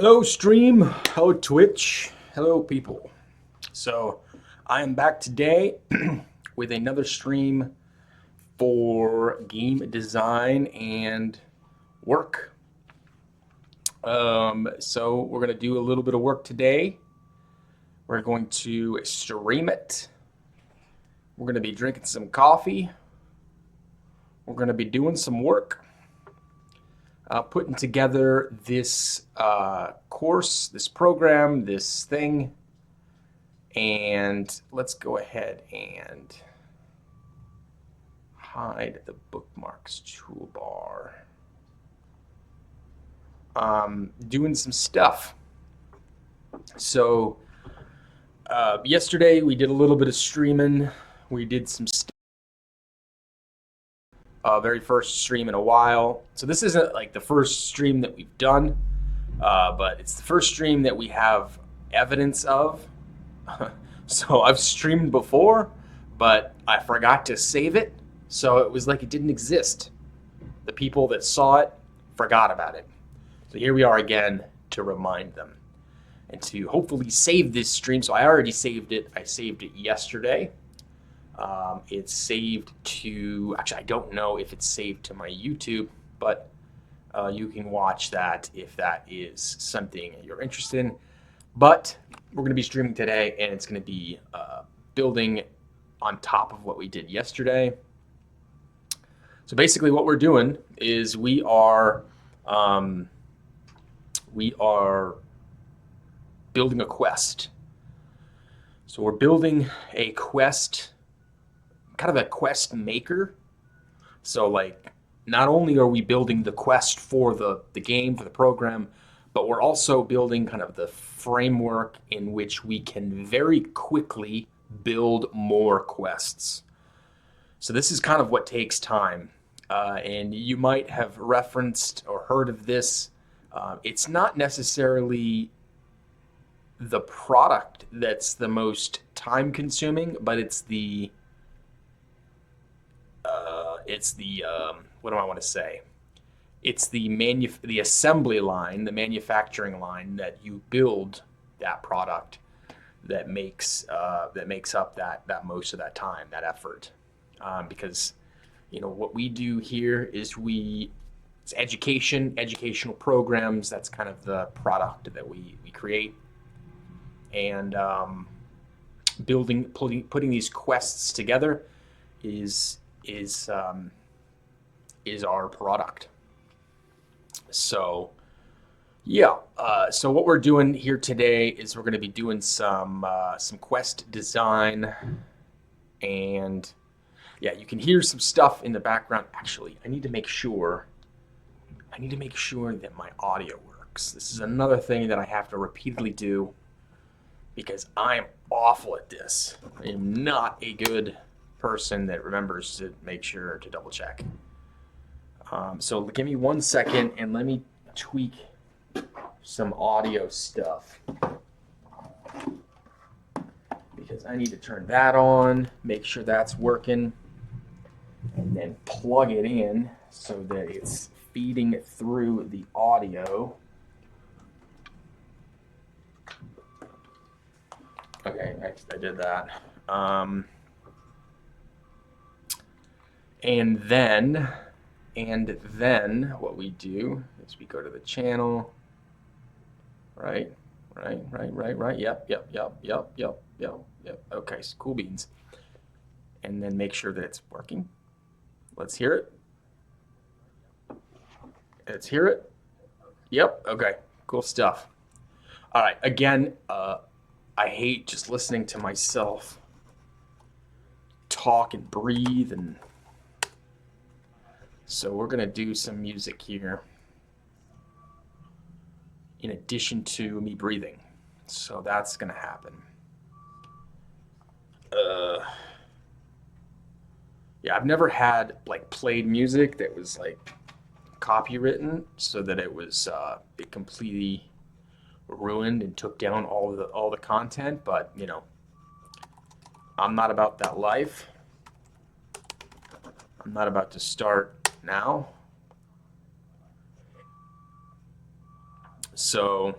Hello stream, hello Twitch, hello people. So I am back today with another stream for game design and work. So we're gonna do a little bit of work today. We're going to stream it. We're gonna be drinking some coffee. We're gonna be doing some work. Putting together this course, this program, this thing. And let's go ahead and hide the bookmarks toolbar. Doing some stuff. So yesterday we did a little bit of streaming. We did some stuff. Very first stream in a while. So this isn't like the first stream that we've done, but it's the first stream that we have evidence of. So I've streamed before, but I forgot to save it. So it was like it didn't exist. The people that saw it forgot about it. So here we are again to remind them and to hopefully save this stream. So I already saved it. I saved it yesterday. It's saved to, actually I don't know if it's saved to my YouTube, but you can watch that if that is something you're interested in. But we're going to be streaming today, and it's going to be building on top of what we did yesterday. So basically what we're doing is we are building a quest. So we're building a quest, kind of a quest maker. So like not only are we building the quest for the game, for the program, but we're also building kind of the framework in which we can very quickly build more quests. So this is kind of what takes time. And you might have referenced or heard of this. It's not necessarily the product that's the most time consuming, but it's the what do I want to say? It's the assembly line, the manufacturing line that you build that product that makes up that most of that time, that effort. Because what we do here is it's educational programs. That's kind of the product that we create, and putting these quests together is our product. So yeah, so what we're doing here today is we're going to be doing some quest design, and yeah, you can hear some stuff in the background. Actually, I need to make sure that my audio works. This is another thing that I have to repeatedly do because I am awful at this. I am not a good person that remembers to make sure to double check. So give me 1 second and let me tweak some audio stuff because I need to turn that on, make sure that's working, and then plug it in so that it's feeding through the audio. Okay, I did that. And then what we do is we go to the channel, right. Yep. Okay, so cool beans. And then make sure that it's working. Let's hear it. Let's hear it. Yep. Okay, cool stuff. All right. Again, I hate just listening to myself talk and breathe, and so we're gonna do some music here in addition to me breathing. So that's gonna happen. Yeah, I've never had like played music that was like copywritten so that it completely ruined and took down all the content, but I'm not about that life. I'm not about to start now. So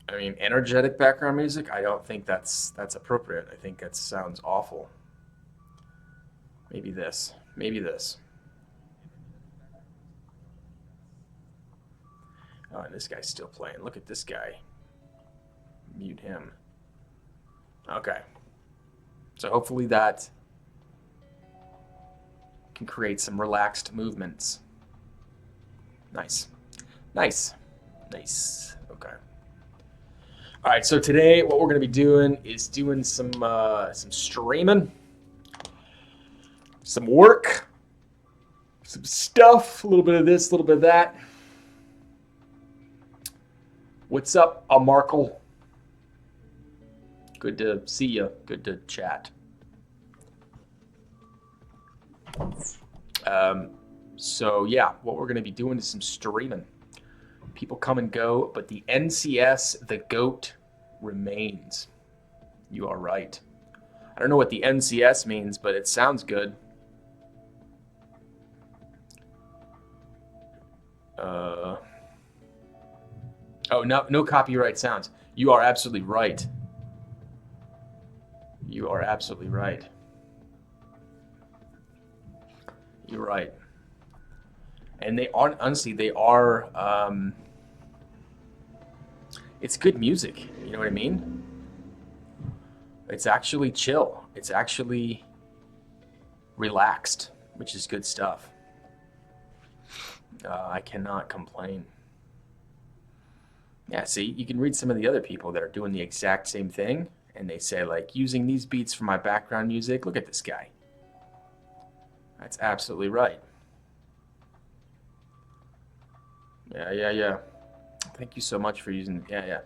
I mean, energetic background music, I don't think that's appropriate. I think that sounds awful. Maybe this. Maybe this. Oh, and this guy's still playing. Look at this guy. Mute him. Okay. So hopefully that can create some relaxed movements. Nice. Nice. Nice. Okay. All right, so today what we're going to be doing is doing some streaming, some work, some stuff, a little bit of this, a little bit of that. What's up, Markle? Good to see you. Good to chat. So yeah, what we're going to be doing is some streaming. People come and go, but the NCS, the GOAT, remains. You are right. I don't know what the NCS means, but it sounds good. Oh, no copyright sounds. You are absolutely right. You are absolutely right. You're right. And they are, honestly, they are, it's good music. You know what I mean? It's actually chill. It's actually relaxed, which is good stuff. I cannot complain. Yeah, see, you can read some of the other people that are doing the exact same thing, and they say, like, using these beats for my background music. Look at this guy. That's absolutely right. Yeah. Thank you so much for using, yeah.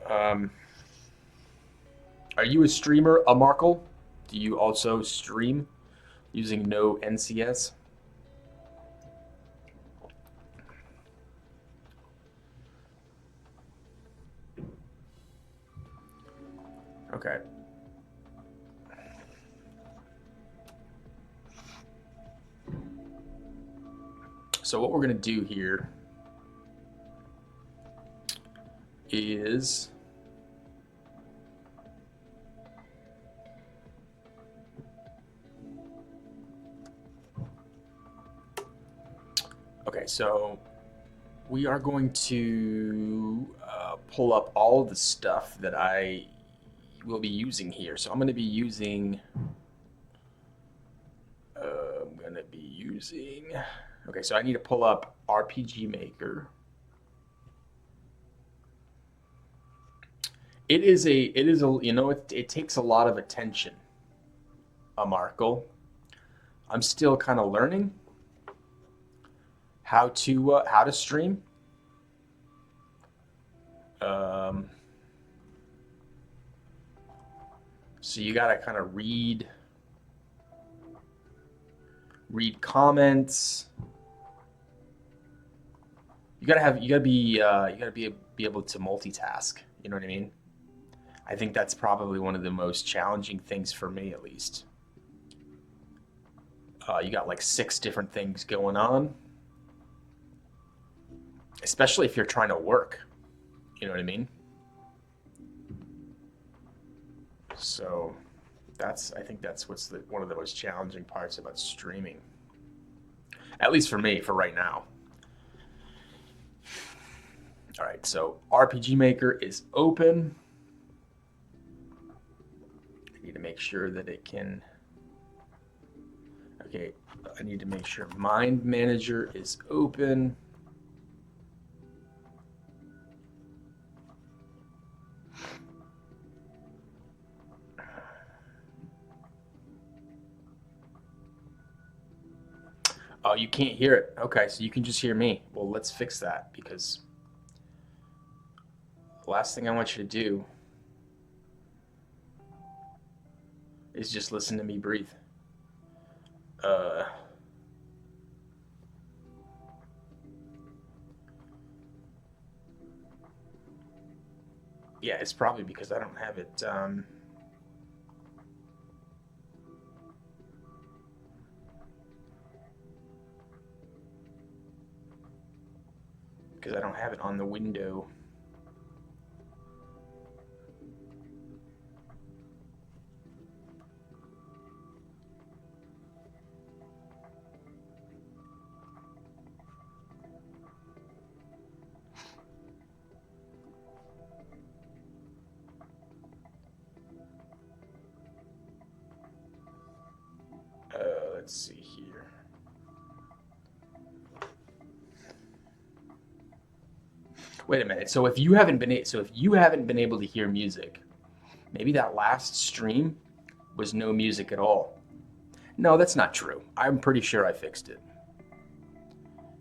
Are you a streamer, Markle? Do you also stream using no NCS? Okay. So what we're going to do here is okay, so we are going to pull up all of the stuff that I will be using here. So I'm going to be using okay, so I need to pull up RPG Maker. It is a you know, it takes a lot of attention, Markle. I'm still kind of learning how to stream. So you gotta kind of read comments. You gotta be able to multitask. You know what I mean? I think that's probably one of the most challenging things for me, at least. You got like 6 different things going on, especially if you're trying to work. You know what I mean? So I think that's one of the most challenging parts about streaming. At least for me, for right now. All right, so RPG Maker is open. I need to make sure that it can. Okay, I need to make sure Mind Manager is open. Oh, you can't hear it. Okay, so you can just hear me. Well, let's fix that, because the last thing I want you to do is just listen to me breathe. Yeah, it's probably because I don't have it. because I don't have it on the window. Let's see here. Wait a minute. So if you haven't been able to hear music, maybe that last stream was no music at all. No, that's not true. I'm pretty sure I fixed it.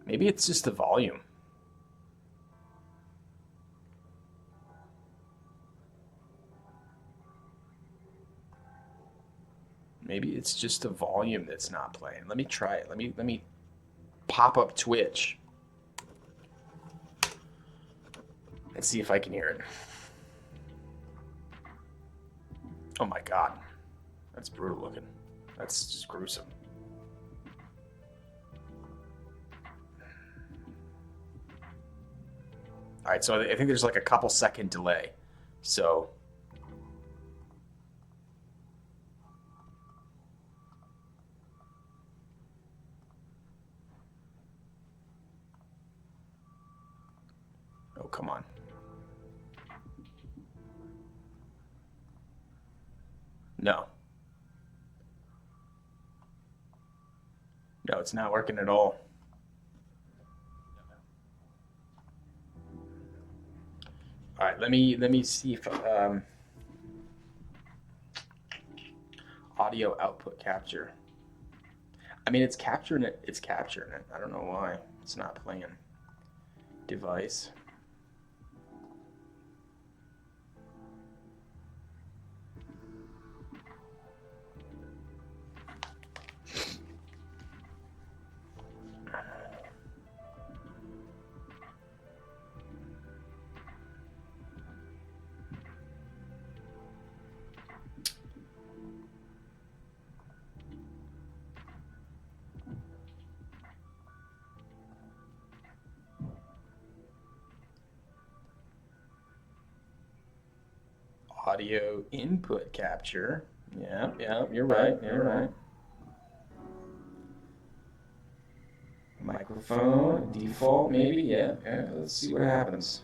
Maybe it's just the volume. Maybe it's just the volume that's not playing. Let me try it. Let me pop up Twitch and see if I can hear it. Oh my God, that's brutal looking. That's just gruesome. All right, so I think there's like a couple second delay. So oh, come on. No. No, it's not working at all. All right, let me see if audio output capture. I mean, it's capturing it. It's capturing it. I don't know why it's not playing. Device. Audio input capture. Yeah, you're right. Microphone, default, maybe. Yeah. Let's see what happens.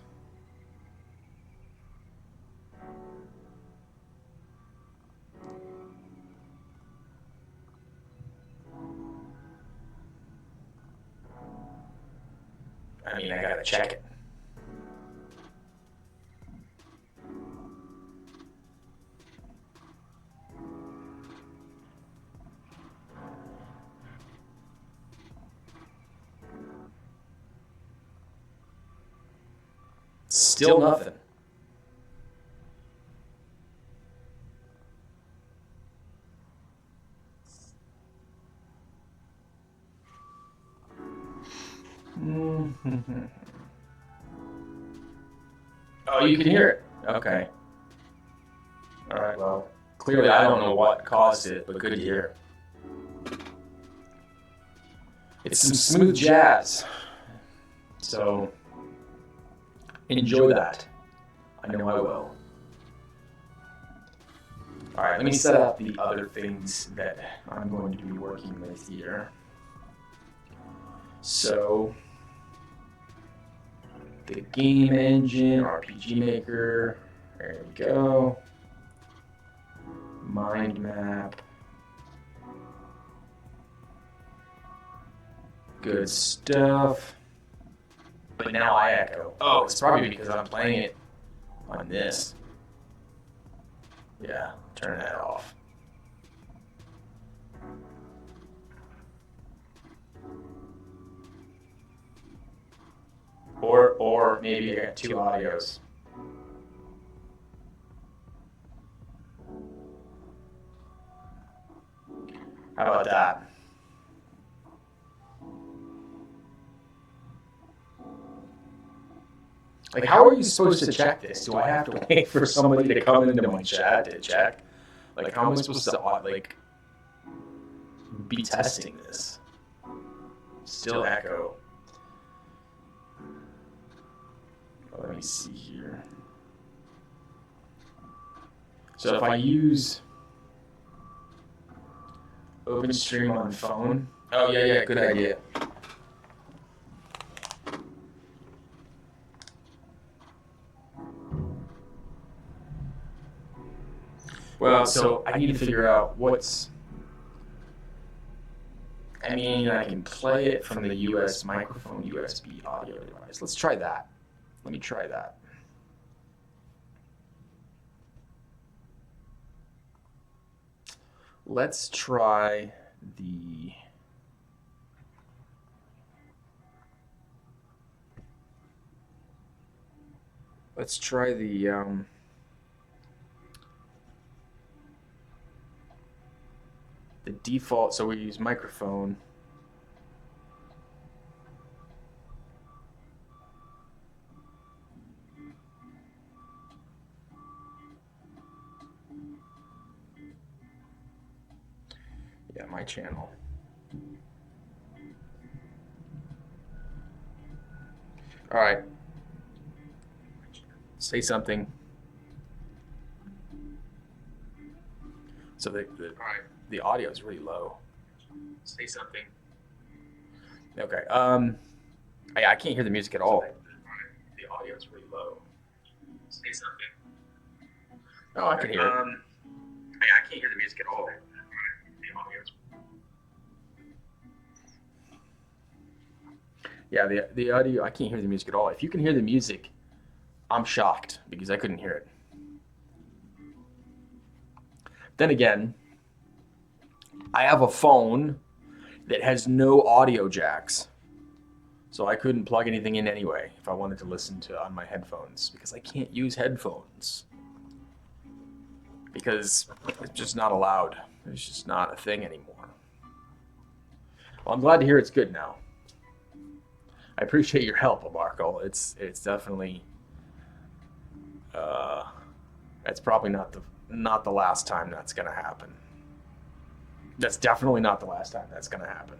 I mean, I gotta check it. Still nothing. Oh, you can hear it. Okay. All right, well, clearly I don't know what caused it, but good to hear. It's some smooth jazz. So enjoy that. I know I will. All right, let me set up the other things that I'm going to be working with here. So the game engine, RPG Maker, there we go. Mind map. Good stuff. But now I echo. Oh, it's probably because I'm playing it on this. Yeah, turn that off. Or maybe I got two audios. How about that? Like, how are you supposed to check this? Do I have to wait for somebody to come into my chat to check? Like, how am I supposed to, like, be testing this? Still echo. Let me see here. So if I use OpenStream on phone, oh yeah, good idea. Well, so I need to figure out what's. I mean, I can play it from the US microphone USB audio device. Let's try that. Let me try that. Let's try the. Let's try the default. So we use microphone. Yeah, my channel. All right. Say something. So the audio is really low. Say something. Okay. I can't hear the music at all. The audio is really low. Say something. Oh, I can hear it. I can't hear the music at all. The audio is. Yeah, the audio. I can't hear the music at all. If you can hear the music, I'm shocked because I couldn't hear it. Then again, I have a phone that has no audio jacks. So I couldn't plug anything in anyway if I wanted to listen to on my headphones because I can't use headphones. Because it's just not allowed. It's just not a thing anymore. Well, I'm glad to hear it's good now. I appreciate your help, Marco. It's definitely that's probably not the last time that's going to happen. That's definitely not the last time that's going to happen.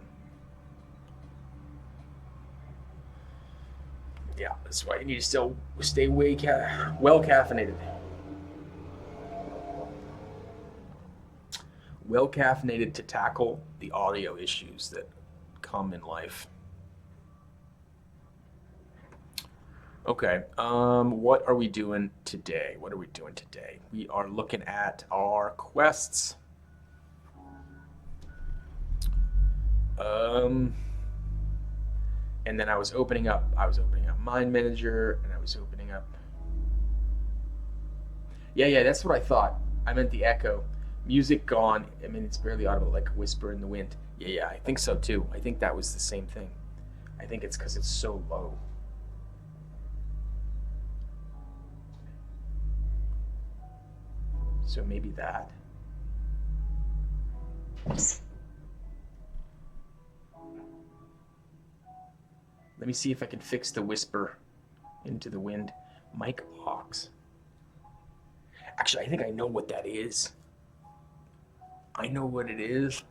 Yeah, that's why you need to still stay well caffeinated. Well caffeinated to tackle the audio issues that come in life. Okay, what are we doing today? We are looking at our quests. And then I was opening up Mind Manager, and I was opening up. Yeah, that's what I thought. I meant the echo. Music gone. I mean, it's barely audible, like a whisper in the wind. Yeah, I think so too. I think that was the same thing. I think it's because it's so low. So maybe that. Let me see if I can fix the whisper into the wind. Mic box. Actually, I think I know what that is. I know what it is.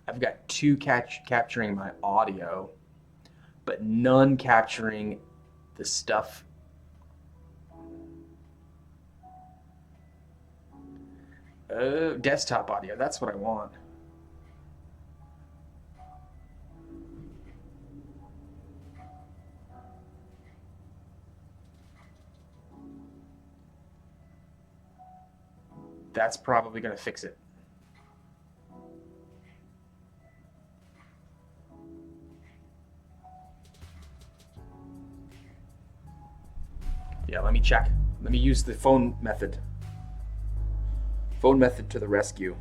I've got two capturing my audio, but none capturing the stuff. Desktop audio, that's what I want. That's probably going to fix it. Yeah, let me check. Let me use the phone method. Phone method to the rescue.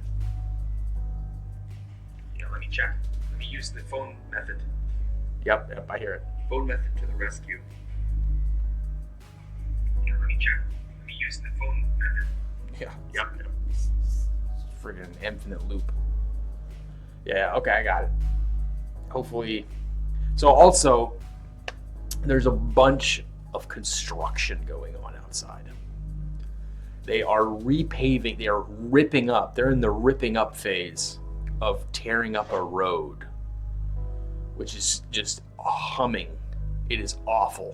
Yeah, let me check. Let me use the phone method. Yep, I hear it. Phone method to the rescue. Yeah, let me check. Let me use the phone method. Yeah. Yep. Friggin' infinite loop. Yeah, okay, I got it. Hopefully. So also, there's a bunch of construction going on outside. They are repaving, they are ripping up. They're in the ripping up phase of tearing up a road, which is just humming It is awful.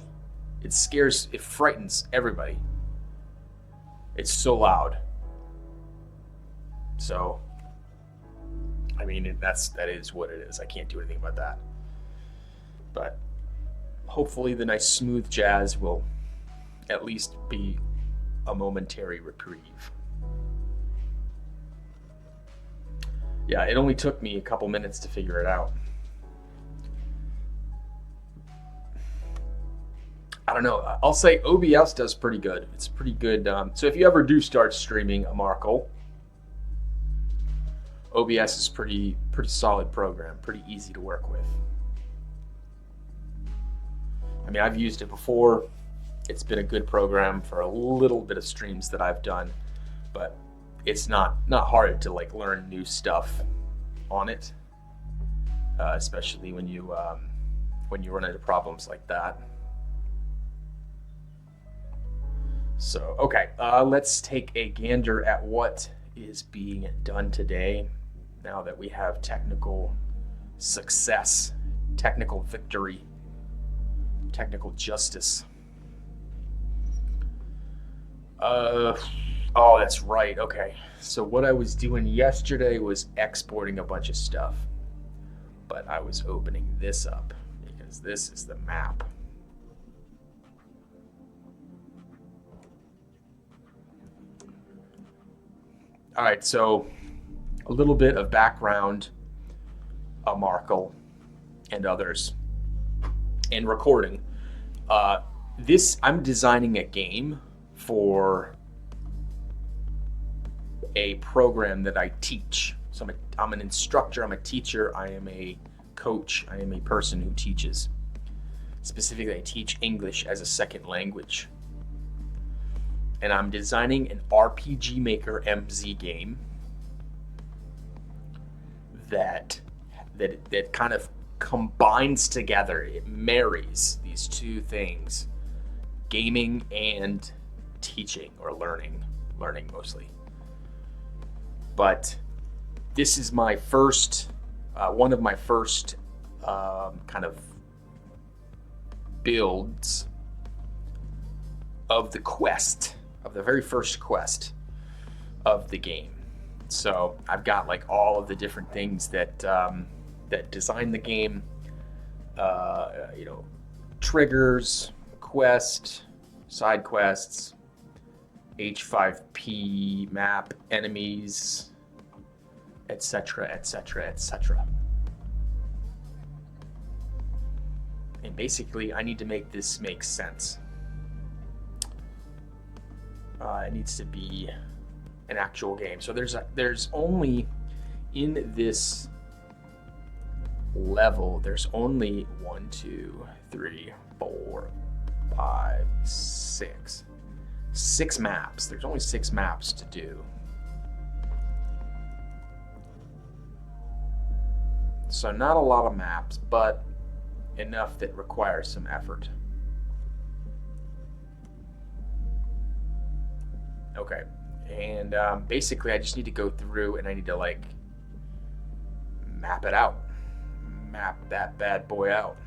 It frightens everybody. It's so loud. So, I mean, that is what it is. I can't do anything about that. But hopefully the nice smooth jazz will at least be a momentary reprieve. Yeah, it only took me a couple minutes to figure it out. I don't know. I'll say OBS does pretty good. It's pretty good. So if you ever do start streaming a Markle, OBS is pretty solid program, pretty easy to work with. I mean, I've used it before. It's been a good program for a little bit of streams that I've done, but it's not hard to like learn new stuff on it, especially when you run into problems like that. So, okay, let's take a gander at what is being done today now that we have technical success, technical victory, technical justice. Oh, that's right. Okay. So what I was doing yesterday was exporting a bunch of stuff, but I was opening this up because this is the map. All right, so a little bit of background on Markle and others and recording. I'm designing a game for a program that I teach. So I'm an instructor, I'm a teacher, I am a coach, I am a person who teaches. Specifically, I teach English as a second language. And I'm designing an RPG Maker MZ game that kind of combines together, it marries these two things, gaming and teaching or learning mostly. But this is my first, one of my first kind of builds of the quest, of the very first quest of the game. So I've got like all of the different things that that design the game, triggers, quest, side quests, H5P map, enemies, etc., etc., etc. And basically, I need to make this make sense. It needs to be an actual game. So there's only in this level, there's only 1, 2, 3, 4, 5, 6. 6 maps. There's only 6 maps to do. So not a lot of maps, but enough that requires some effort. Okay, and basically I just need to go through and I need to like map it out. Map that bad boy out.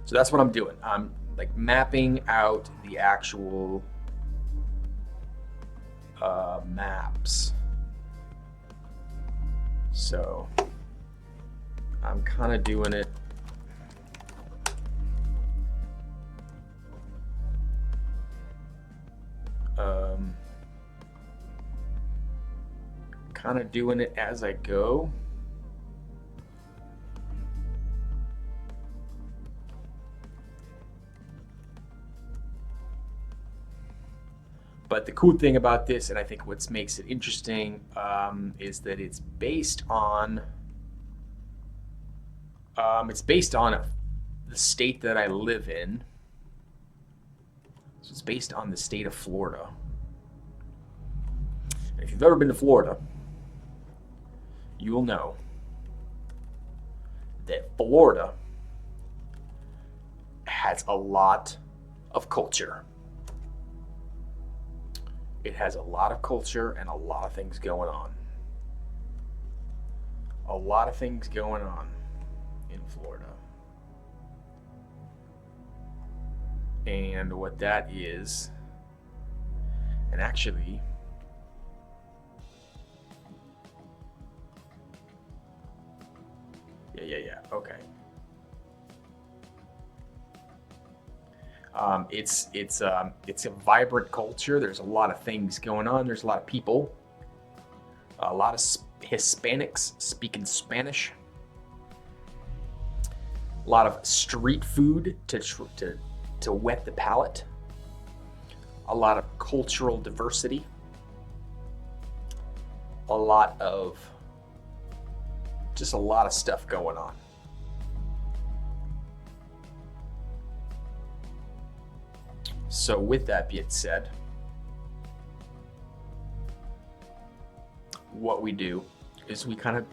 So that's what I'm doing. I'm like mapping out the actual maps. So I'm kind of doing it as I go. But the cool thing about this, and I think what makes it interesting, is that it's based on the state that I live in. So it's based on the state of Florida. And if you've ever been to Florida, you will know that Florida has a lot of culture. It has a lot of culture and a lot of things going on. A lot of things going on in Florida. And what that is, and actually, yeah, okay. It's a vibrant culture. There's a lot of things going on. There's a lot of people, a lot of Hispanics speaking Spanish, a lot of street food to whet the palate, a lot of cultural diversity, a lot of stuff going on. So with that being said, what we do is we kind of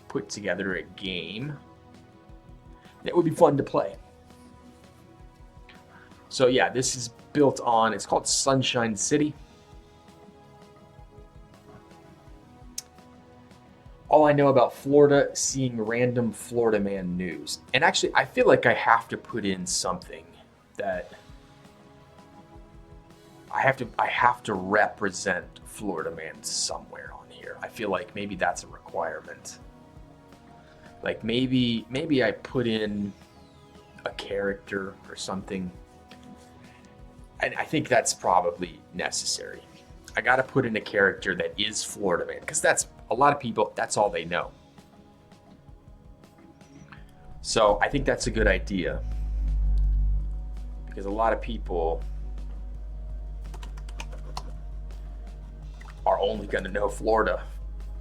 put together a game that would be fun to play. So yeah, this is built on, it's called Sunshine City. All I know about Florida, seeing random Florida man news. And actually, I feel like I have to put in something that I have to represent Florida man somewhere on here. I feel like maybe that's a requirement. Like maybe I put in a character or something. And I think that's probably necessary. I got to put in a character that is Florida man, because that's a lot of people, that's all they know. So I think that's a good idea, because a lot of people are only going to know Florida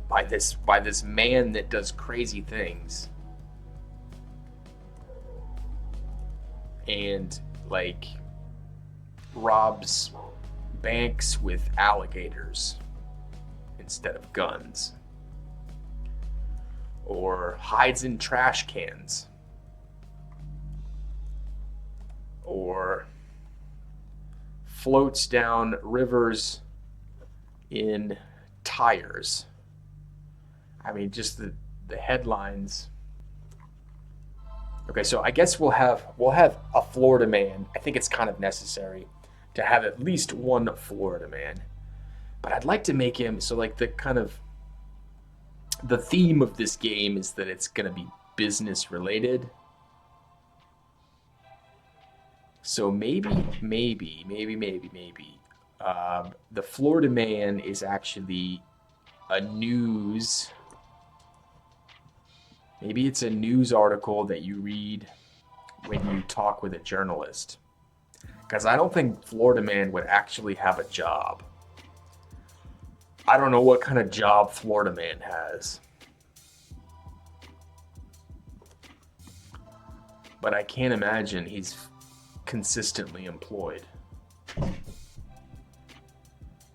by this man that does crazy things and like robs banks with alligators instead of guns, or hides in trash cans, or floats down rivers in tires. I mean, just the headlines. Okay, so I guess we'll have a Florida man. I think it's kind of necessary to have at least one Florida man. But I'd like to make him so like the theme of this game is that it's going to be business related. So maybe the Florida man is actually a news. Maybe it's a news article that you read when you talk with a journalist. Because I don't think Florida man would actually have a job. I don't know what kind of job Florida man has. But I can't imagine he's consistently employed.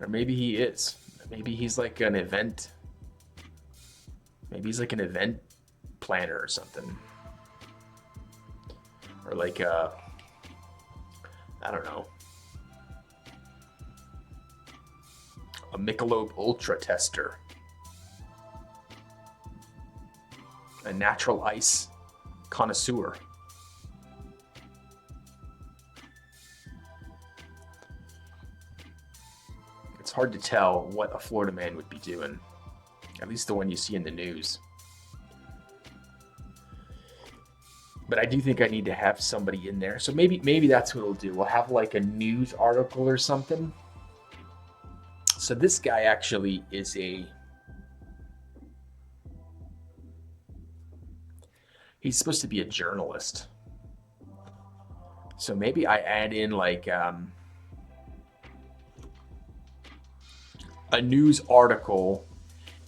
Or maybe he is. Maybe he's like an event. Maybe he's like an event planner or something. Or like I don't know. A Michelob Ultra tester. A natural ice connoisseur. It's hard to tell what a Florida man would be doing. At least the one you see in the news. But I do think I need to have somebody in there. So maybe that's what we'll do. We'll have like a news article or something. So this guy actually is he's supposed to be a journalist. So maybe I add in like a news article.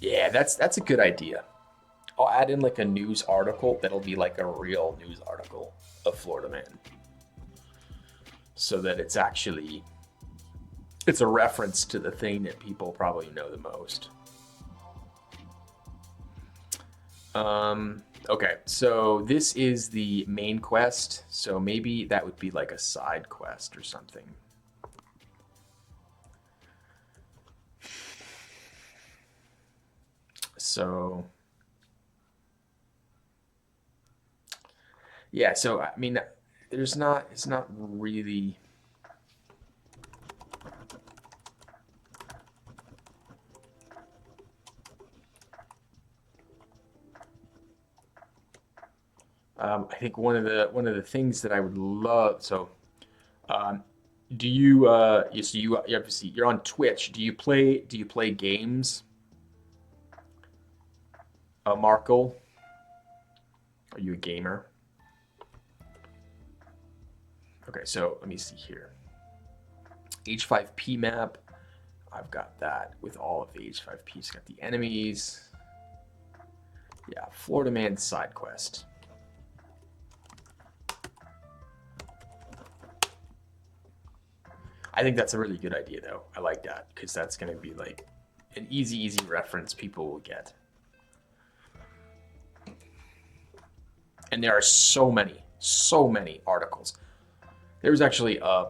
Yeah, that's a good idea. I'll add in like a news article that'll be like a real news article of Florida man. So that it's a reference to the thing that people probably know the most. Okay, so this is the main quest. So maybe that would be like a side quest or something. So Yeah, so I mean, there's not. It's not really. I think one of the things that I would love. So, um, do you? So you obviously you're on Twitch. Do you play games, Marco? Are you a gamer? Okay, so let me see here. H5P map. I've got that with all of the H5Ps. Got the enemies. Yeah, Florida Man side quest. I think that's a really good idea, though. I like that because that's going to be like an easy reference people will get. And there are so many articles. There was actually a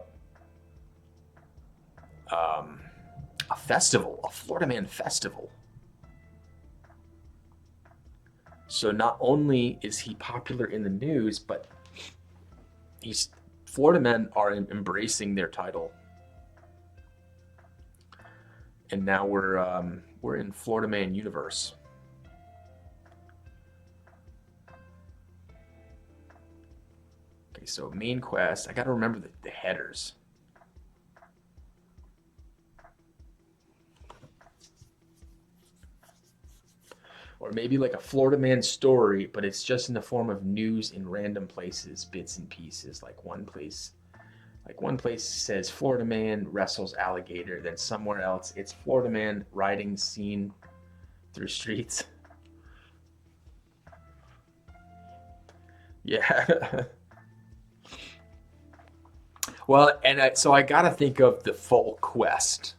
festival, a Florida Man festival. So not only is he popular in the news, but he's Florida men are embracing their title, and now we're in Florida Man universe. Okay, so main quest. I got to remember the headers. Or maybe like a Florida Man story, but it's just in the form of news in random places, bits and pieces. Like one place says Florida Man wrestles alligator, then somewhere else it's Florida Man riding scene through streets. Yeah. Well, and so I got to think of the full quest,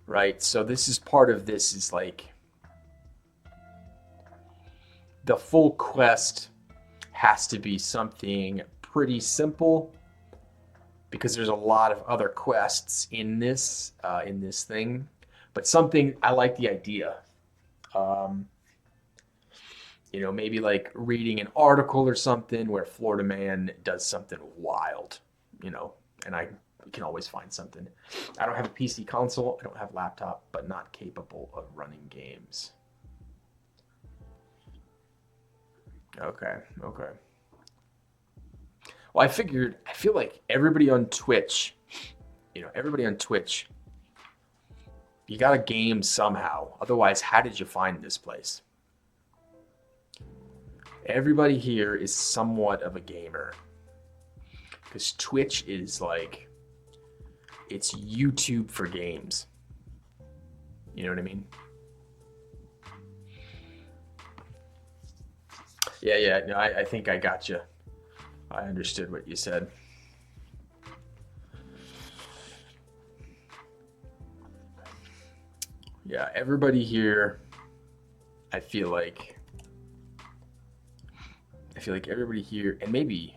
right? So this is part of this is like the full quest has to be something pretty simple because there's a lot of other quests in this thing, but something I like the idea. Um, maybe like reading an article or something where Florida Man does something wild, you know, and I can always find something. I don't have a PC console, I don't have a laptop, but not capable of running games. Okay, okay. Well, I feel like everybody on Twitch, you got a game somehow. Otherwise, how did you find this place? Everybody here is somewhat of a gamer because Twitch is like, it's YouTube for games. You know what I mean? Yeah, yeah. No, I think I got you. I understood what you said. Yeah, everybody here, I feel like everybody here, and maybe,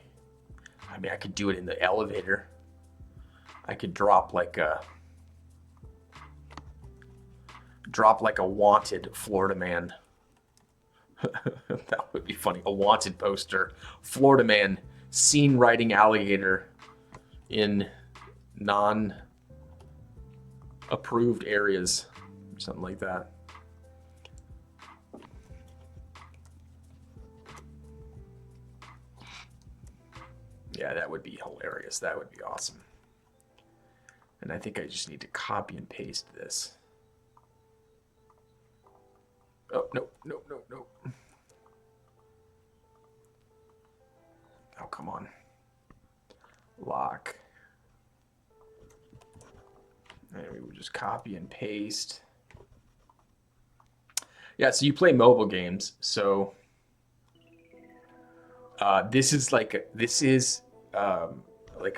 I mean, I could do it in the elevator. I could drop like a wanted Florida Man. That would be funny. A wanted poster. Florida Man seen riding alligator in non-approved areas, or something like that. Yeah, that would be hilarious. That would be awesome. And I think I just need to copy and paste this. Oh, no, no, no, no. Oh, come on. Lock. And we would just copy and paste. Yeah, so you play mobile games. So this is like a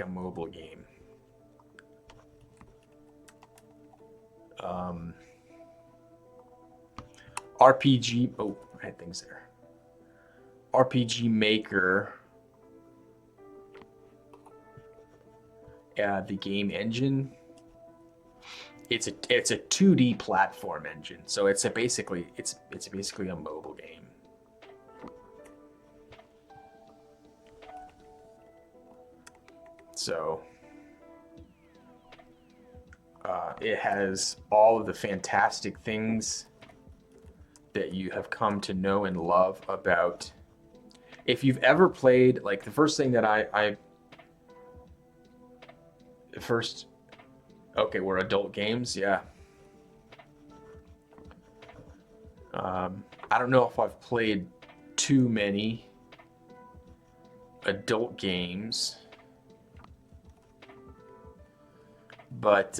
mobile game. Um, RPG. Oh, I had things there. RPG Maker. The game engine. It's a 2D platform engine, so it's basically a mobile game. So it has all of the fantastic things that you have come to know and love about. If you've ever played, like the first thing that okay, we're adult games, yeah. I don't know if I've played too many adult games, but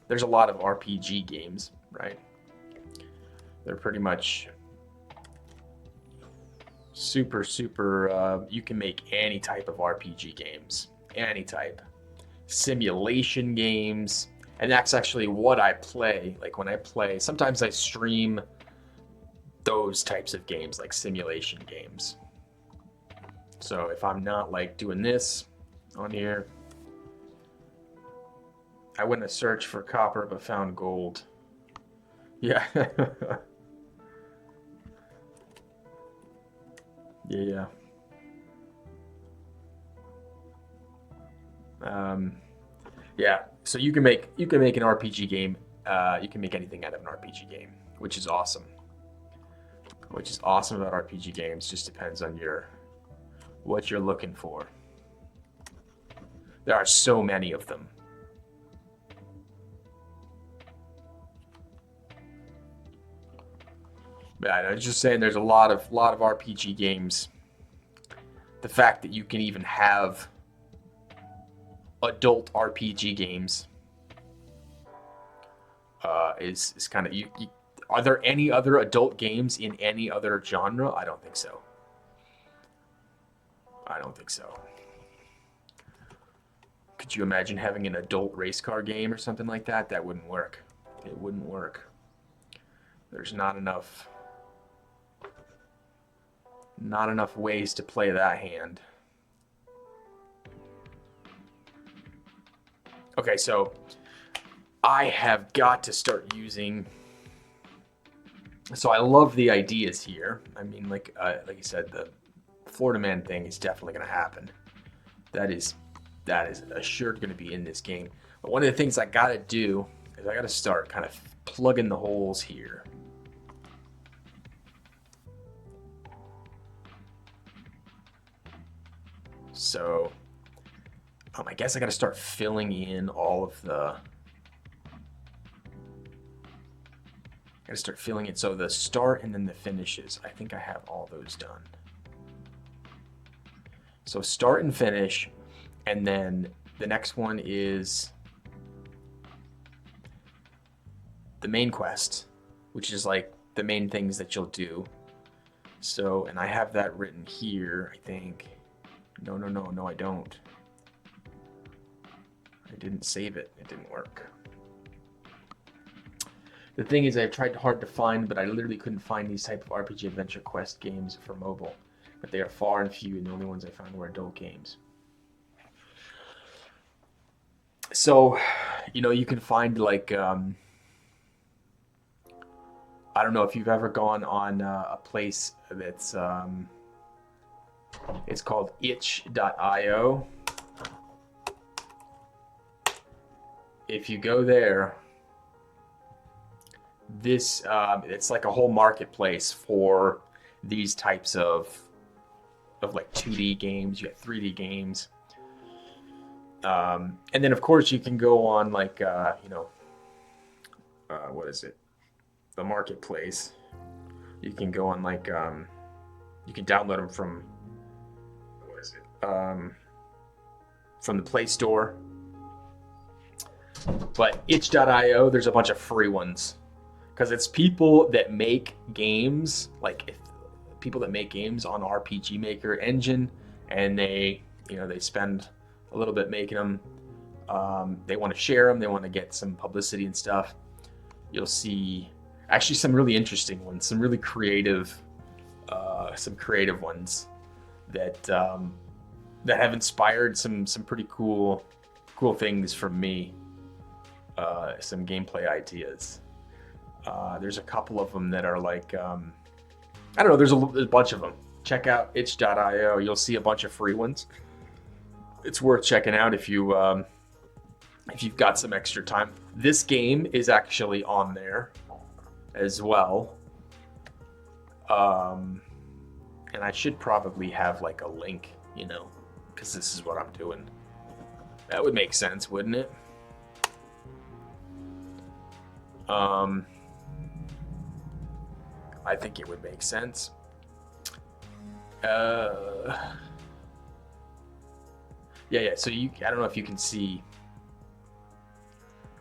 there's a lot of RPG games, right? They're pretty much super, you can make any type of RPG games, any type. Simulation games, and that's actually what I play. Like when I play, sometimes I stream those types of games, like simulation games. So if I'm not like doing this on here, I went to search for copper but found gold. Yeah. Yeah. Yeah. So you can make an RPG game. You can make anything out of an RPG game, which is awesome. Which is awesome about RPG games. Just depends on what you're looking for. There are so many of them. But I was just saying, there's a lot of RPG games. The fact that you can even have adult RPG games is kind of are there any other adult games in any other genre? I don't think so. Could you imagine having an adult race car game or something like that? That wouldn't work. It wouldn't work. There's not enough ways to play that hand. Okay, so I have got to start using. So I love the ideas here. I mean, like you said, the Florida Man thing is definitely going to happen. That is assured going to be in this game. But one of the things I got to do is I got to start kind of plugging the holes here. So I guess I got to start filling in all of the. I got to start filling it. So the start and then the finishes. I think I have all those done. So start and finish, and then the next one is the main quest, which is like the main things that you'll do. So, and I have that written here, I think. No, I don't. I didn't save it. It didn't work. The thing is, I've tried hard to find, but I literally couldn't find these type of RPG adventure quest games for mobile. But they are far and few, and the only ones I found were adult games. So, you can find like, I don't know if you've ever gone on a place that's, it's called ecd60b20. If you go there, it's like a whole marketplace for these types of like 2D games. You have 3D games, and then of course you can go on like what is it? The marketplace. You can go on like you can download them from from the Play Store. But itch.io, there's a bunch of free ones because it's people that make games, people that make games on RPG Maker engine, and they spend a little bit making them. They want to share them. They want to get some publicity and stuff. You'll see actually some really interesting ones, some really creative, ones that have inspired some pretty cool things from me. Some gameplay ideas. There's a couple of them that are like, I don't know, there's a bunch of them. Check out itch.io. You'll see a bunch of free ones. it's worth checking out if you've got some extra time. This game is actually on there as well. And I should probably have like a link, you know, because this is what I'm doing. That would make sense, wouldn't it? I think it would make sense. Yeah. So I don't know if you can see.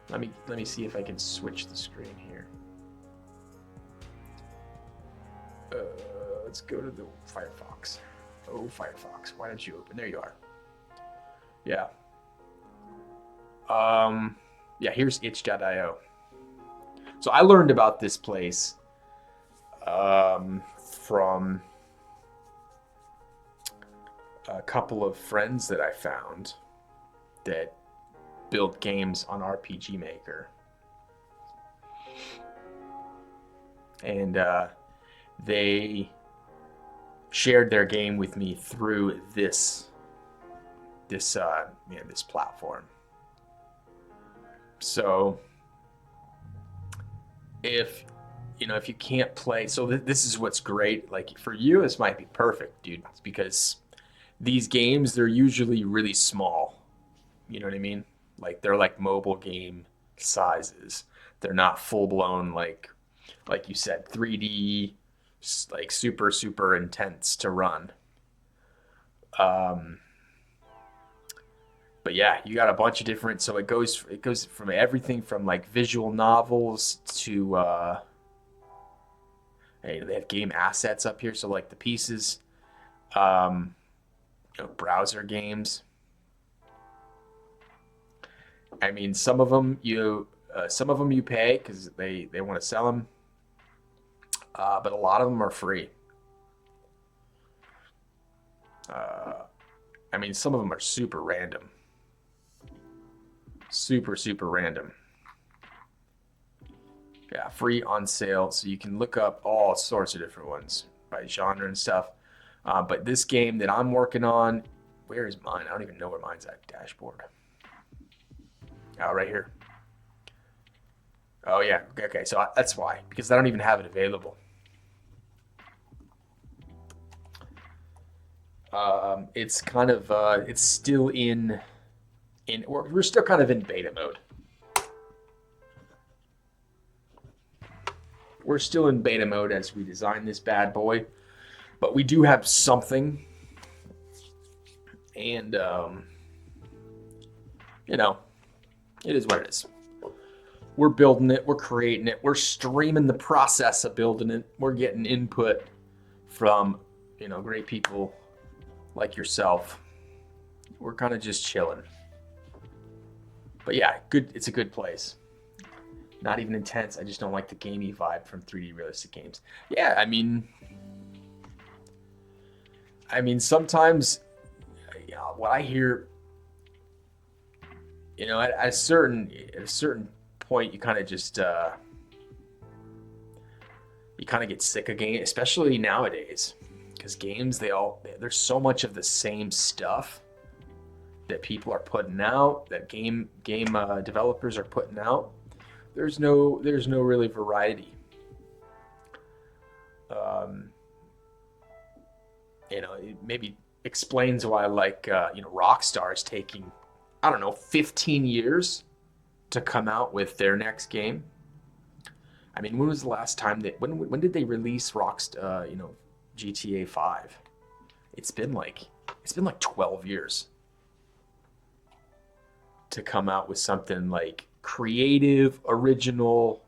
Let me see if I can switch the screen here. Let's go to the Firefox. Oh, Firefox, why don't you open? There you are. Yeah. Yeah, here's itch.io. So I learned about this place from a couple of friends that I found that built games on RPG Maker. And they shared their game with me through this platform. So if you can't play, so this is what's great. Like for you, this might be perfect, dude. It's because these games, they're usually really small. You know what I mean? Like they're like mobile game sizes. They're not full blown like you said, 3D, like super intense to run. But yeah, you got a bunch of different. So it goes from everything from like visual novels to hey, they have game assets up here. So like the pieces, browser games. I mean, some of them you pay because they want to sell them, but a lot of them are free. I mean, some of them are super random, super random. Yeah, free on sale, so you can look up all sorts of different ones by genre and stuff. But this game that I'm working on, where is mine? I don't even know where mine's at. Dashboard. Oh, right here. Oh yeah. Okay. So that's why, because I don't even have it available. It's kind of it's still in we're still kind of in beta mode. We're still in beta mode as we design this bad boy, but we do have something, and it is what it is. We're building it, we're creating it, we're streaming the process of building it. We're getting input from great people like yourself. We're kind of just chilling. But yeah, good. It's a good place. Not even intense. I just don't like the gamey vibe from 3D realistic games. Yeah, I mean, sometimes, what I hear, at a certain point, you kind of just you kind of get sick of games, especially nowadays, because games there's so much of the same stuff that people are putting out, that game developers are putting out. There's no really variety. It maybe explains why Rockstar is taking, I don't know, 15 years to come out with their next game. I mean, when was the last time when did they release Rockstar, GTA 5? It's been like 12 years to come out with something like creative, original,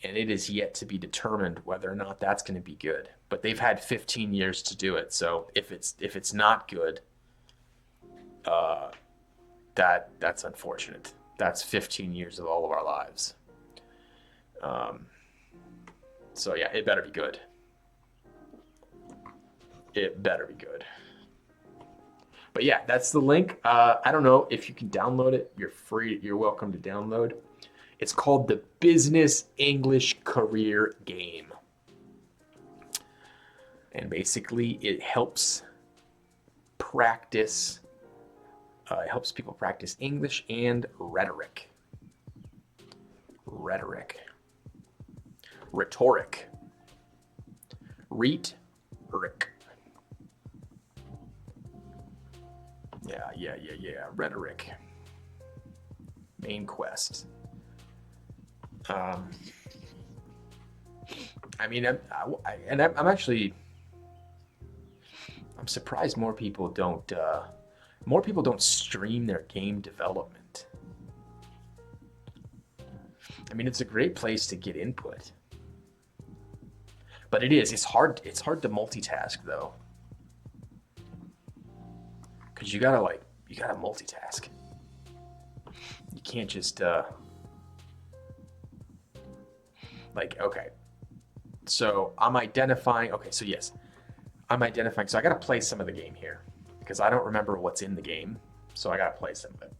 and it is yet to be determined whether or not that's going to be good. But they've had 15 years to do it, so if it's not good, that's unfortunate. That's 15 years of all of our lives. So yeah, it better be good. It better be good. But yeah, that's the link. I don't know if you can download it. You're free. You're welcome to download. It's called the Business English Career Game. And basically, it helps practice It helps people practice English and rhetoric. Rhetoric. Rhetoric. Rhetoric. Yeah. Rhetoric. Main quest. I mean, I'm actually, I'm surprised more people don't stream their game development. I mean, it's a great place to get input, but it's hard to multitask though, because you gotta multitask. You can't just okay, so I'm identifying. Okay, so yes, I'm identifying. So I gotta play some of the game here because I don't remember what's in the game, so I gotta play some of it.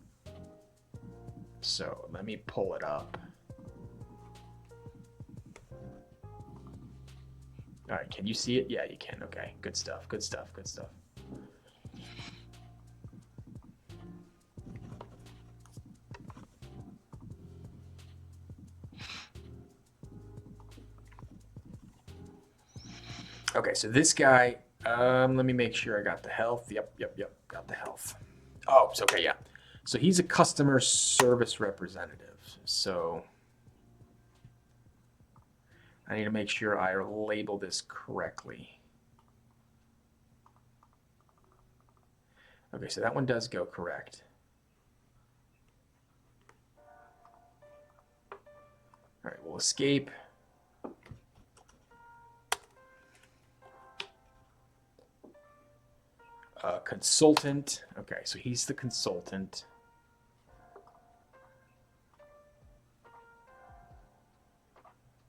So let me pull it up. All right, can you see it? Yeah, you can. Okay, good stuff. Okay, so this guy, let me make sure I got the health. Yep, got the health. Oh, so okay, yeah. So he's a customer service representative. So I need to make sure I label this correctly. Okay, so that one does go correct. All right, we'll escape. Consultant. Okay, so he's the consultant.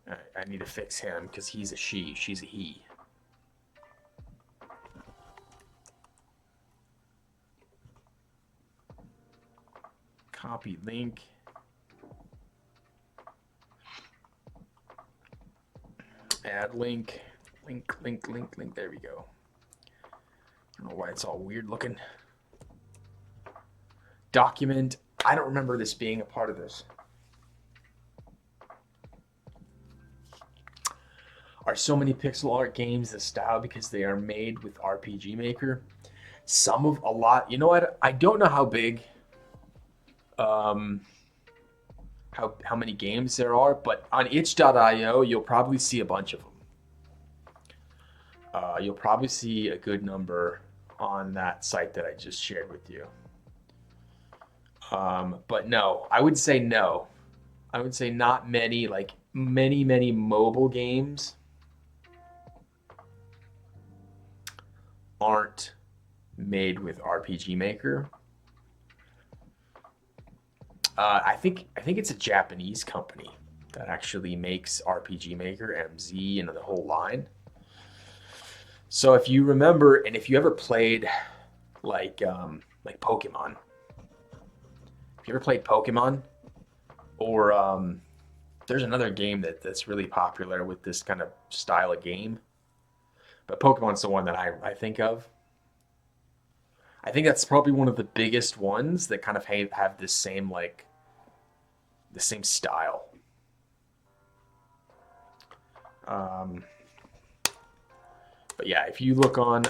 All right, I need to fix him because he's a she, she's a he. Copy link. Add link. Link. There we go. I don't know why it's all weird looking. Document. I don't remember this being a part of this. Are so many pixel art games this style because they are made with RPG Maker? A lot. You know what? I don't know how big, how many games there are, but on itch.io, you'll probably see a bunch of them. You'll probably see a good number on that site that I just shared with you. But no, I would say no. I would say not many, like many mobile games aren't made with RPG Maker. I think it's a Japanese company that actually makes RPG Maker, MZ, and the whole line. So if you remember, and if you ever played like Pokemon, if you ever played Pokemon, or there's another game that's really popular with this kind of style of game, but Pokemon's the one that I think of. I think that's probably one of the biggest ones that kind of have this same the same style. But yeah, if you look on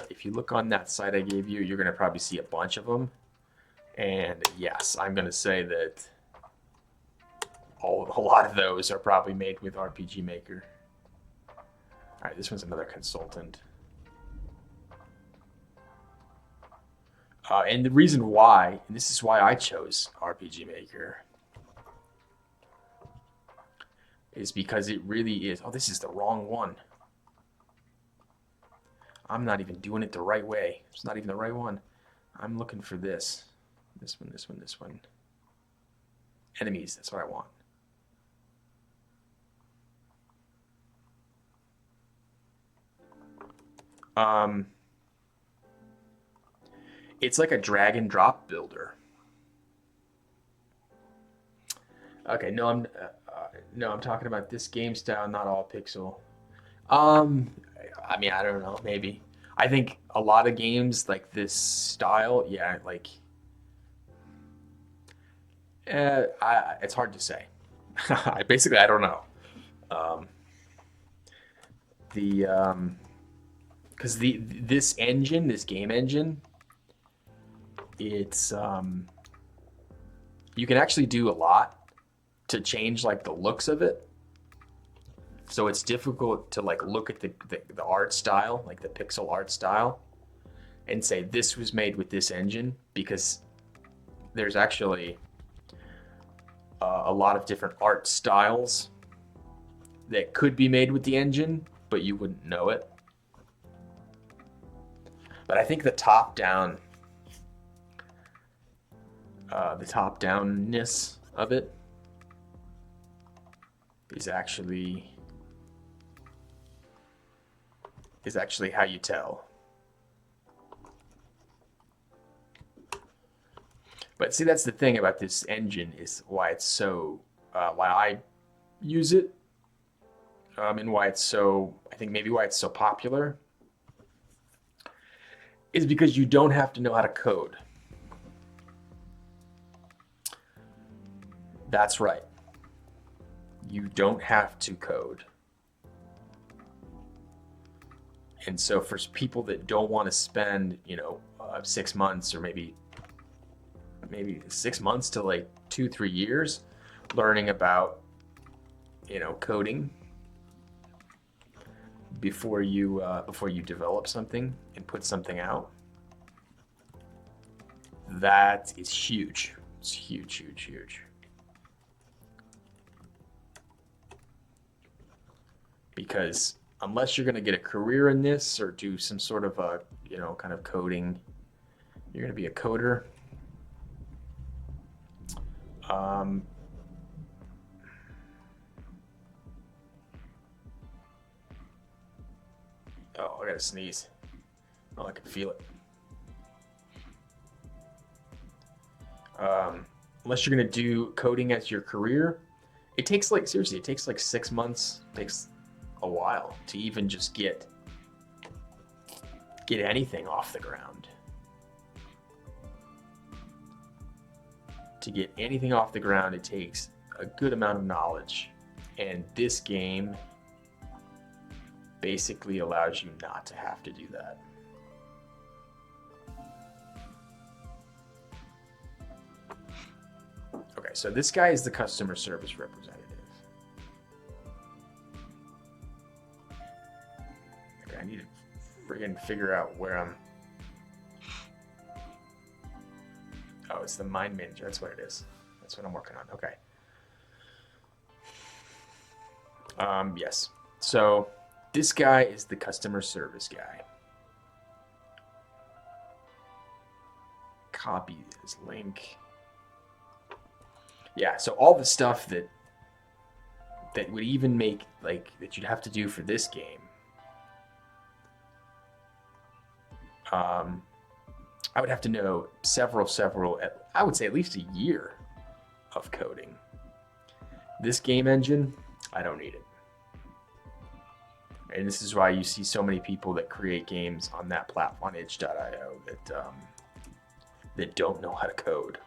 that site I gave you, you're gonna probably see a bunch of them. And yes, I'm gonna say that a lot of those are probably made with RPG Maker. All right, this one's another consultant. And the reason why, and this is why I chose RPG Maker, is because it really is. Oh, this is the wrong one. I'm not even doing it the right way. It's not even the right one. I'm looking for this. This one. Enemies, that's what I want. It's like a drag and drop builder. Okay, no, I'm talking about this game style, not all pixel. I mean, I don't know, maybe. I think a lot of games like this style, yeah, like It's hard to say. I don't know. Um, the because this engine, this game engine, it's you can actually do a lot to change like the looks of it. So it's difficult to like look at the art style, like the pixel art style, and say this was made with this engine, because there's actually a lot of different art styles that could be made with the engine, but you wouldn't know it. But I think the top downness of it is actually how you tell. But see, that's the thing about this engine, is why it's so why I use it, and why it's so, I think maybe why it's so popular, is because you don't have to know how to code. That's right. You don't have to code. And so for people that don't want to spend, 6 months, or maybe 6 months to like 2-3 years learning about, coding before you develop something and put something out, that is huge. It's huge, huge, huge. Because unless you're going to get a career in this or do some sort of a, kind of coding, you're going to be a coder. Oh, I gotta sneeze. Oh, I can feel it. Unless you're gonna do coding as your career, it takes like, seriously, it takes like 6 months. It takes a while to even just get anything off the ground. To get anything off the ground, it takes a good amount of knowledge, and this game basically allows you not to have to do that. Okay, so this guy is the customer service representative. Okay, I need to friggin' figure out where I'm. Oh, it's the mind manager. That's what it is. That's what I'm working on. Okay. Yes. So this guy is the customer service guy. Copy this link. Yeah, so all the stuff that would even make, like, that you'd have to do for this game, I would have to know several, I would say at least a year of coding. This game engine, I don't need it. And this is why you see so many people that create games on that platform, on itch.io, that don't know how to code.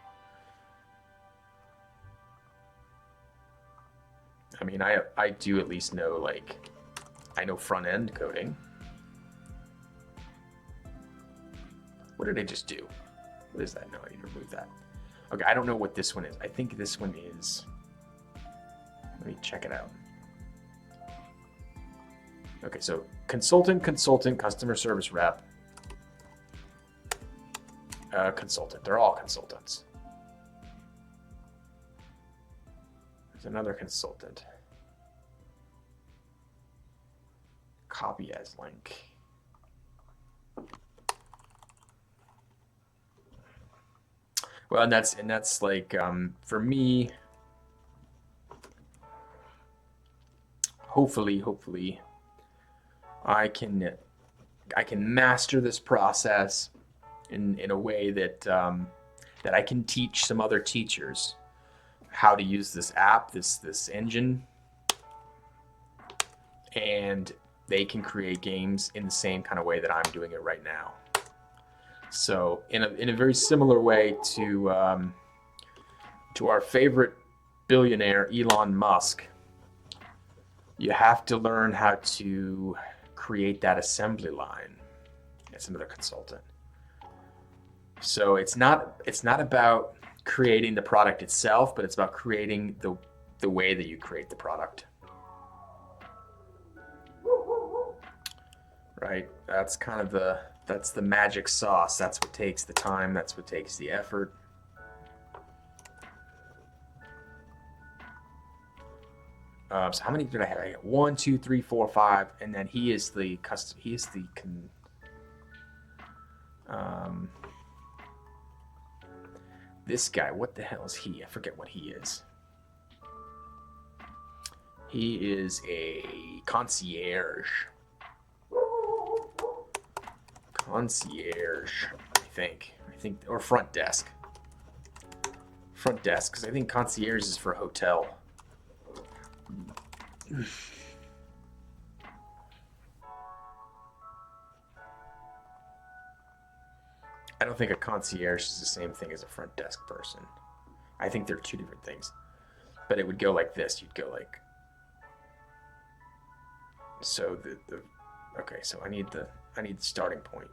I mean, I do at least know, like, I know front-end coding. What did I just do? What is that? No, I need to remove that. Okay, I don't know what this one is. I think this one is... Let me check it out. Okay, so consultant, customer service rep, consultant. They're all consultants. There's another consultant. Copy as link. Well, and that's like, for me, hopefully I can master this process in a way that that I can teach some other teachers how to use this app, this engine, and they can create games in the same kind of way that I'm doing it right now. So in a very similar way to to our favorite billionaire, Elon Musk, you have to learn how to create that assembly line. It's another consultant. So it's not about creating the product itself, but it's about creating the way that you create the product. Right? That's kind of that's the magic sauce. That's what takes the time. That's what takes the effort. So how many did I have? I got 1, 2, 3, 4, 5, and then he is the custom. He is the this guy. What the hell is he? I forget what he is. He is a concierge. Concierge, I think, or front desk. Front desk, because I think concierge is for a hotel. I don't think a concierge is the same thing as a front desk person. I think they're two different things. But it would go like this. You'd go like, so okay, so I need the starting point.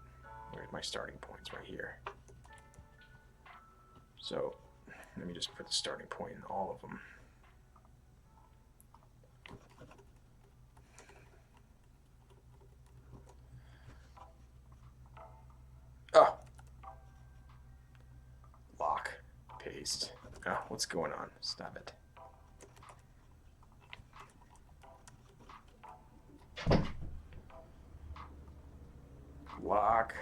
Where's my starting points? Right here. So let me just put the starting point in all of them. Oh. Lock. Paste. Oh, what's going on? Stop it. Lock.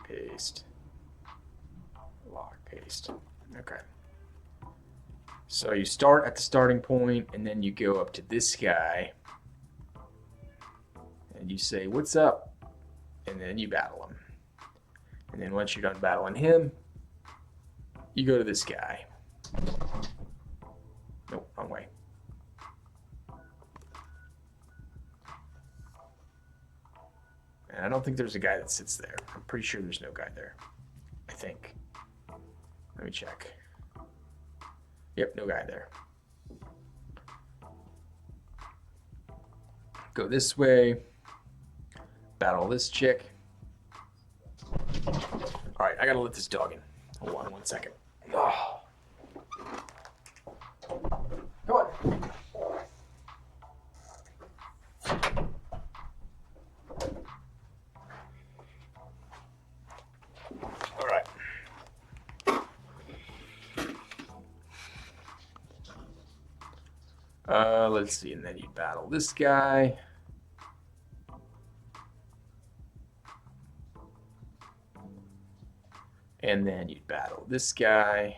Paste. Lock. Paste. Okay. So you start at the starting point, and then you go up to this guy, and you say, "What's up?" And then you battle him. And then once you're done battling him, you go to this guy. Nope, wrong way. And I don't think there's a guy that sits there. I'm pretty sure there's no guy there. I think. Let me check. Yep, no guy there. Go this way. Battle this chick. Alright, I gotta let this dog in. Hold on 1 second. Oh. Come on. Alright. Let's see, and then you battle this guy. And then you'd battle this guy.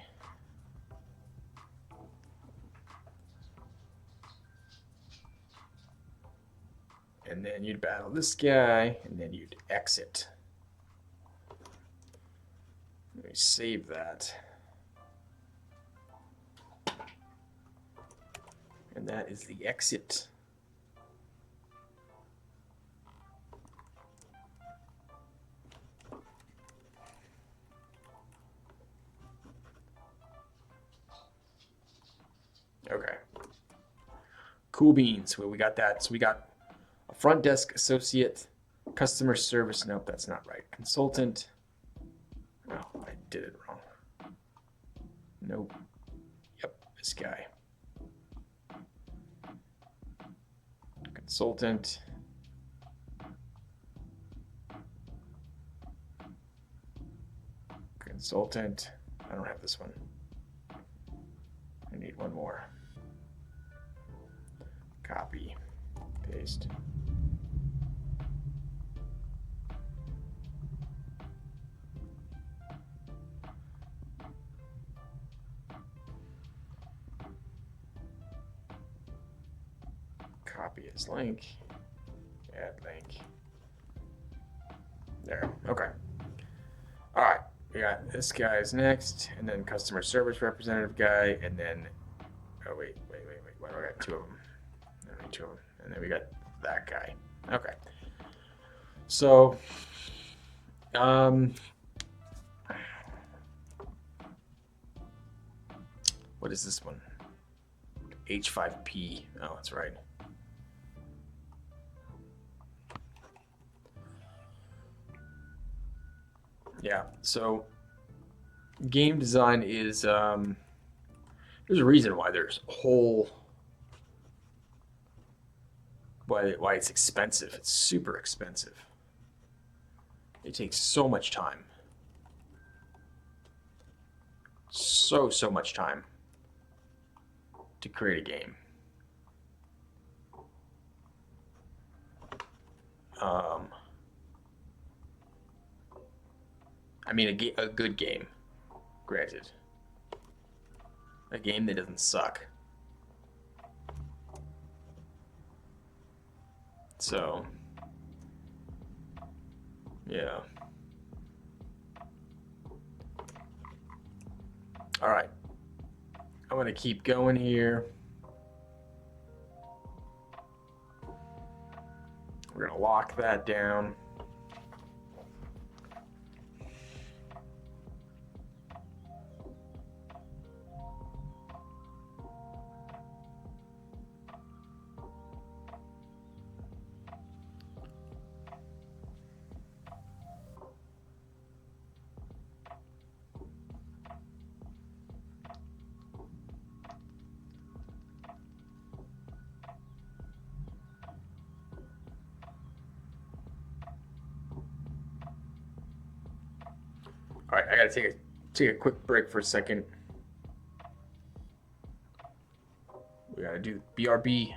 And then you'd battle this guy, and then you'd exit. Let me save that. And that is the exit. Okay. Cool beans. Well, we got that. So we got a front desk associate, customer service. Nope, that's not right. Consultant. No, I did it wrong. Nope. Yep, this guy. Consultant. Consultant. I don't have this one. I need one more. Copy, paste. Copy his link, add link. There, okay. All right, we got this guy's next, and then customer service representative guy, and then, oh wait, why do I got two of them? I need two of them, and then we got that guy. Okay. So, What is this one? H5P. Oh, that's right. Yeah, so game design is, there's a reason why there's why it's expensive. It's super expensive. It takes so much time. So much time to create a game. I mean, a good game, granted. A game that doesn't suck. So, yeah. All right. I'm going to keep going here. We're going to lock that down. All right, I gotta take a quick break for a second. We gotta do BRB.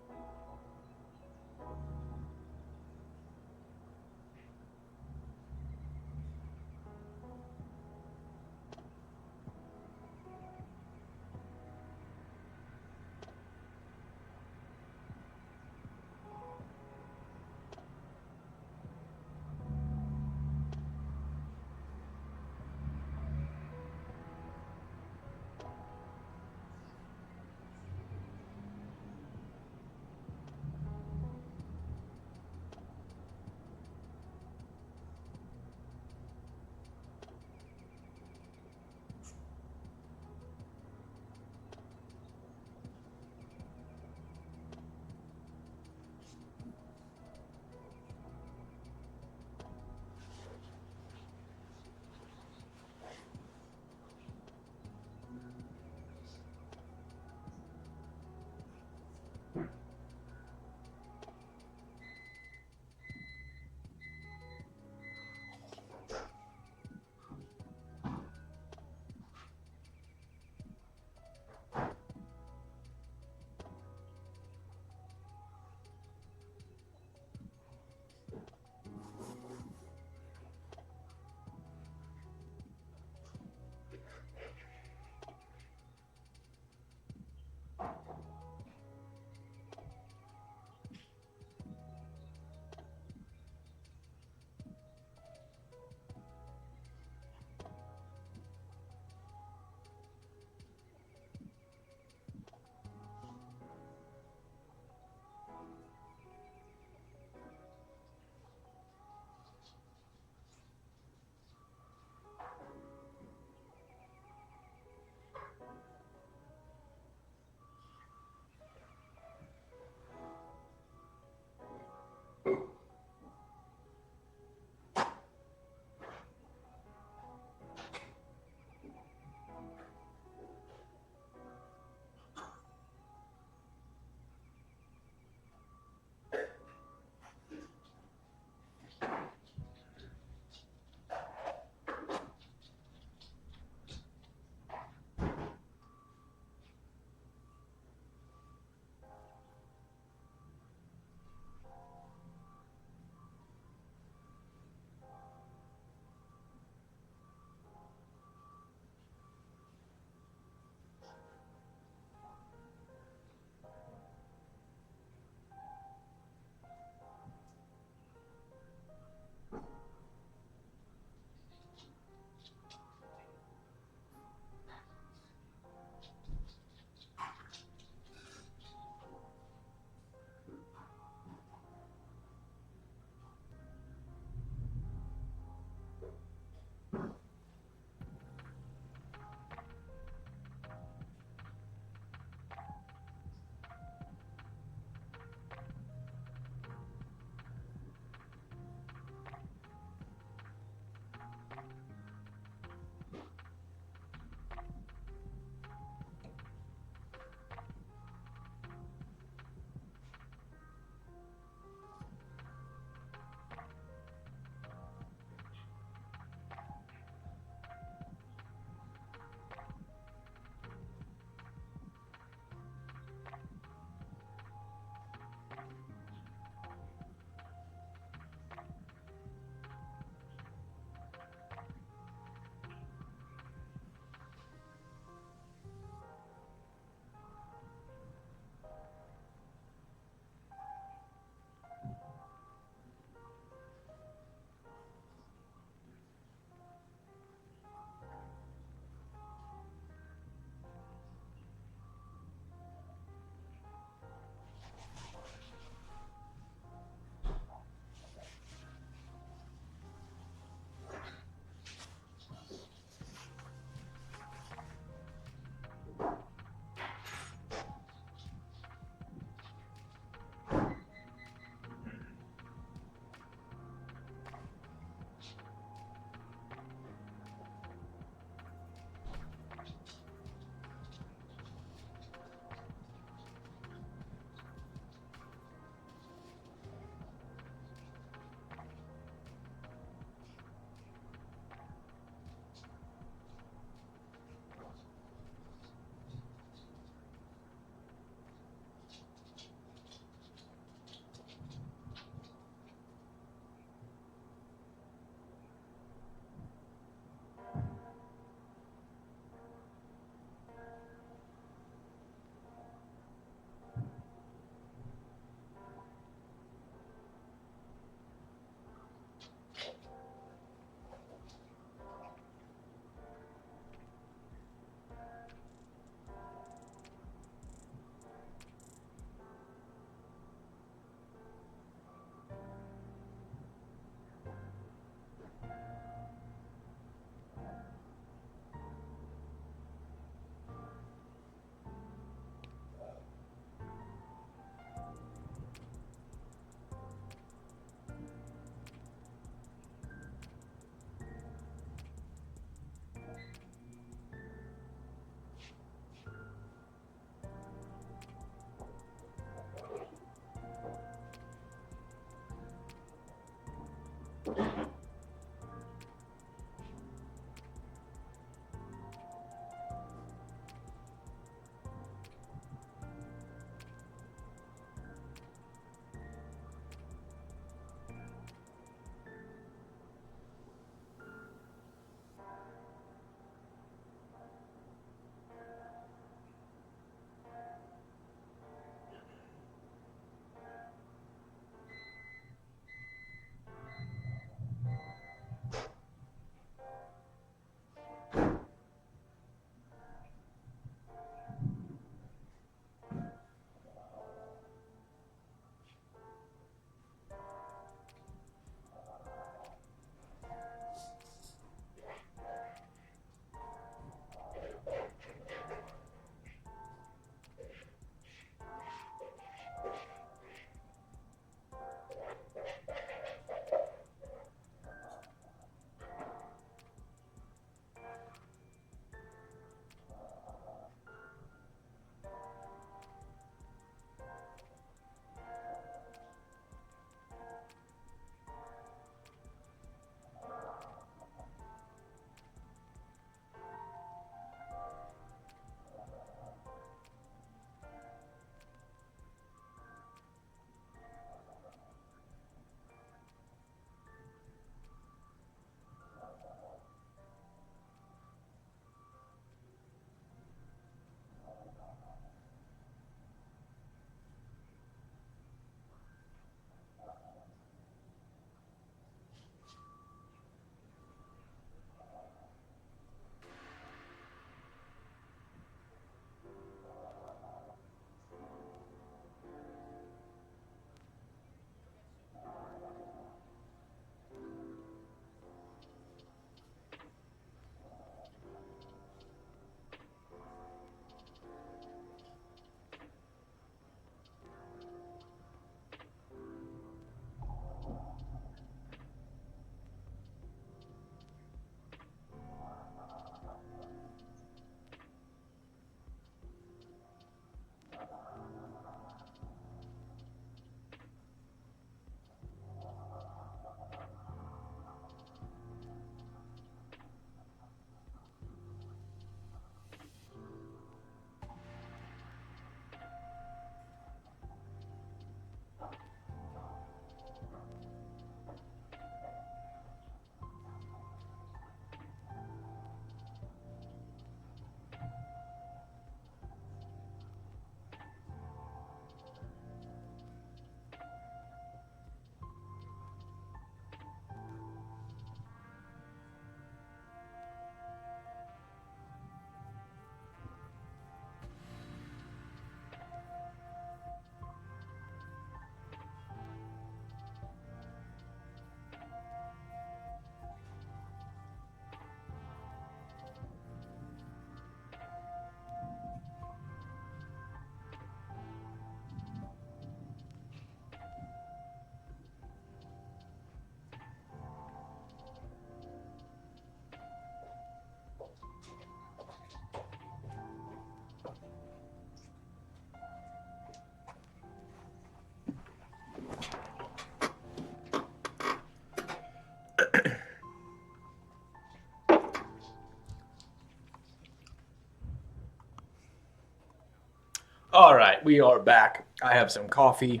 All right, we are back. I have some coffee,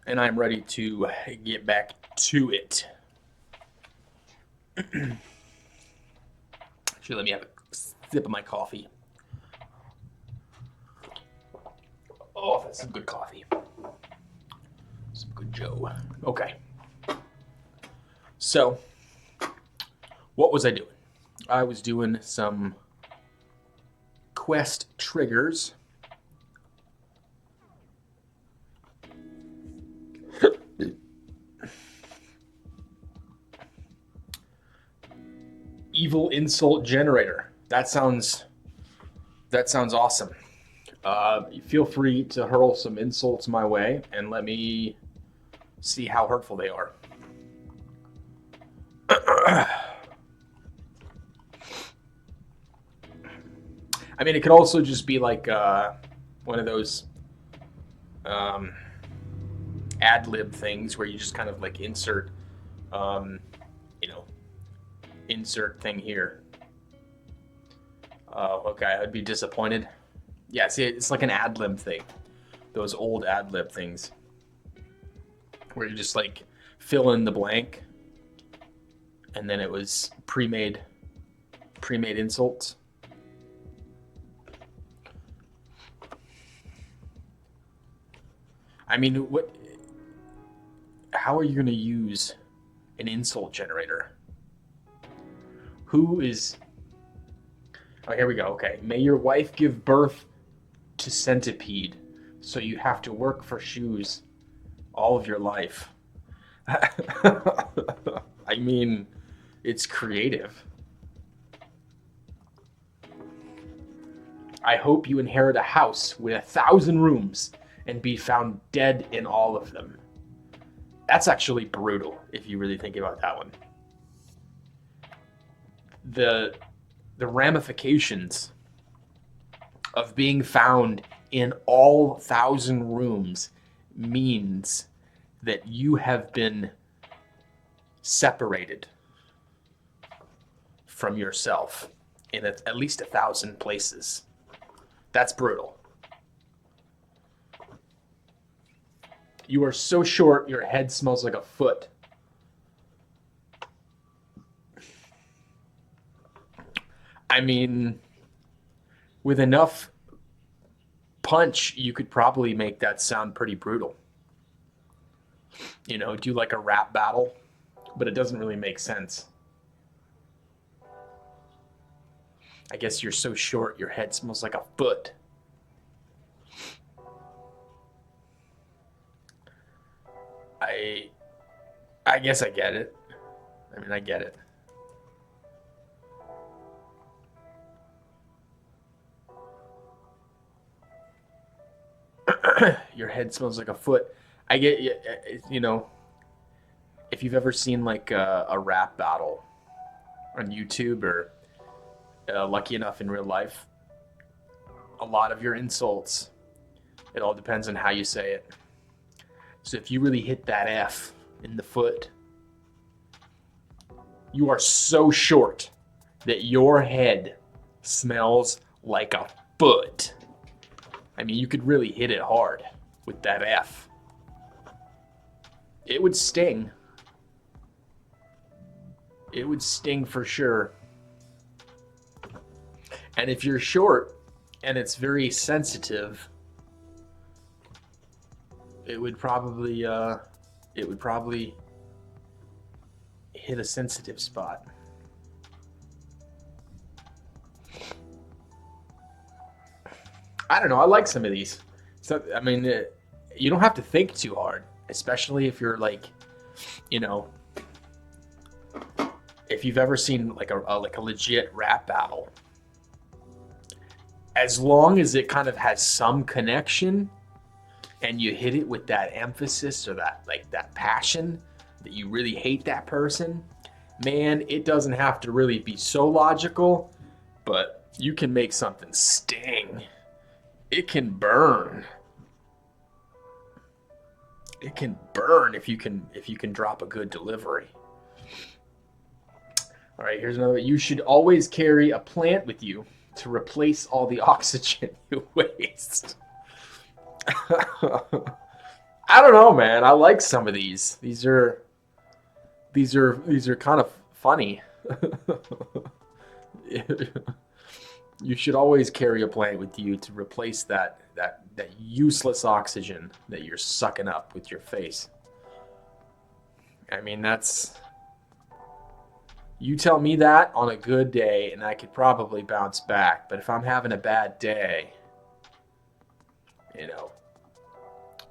and I'm ready to get back to it. Actually, let me have a sip of my coffee. Oh, that's some good coffee. Some good Joe. Okay. So, what was I doing? I was doing some quest triggers. Evil insult generator. That sounds awesome. Feel free to hurl some insults my way and let me see how hurtful they are. I mean, it could also just be like one of those ad lib things where you just kind of like insert, insert thing here. Okay, I'd be disappointed. Yeah, see, it's like an ad lib thing. Those old ad lib things where you just like fill in the blank and then it was pre-made insults. I mean, how are you going to use an insult generator? Oh, here we go. Okay. May your wife give birth to centipede, so you have to work for shoes all of your life. I mean, it's creative. I hope you inherit a house with 1,000 rooms and be found dead in all of them. That's actually brutal if you really think about that one. The ramifications of being found in all 1,000 rooms means that you have been separated from yourself in at least 1,000 places. That's brutal. You are so short, your head smells like a foot. I mean, with enough punch, you could probably make that sound pretty brutal. You know, do like a rap battle, but it doesn't really make sense. I guess you're so short, your head smells like a foot. I guess I get it. I mean, I get it. Your head smells like a foot. I get, you know, if you've ever seen like a rap battle on YouTube or lucky enough in real life, a lot of your insults, it all depends on how you say it. So if you really hit that F in the foot, you are so short that your head smells like a foot. I mean, you could really hit it hard with that F. It would sting. It would sting for sure. And if you're short and it's very sensitive, it would probably hit a sensitive spot. I don't know. I like some of these. So, I mean, you don't have to think too hard, especially if you're like, you know, if you've ever seen like a legit rap battle. As long as it kind of has some connection, and you hit it with that emphasis or that passion that you really hate that person, man, it doesn't have to really be so logical, but you can make something sting. It can burn. It can burn if you can drop a good delivery. All right, here's another. You should always carry a plant with you to replace all the oxygen you waste. I don't know, man. I like some of these. These are kind of funny. You should always carry a plant with you to replace that useless oxygen that you're sucking up with your face. I mean, that's, you tell me that on a good day and I could probably bounce back. But if I'm having a bad day, you know,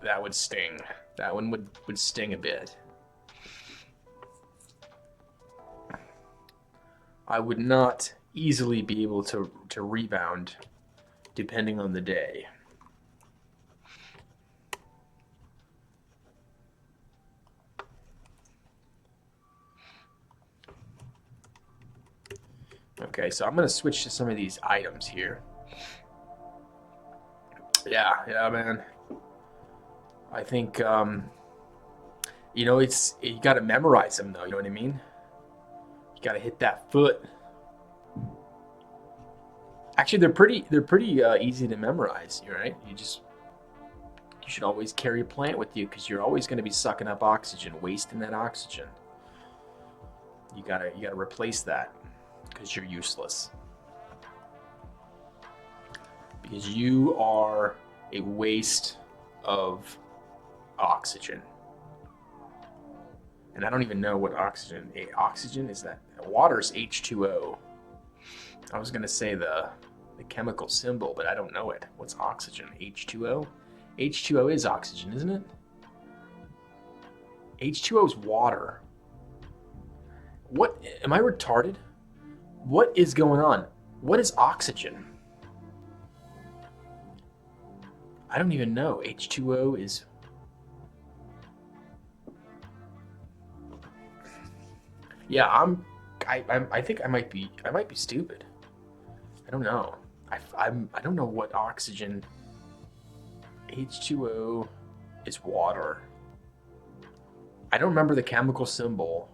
that would sting. That one would sting a bit. I would not easily be able to rebound depending on the day. Okay, so I'm going to switch to some of these items here. Yeah, man. I think, you know, you got to memorize them though, you know what I mean? You got to hit that foot. Actually, they're pretty easy to memorize, right? You should always carry a plant with you because you're always going to be sucking up oxygen, wasting that oxygen. You gotta replace that because you're useless. Because you are a waste of oxygen. And I don't even know what oxygen. Oxygen is that? Water's H2O. I was gonna say the chemical symbol, but I don't know it. What's oxygen? H2O? H2O is oxygen, isn't it? H2O is water. What? Am I retarded? What is going on? What is oxygen? I don't even know. H2O is... Yeah, I think I might be stupid. I don't know. I don't know what oxygen. H2O is water. I don't remember the chemical symbol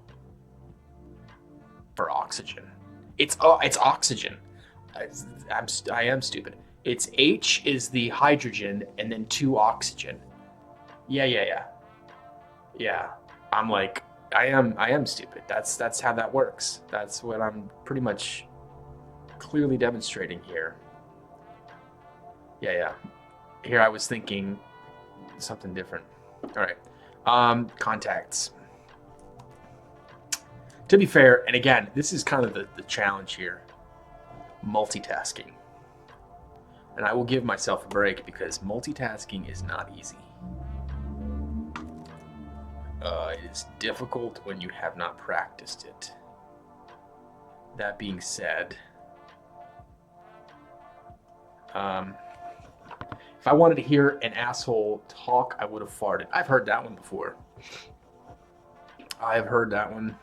for oxygen. It's oxygen. I am stupid. It's H is the hydrogen and then 2 oxygen. Yeah. I'm like, I am stupid. That's how that works. That's what I'm pretty much clearly demonstrating here. Yeah. Here I was thinking something different. All right. Contacts. To be fair, and again, this is kind of the challenge here. Multitasking. And I will give myself a break because multitasking is not easy. It is difficult when you have not practiced it. That being said, if I wanted to hear an asshole talk, I would have farted. I've heard that one before. I've heard that one.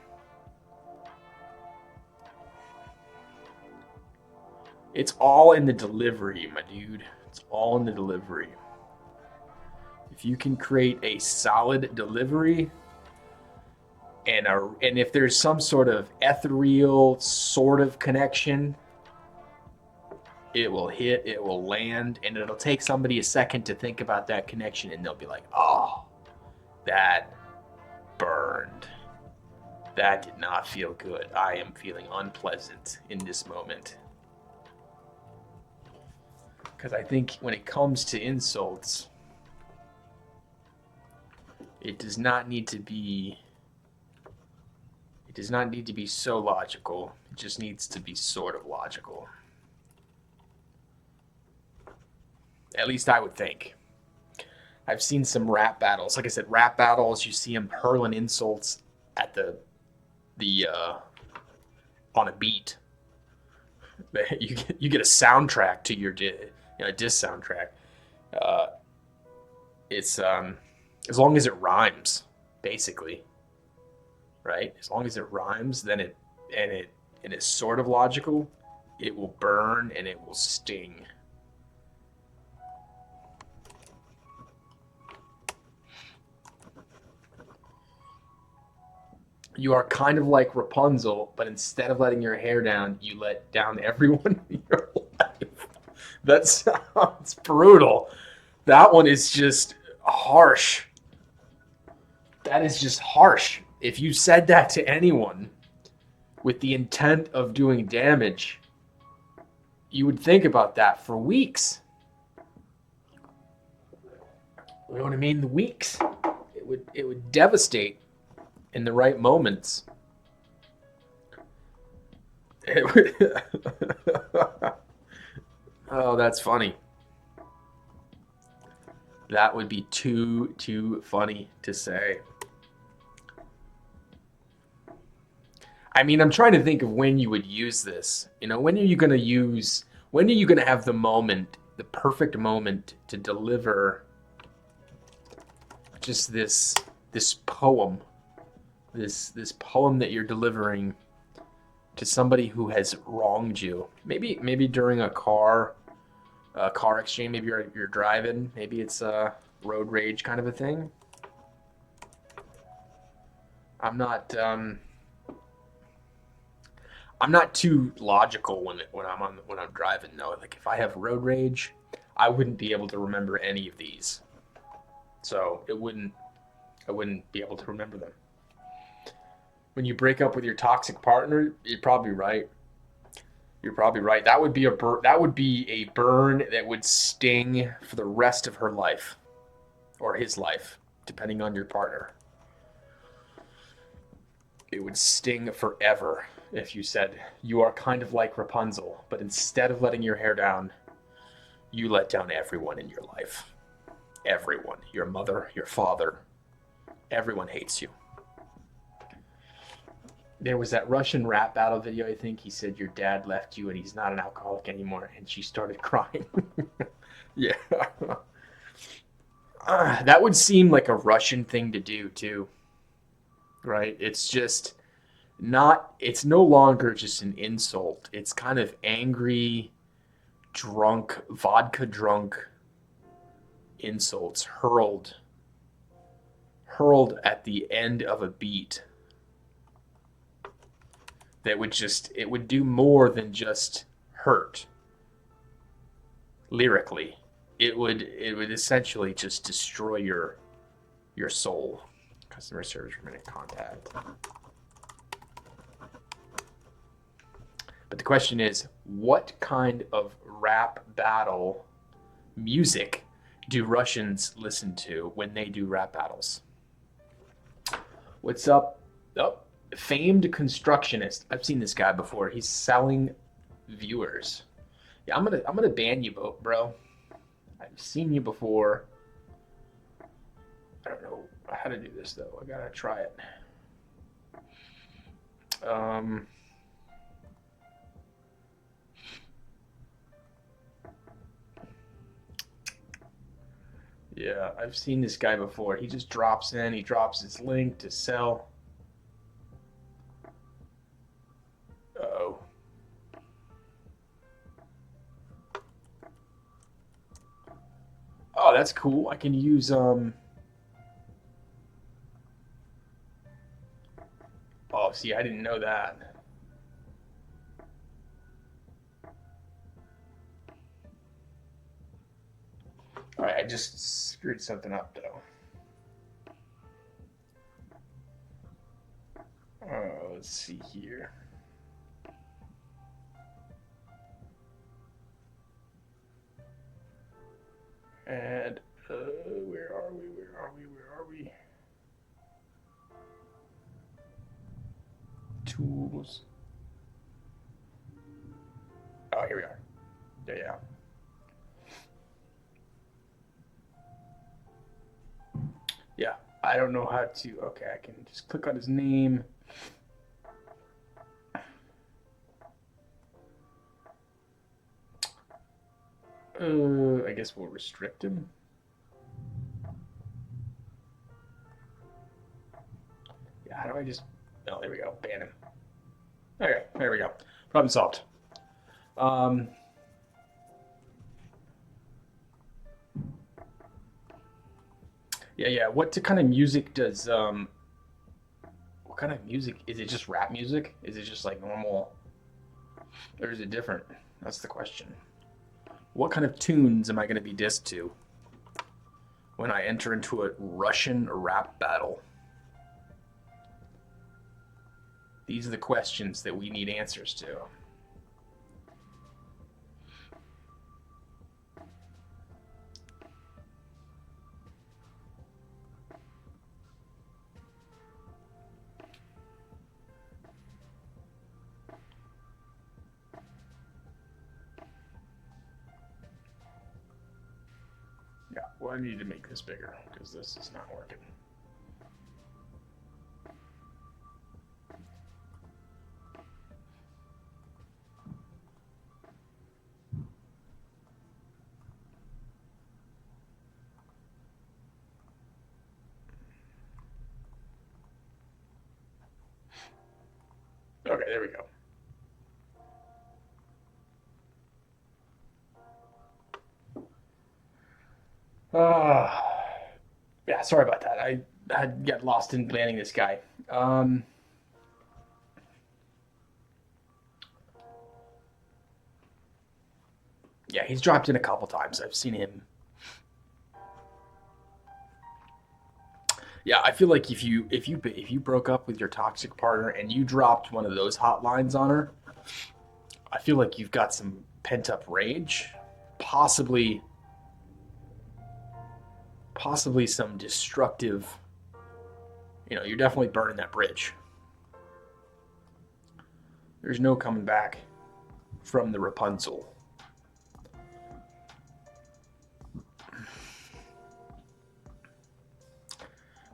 It's all in the delivery, my dude. It's all in the delivery. If you can create a solid delivery and if there's some sort of ethereal sort of connection, it will hit, it will land, and it'll take somebody a second to think about that connection, and they'll be like, oh, that burned. That did not feel good. I am feeling unpleasant in this moment. Because I think when it comes to insults, it does not need to be so logical. It just needs to be sort of logical. At least I would think. I've seen some rap battles. Like I said, rap battles, you see them hurling insults at the on a beat. You get a soundtrack to your diss soundtrack. It's as long as it rhymes, basically, right? As long as it rhymes, then it is sort of logical. It will burn and it will sting. You are kind of like Rapunzel, but instead of letting your hair down, you let down everyone in your life. That sounds brutal. That one is just harsh. That is just harsh. If you said that to anyone with the intent of doing damage, you would think about that for weeks. You know what I mean? The weeks. It would devastate in the right moments. It would Oh, that's funny. That would be too funny to say. I mean, I'm trying to think of when you would use this. You know, when are you going to have the moment, the perfect moment to deliver just this poem, this poem that you're delivering to somebody who has wronged you. Maybe during a car exchange, maybe you're driving, maybe it's a road rage kind of a thing. I'm not too logical when I'm driving though. Like if I have road rage, I wouldn't be able to remember any of these. So I wouldn't be able to remember them. When you break up with your toxic partner, you're probably right. You're probably right. That would be a burn that would sting for the rest of her life or his life, depending on your partner. It would sting forever if you said, you are kind of like Rapunzel, but instead of letting your hair down, you let down everyone in your life. Everyone. Your mother, your father. Everyone hates you. There was that Russian rap battle video, I think. He said, your dad left you and he's not an alcoholic anymore. And she started crying. Yeah. That would seem like a Russian thing to do, too. Right? It's no longer just an insult. It's kind of angry, drunk, vodka drunk insults hurled at the end of a beat. That it would do more than just hurt lyrically. It would essentially just destroy your soul. Customer service minute contact. But the question is, what kind of rap battle music do Russians listen to when they do rap battles? What's up? Oh, famed constructionist. I've seen this guy before. He's selling viewers. Yeah, I'm gonna ban you, bro. I've seen you before. I don't know how to do this though. I gotta try it. Yeah, I've seen this guy before. He just drops in. He drops his link to sell. Uh-oh. Oh, that's cool. I can use Oh, see, I didn't know that. All right, I just screwed something up though. Let's see here. And where are we? Tools. Oh, here we are. Yeah. Yeah, I don't know how to. Okay, I can just click on his name. I guess we'll restrict him. Yeah, how do I just... Oh, there we go. Ban him. Okay, there we go. Problem solved. Yeah. What kind of music does... What kind of music? Is it just rap music? Is it just like normal? Or is it different? That's the question. What kind of tunes am I going to be dissed to? when I enter into a Russian rap battle? These are the questions that we need answers to. Yeah, well, I need to make this bigger because this is not working. Okay, there we go. Yeah, sorry about that. I had got lost in planning this guy. Yeah, he's dropped in a couple times. I've seen him. Yeah, I feel like if you broke up with your toxic partner and you dropped one of those hotlines on her, I feel like you've got some pent up rage, possibly some destructive. You're definitely burning that bridge. There's no coming back from the Rapunzel.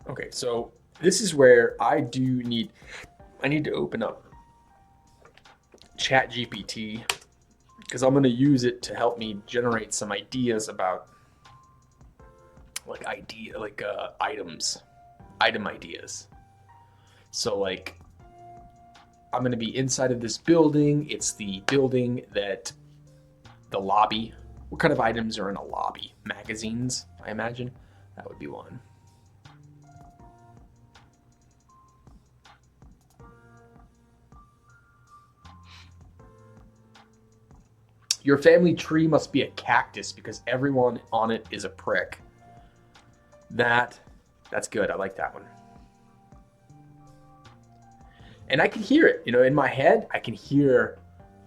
Okay, so this is where I need to open up ChatGPT because I'm going to use it to help me generate some ideas about item ideas. So like I'm going to be inside of this building. It's the building that the lobby. What kind of items are in a lobby? Magazines, I imagine. That would be one. Your family tree must be a cactus because everyone on it is a prick. That's good. I like that one. And I can hear it, in my head. I can hear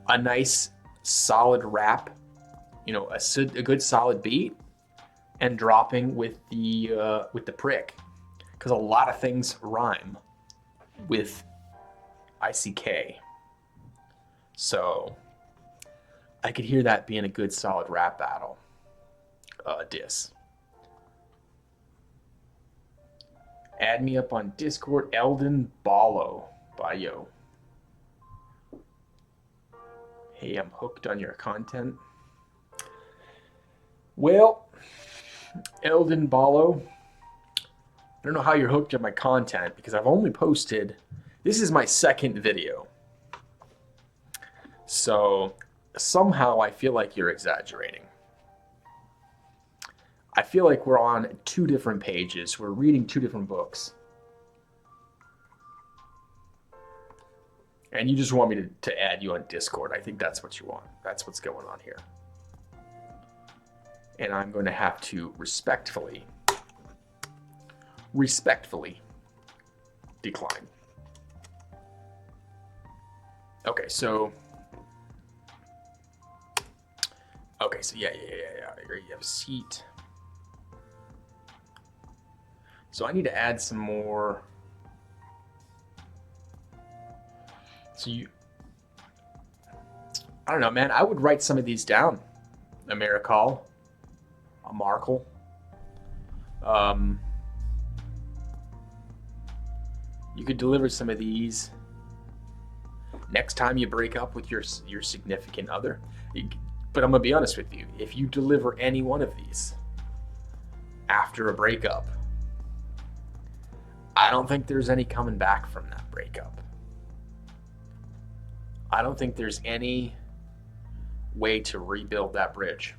a nice solid rap, a good solid beat, and dropping with the prick, because a lot of things rhyme with ICK. So I could hear that being a good solid rap battle. Diss. Add me up on Discord, Eldon Ballo. Bio. Hey, I'm hooked on your content. Well, Eldon Ballo, I don't know how you're hooked on my content because I've only posted, this is my second video. So somehow I feel like you're exaggerating. I feel like we're on two different pages. We're reading two different books. And you just want me to add you on Discord. I think that's what you want. That's what's going on here. And I'm going to have to respectfully decline. Okay, so yeah. You have a seat. So I need to add some more. So I don't know, man. I would write some of these down. A Miracle, a Markle. You could deliver some of these next time you break up with your significant other. But I'm gonna be honest with you. If you deliver any one of these after a breakup, I don't think there's any coming back from that breakup. I don't think there's any way to rebuild that bridge.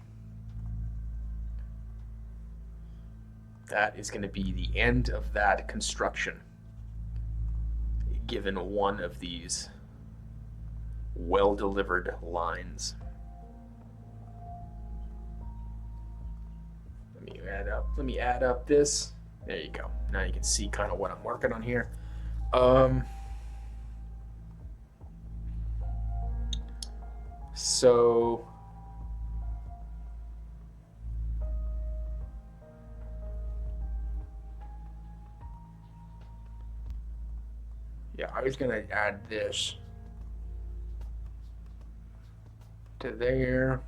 That is going to be the end of that construction, given one of these well-delivered lines. Let me Let me add up this. There you go. Now you can see kind of what I'm working on here. So yeah, I was gonna add this to there.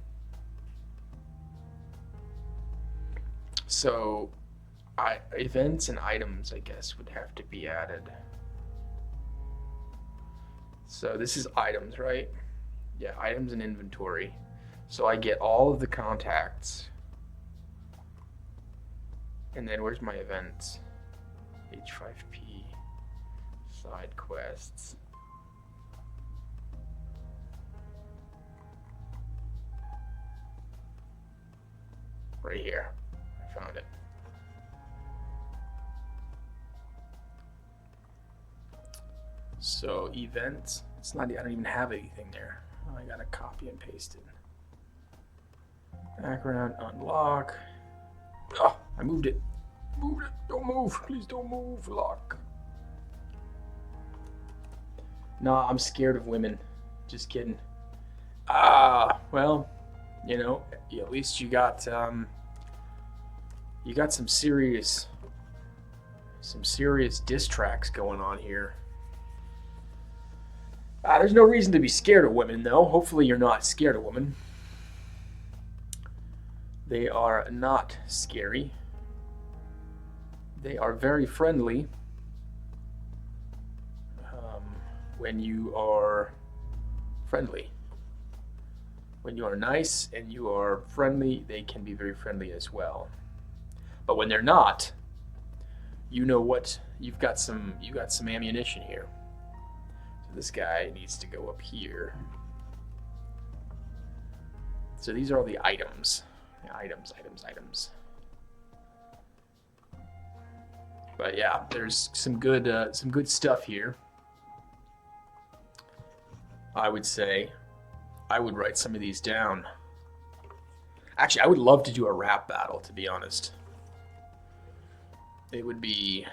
So events and items, I guess, would have to be added. So this is items, right? Yeah, items and inventory. So I get all of the contacts. And then where's my events? H5P, side quests. Right here, I found it. So events, it's not, I don't even have anything there. I gotta copy and paste it. Background, unlock. Oh, I moved it. Move it, don't move, please don't move, lock. No, I'm scared of women, just kidding. Well, you know, at least you got some serious diss tracks going on here. There's no reason to be scared of women, though. Hopefully you're not scared of women. They are not scary. They are very friendly. When you are friendly. When you are nice and you are friendly, they can be very friendly as well. But when they're not, you know what? You've got some ammunition here. This guy needs to go up here. So these are all the items. Items. But yeah, there's some good stuff here. I would say I would write some of these down. Actually, I would love to do a rap battle, to be honest. It would be,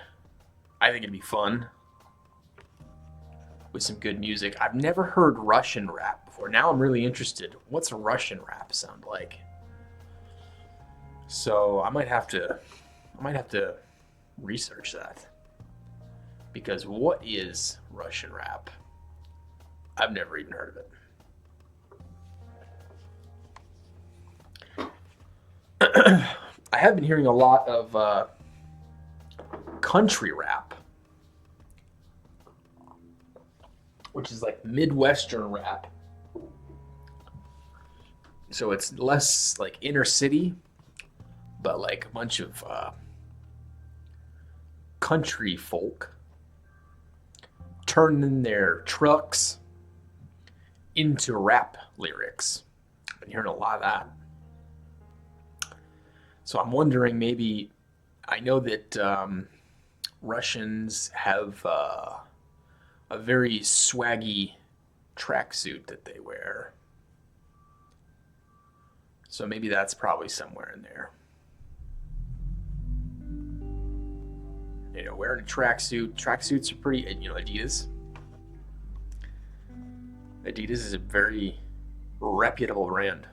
I think it'd be fun. With some good music. I've never heard Russian rap before. Now I'm really interested. What's a Russian rap sound like? So I might have to research that. Because what is Russian rap? I've never even heard of it. I have been hearing a lot of country rap, which is like Midwestern rap. So it's less like inner city, but like a bunch of country folk turning their trucks into rap lyrics. I've been hearing a lot of that. So I'm wondering, maybe, I know that Russians have a very swaggy tracksuit that they wear. So maybe that's probably somewhere in there. You know, wearing a tracksuit. Tracksuits are pretty, you know, Adidas. Adidas is a very reputable brand.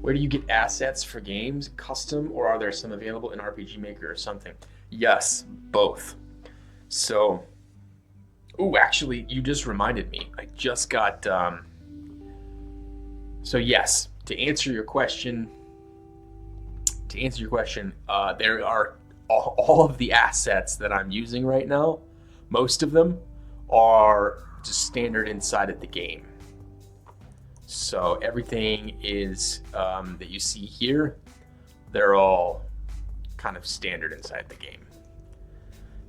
Where do you get assets for games? Custom, or are there some available in RPG Maker or something? Yes, both. So, actually, you just reminded me. I just got, so yes, to answer your question, there are all of the assets that I'm using right now. Most of them are just standard inside of the game. So everything is that you see here, they're all kind of standard inside the game.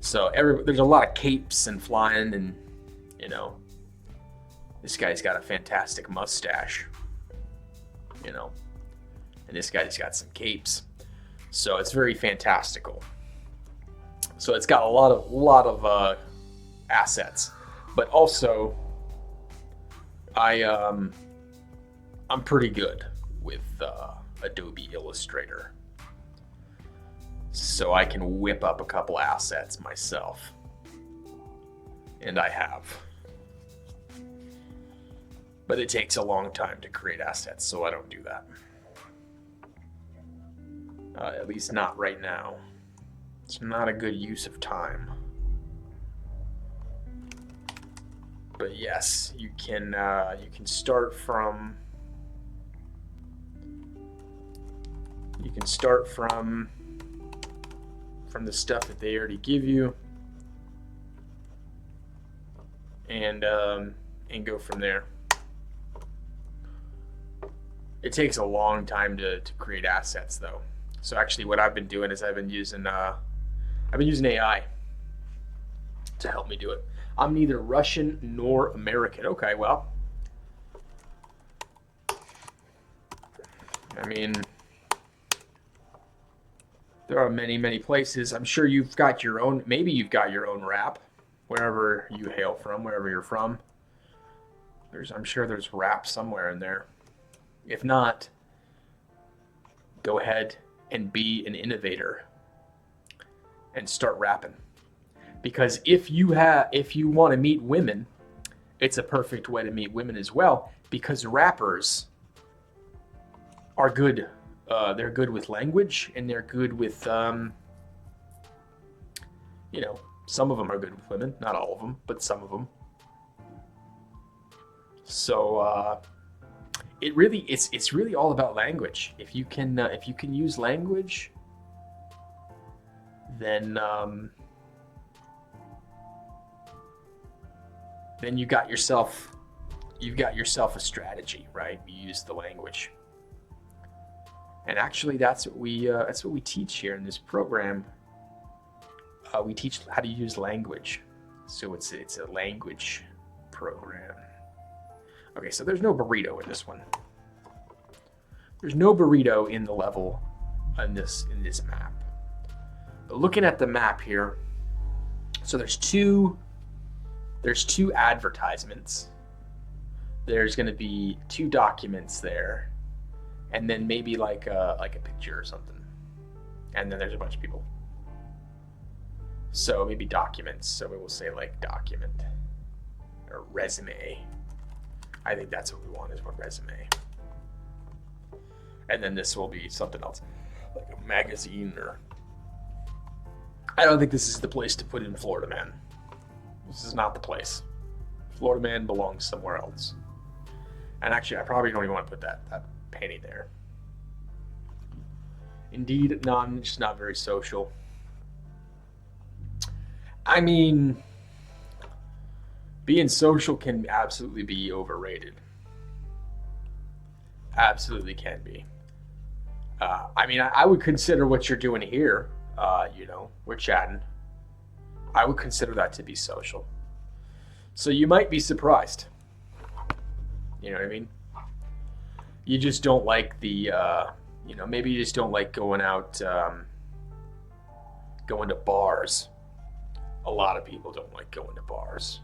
So there's a lot of capes and flying, and you know, this guy's got a fantastic mustache, you know, and this guy's got some capes. So it's very fantastical. So it's got a lot of assets, but also I'm pretty good. with Adobe Illustrator, so I can whip up a couple assets myself, and I have. But it takes a long time to create assets, so I don't do that. At least not right now. It's not a good use of time. But yes, you can start from the stuff that they already give you, and go from there. It takes a long time to create assets, though. So actually, what I've been doing is I've been using AI to help me do it. I'm neither Russian nor American. Okay, well, I mean, there are many, many places. I'm sure you've got your own, maybe you've got your own rap, wherever you hail from, wherever you're from. I'm sure there's rap somewhere in there. If not, go ahead and be an innovator and start rapping. Because if you want to meet women, it's a perfect way to meet women as well, because rappers are good. They're good with language, and they're good with, some of them are good with women, not all of them, but some of them. So it's really all about language. If you can use language, then you've got yourself a strategy, right? You use the language. And actually, that's what we teach here in this program. We teach how to use language. So it's a language program. Okay, so there's no burrito in this one. There's no burrito in the level in this map. But looking at the map here, so there's two advertisements. There's going to be 2 documents there, and then maybe like a picture or something. And then there's a bunch of people. So maybe documents. So we will say like document or resume. I think that's what we want, is what resume. And then this will be something else, like a magazine, or I don't think this is the place to put in Florida Man. This is not the place. Florida Man belongs somewhere else. And actually, I probably don't even want to put that painting there. Indeed, no, I'm just not very social. I mean, being social can absolutely be overrated. Absolutely can be. I mean, I would consider what you're doing here, we're chatting. I would consider that to be social. So you might be surprised. You know what I mean? You just don't like the, maybe you just don't like going out, going to bars. A lot of people don't like going to bars.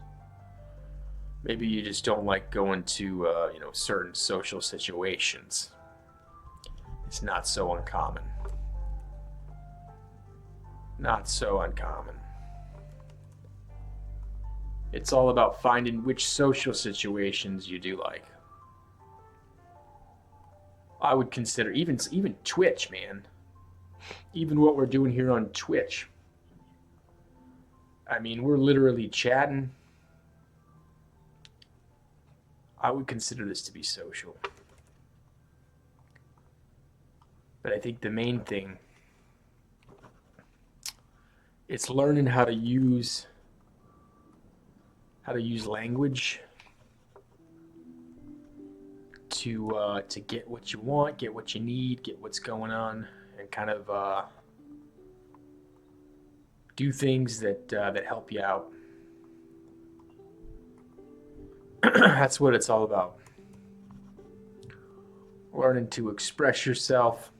Maybe you just don't like going to, certain social situations. It's not so uncommon. Not so uncommon. It's all about finding which social situations you do like. I would consider even Twitch, man. Even what we're doing here on Twitch. I mean, we're literally chatting. I would consider this to be social. But I think the main thing, it's learning how to use language to get what you want, get what you need, get what's going on, and kind of do things that help you out. That's what it's all about. Learning to express yourself.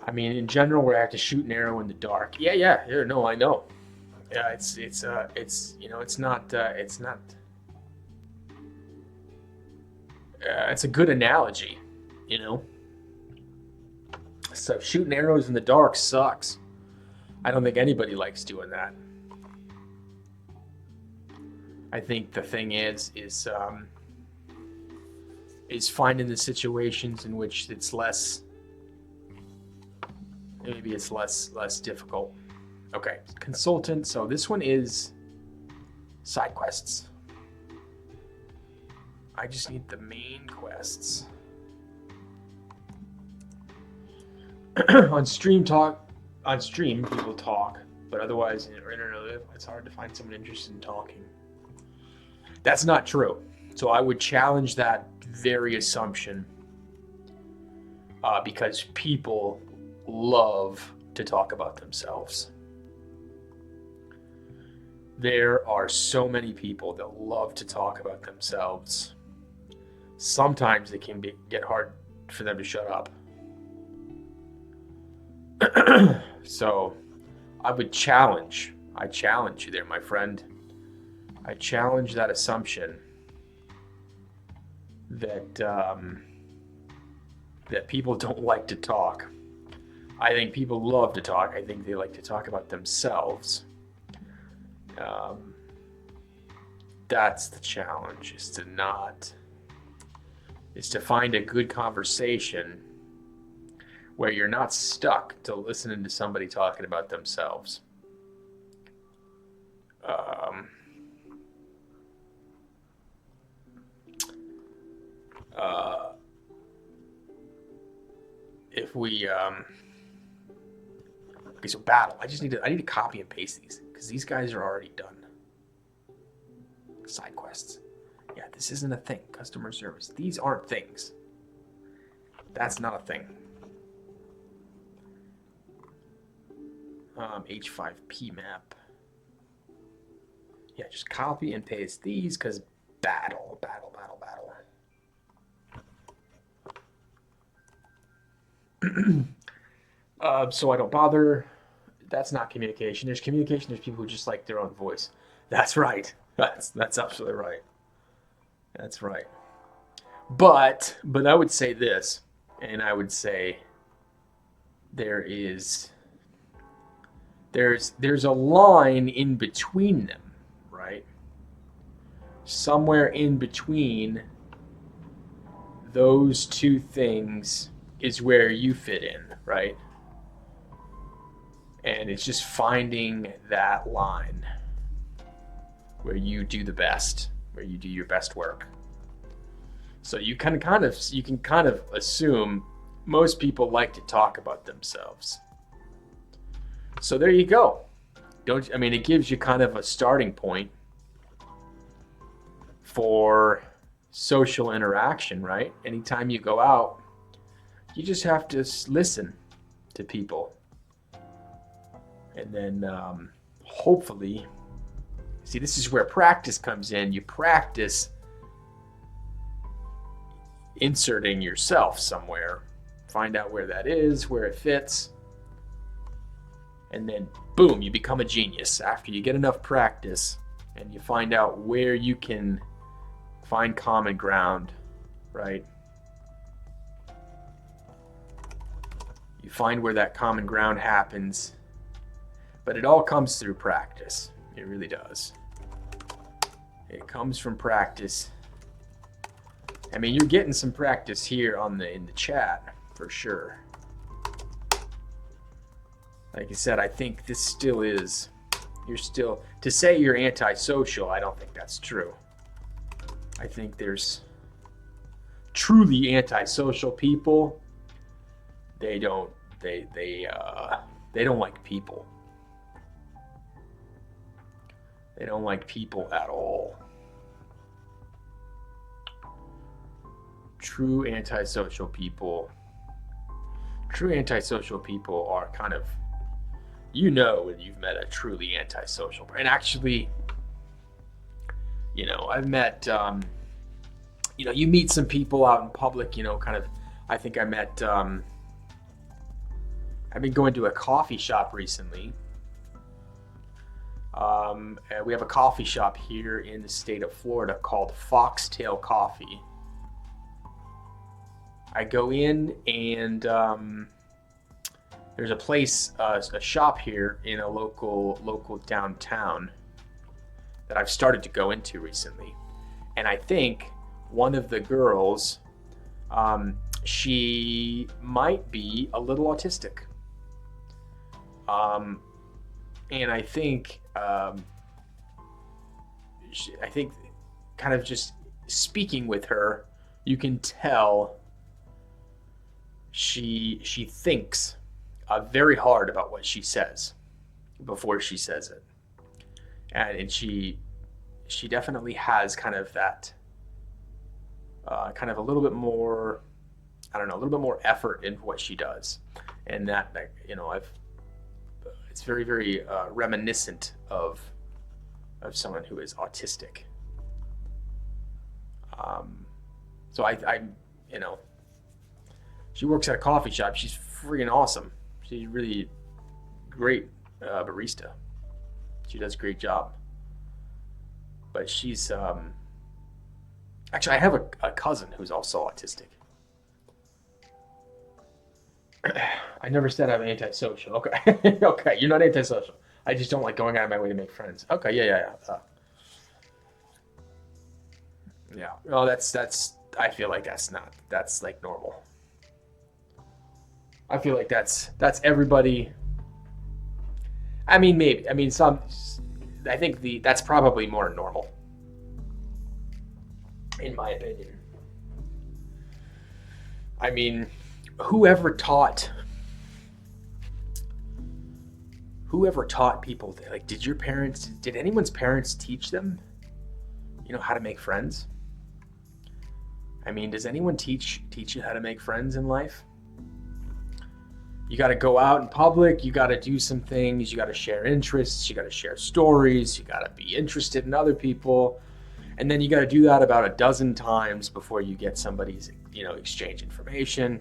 I mean, in general, we have to shoot an arrow in the dark. Yeah, no, I know. Yeah, it's not it's a good analogy, you know. So shooting arrows in the dark sucks. I don't think anybody likes doing that. I think the thing is finding the situations in which it's less, maybe it's less difficult. Okay, consultant. So this one is side quests. I just need the main quests. On stream, people talk, but otherwise in internet, it's hard to find someone interested in talking. That's not true. So I would challenge that very assumption, because people love to talk about themselves. There are so many people that love to talk about themselves. Sometimes it can get hard for them to shut up. So I challenge you there, my friend. I challenge that assumption that that people don't like to talk. I think people love to talk. I think they like to talk about themselves. That's the challenge, is to find a good conversation where you're not stuck to listening to somebody talking about themselves. If we okay, so battle. I need to copy and paste these because these guys are already done. Side quests. Yeah, this isn't a thing. Customer service. These aren't things. That's not a thing. H5P map. Yeah, just copy and paste these because battle. So I don't bother. That's not communication. There's communication. There's people who just like their own voice. That's right. That's absolutely right. That's right. But I would say this, and I would say there's a line in between them, right? Somewhere in between those two things is where you fit in, right? And it's just finding that line where you do the best, where you do your best work. So you can kind of assume most people like to talk about themselves. So there you go. It gives you kind of a starting point for social interaction, right? Anytime you go out, you just have to listen to people. And then hopefully, see, this is where practice comes in. You practice inserting yourself somewhere. Find out where that is, where it fits. And then, boom, you become a genius after you get enough practice and you find out where you can find common ground, right? You find where that common ground happens. But it all comes through practice. It really does. It comes from practice. I mean, you're getting some practice here in the chat for sure. Like I said, I think this still is. To say you're antisocial, I don't think that's true. I think there's truly antisocial people. They don't like people. They don't like people at all. True antisocial people are kind of, when you've met a truly antisocial. And actually, I've met, you meet some people out in public, I think I met, I've been going to a coffee shop recently. We have a coffee shop here in the state of Florida called Foxtail Coffee. I go in and there's a place, a shop here in a local downtown that I've started to go into recently, and I think one of the girls, she might be a little autistic, and I think, kind of just speaking with her, you can tell she thinks very hard about what she says before she says it, and she definitely has kind of that kind of a little bit more, I don't know, a little bit more effort in what she does, and that, you know, it's very reminiscent of someone who is autistic. So you know, she works at a coffee shop. She's freaking awesome. She's really great barista. She does a great job. But she's actually, I have a cousin who's also autistic. I never said I'm antisocial. Okay, okay, you're not antisocial. I just don't like going out of my way to make friends. Okay, yeah. Yeah. Oh, that's. I feel like that's like normal. I feel like that's everybody. I mean, maybe. I mean, some. I think that's probably more normal, in my opinion. I mean, whoever taught people, like, did anyone's parents teach them, you know, how to make friends? I mean, does anyone teach you how to make friends in life? You got to go out in public, you got to do some things, you got to share interests, you got to share stories, you got to be interested in other people, and then you got to do that about a dozen times before you get somebody's, you know, exchange information,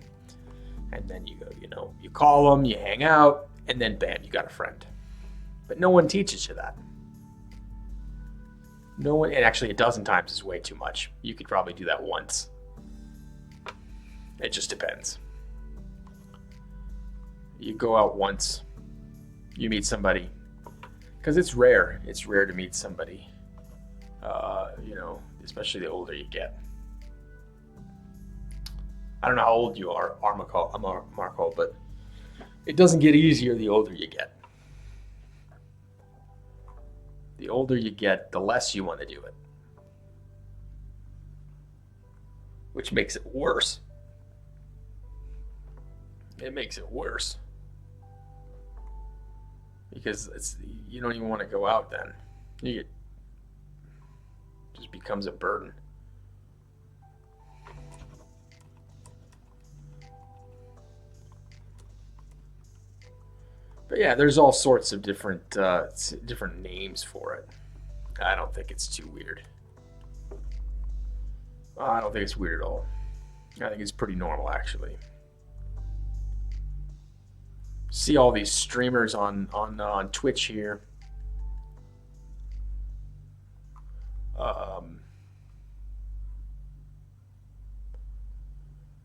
and then you go, you know, you call them, you hang out, and then bam, you got a friend. But no one teaches you that. No one, and actually a dozen times is way too much. You could probably do that once. It just depends. You go out once, you meet somebody, because it's rare. It's rare to meet somebody, you know, especially the older you get. I don't know how old you are, Marco, but it doesn't get easier the older you get. The older you get, the less you want to do it, which makes it worse. It makes it worse because you don't even want to go out then. It just becomes a burden. But yeah, there's all sorts of different names for it. I don't think it's too weird. I don't think it's weird at all. I think it's pretty normal, actually. See all these streamers on Twitch here.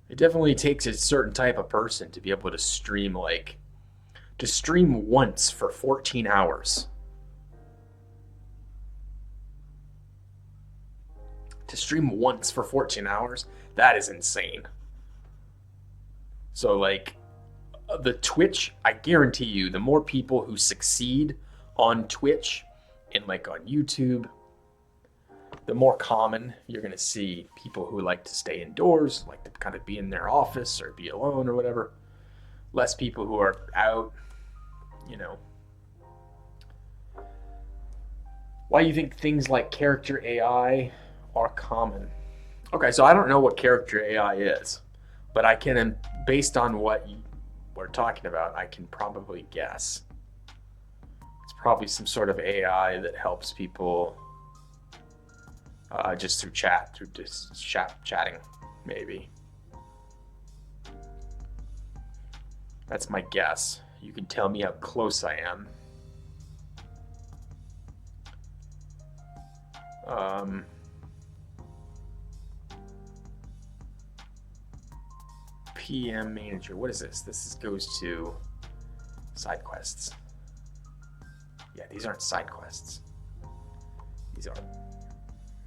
It definitely takes a certain type of person to be able to stream once for 14 hours. To stream once for 14 hours, that is insane. So like the Twitch, I guarantee you, the more people who succeed on Twitch and like on YouTube, the more common you're going to see people who like to stay indoors, like to kind of be in their office or be alone or whatever. Less people who are out, you know. Why do you think things like character AI are common? Okay, so I don't know what character AI is, but I can, based on what we're talking about, I can probably guess. It's probably some sort of AI that helps people just through chatting, maybe. That's my guess. You can tell me how close I am. PM manager. What is this? Goes to side quests. Yeah, these aren't side quests. These are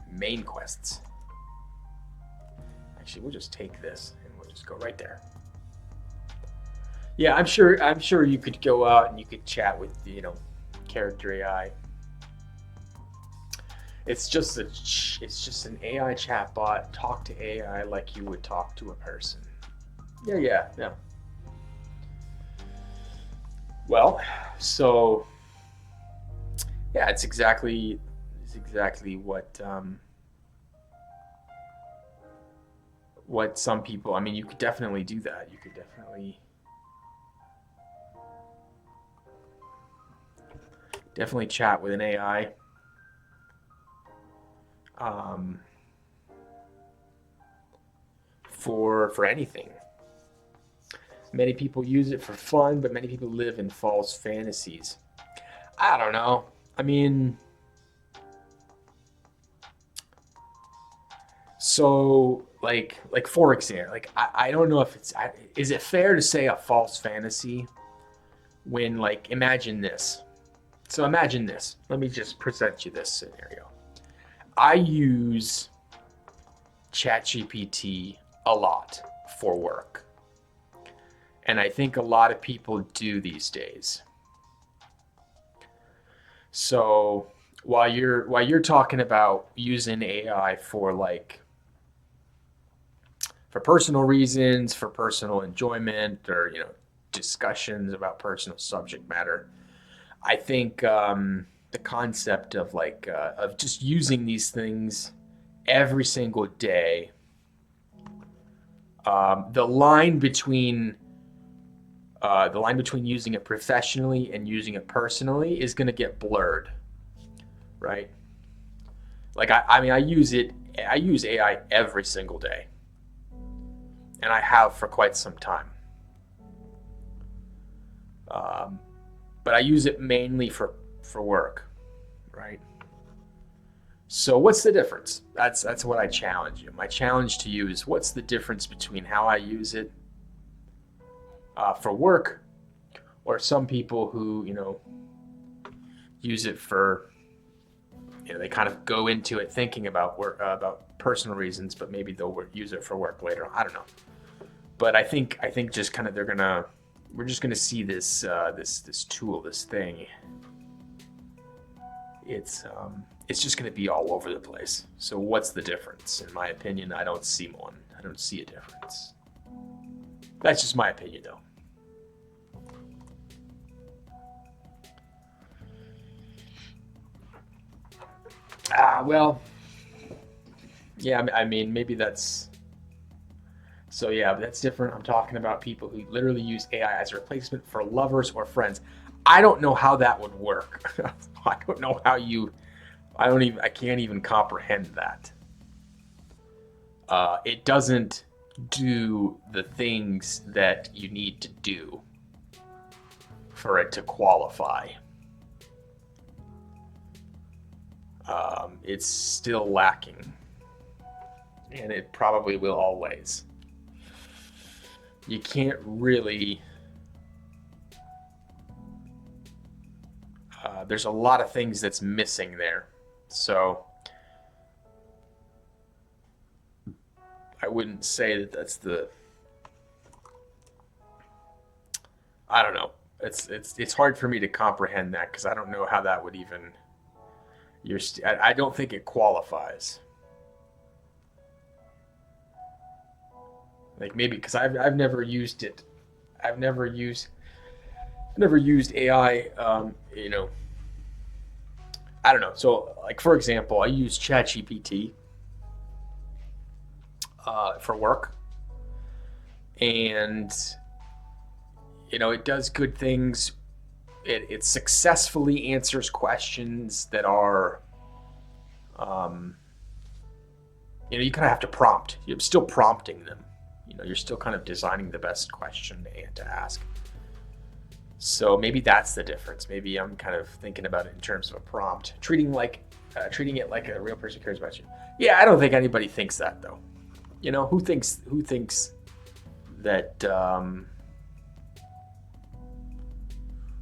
main quests. Actually, we'll just take this and we'll just go right there. Yeah, I'm sure you could go out and you could chat with, character AI. It's just an AI chatbot. Talk to AI like you would talk to a person. Yeah. Well, so yeah, it's exactly what some people. I mean, you could definitely do that. You could definitely chat with an AI. For anything. Many people use it for fun, but many people live in false fantasies. I don't know. I mean, so like for example, I don't know if is it fair to say a false fantasy when, like, imagine this. So imagine this. Let me just present you this scenario. I use ChatGPT a lot for work. And I think a lot of people do these days. So while you're talking about using AI for personal reasons, for personal enjoyment, or discussions about personal subject matter, I think the concept of of just using these things every single day, the line between using it professionally and using it personally is going to get blurred, right? Like I use AI every single day, and I have for quite some time. But I use it mainly for work, right? So what's the difference? That's what I challenge you. My challenge to you is, what's the difference between how I use it for work, or some people who use it for they kind of go into it thinking about work, about personal reasons, but maybe they'll use it for work later. I don't know, but I think just kind of we're just gonna see this this tool, this thing. It's just gonna be all over the place. So what's the difference? In my opinion, I don't see one. I don't see a difference. That's just my opinion, though. Well, yeah, I mean, maybe that's... So yeah, that's different. I'm talking about people who literally use AI as a replacement for lovers or friends. I don't know how that would work. I don't know how I can't even comprehend that. It doesn't do the things that you need to do for it to qualify. It's still lacking, and it probably will always. You can't really... there's a lot of things that's missing there. So I wouldn't say that that's the... I don't know. It's hard for me to comprehend that, because I don't know how that would even... I don't think it qualifies. Like, maybe because I've never used it. I've never used AI. I don't know. So, like, for example, I use ChatGPT for work, and it does good things. It successfully answers questions that are, you kind of have to prompt. You're still prompting them. You're still kind of designing the best question to ask. So maybe that's the difference. Maybe I'm kind of thinking about it in terms of a prompt, treating it like a real person cares about you. Yeah, I don't think anybody thinks that, though. Who thinks that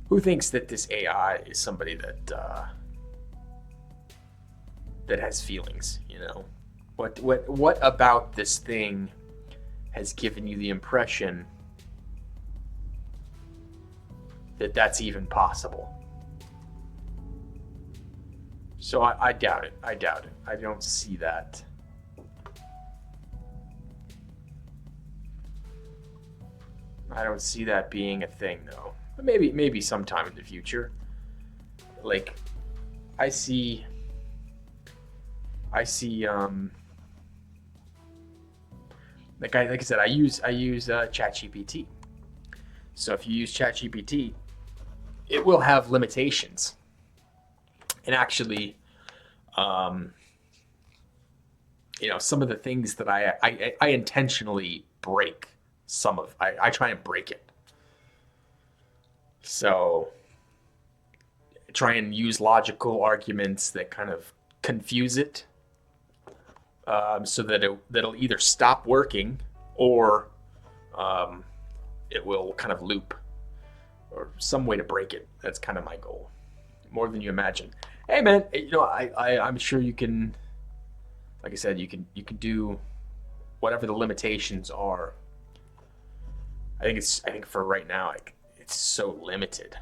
who thinks that this AI is somebody that that has feelings? You know, what about this thing has given you the impression that that's even possible? So I doubt it. I doubt it. I don't see that. I don't see that being a thing, though. Maybe sometime in the future. Like, I see like I said, I use ChatGPT. So if you use ChatGPT, it will have limitations. And actually, you know, some of the things that I intentionally break, I try and break it. So try and use logical arguments that kind of confuse it, so that that'll either stop working or it will kind of loop, or some way to break it. That's kind of my goal, more than you imagine. Hey man, you know, I'm sure you can, like I said, you can do whatever the limitations are. I think for right now, like, it's so limited.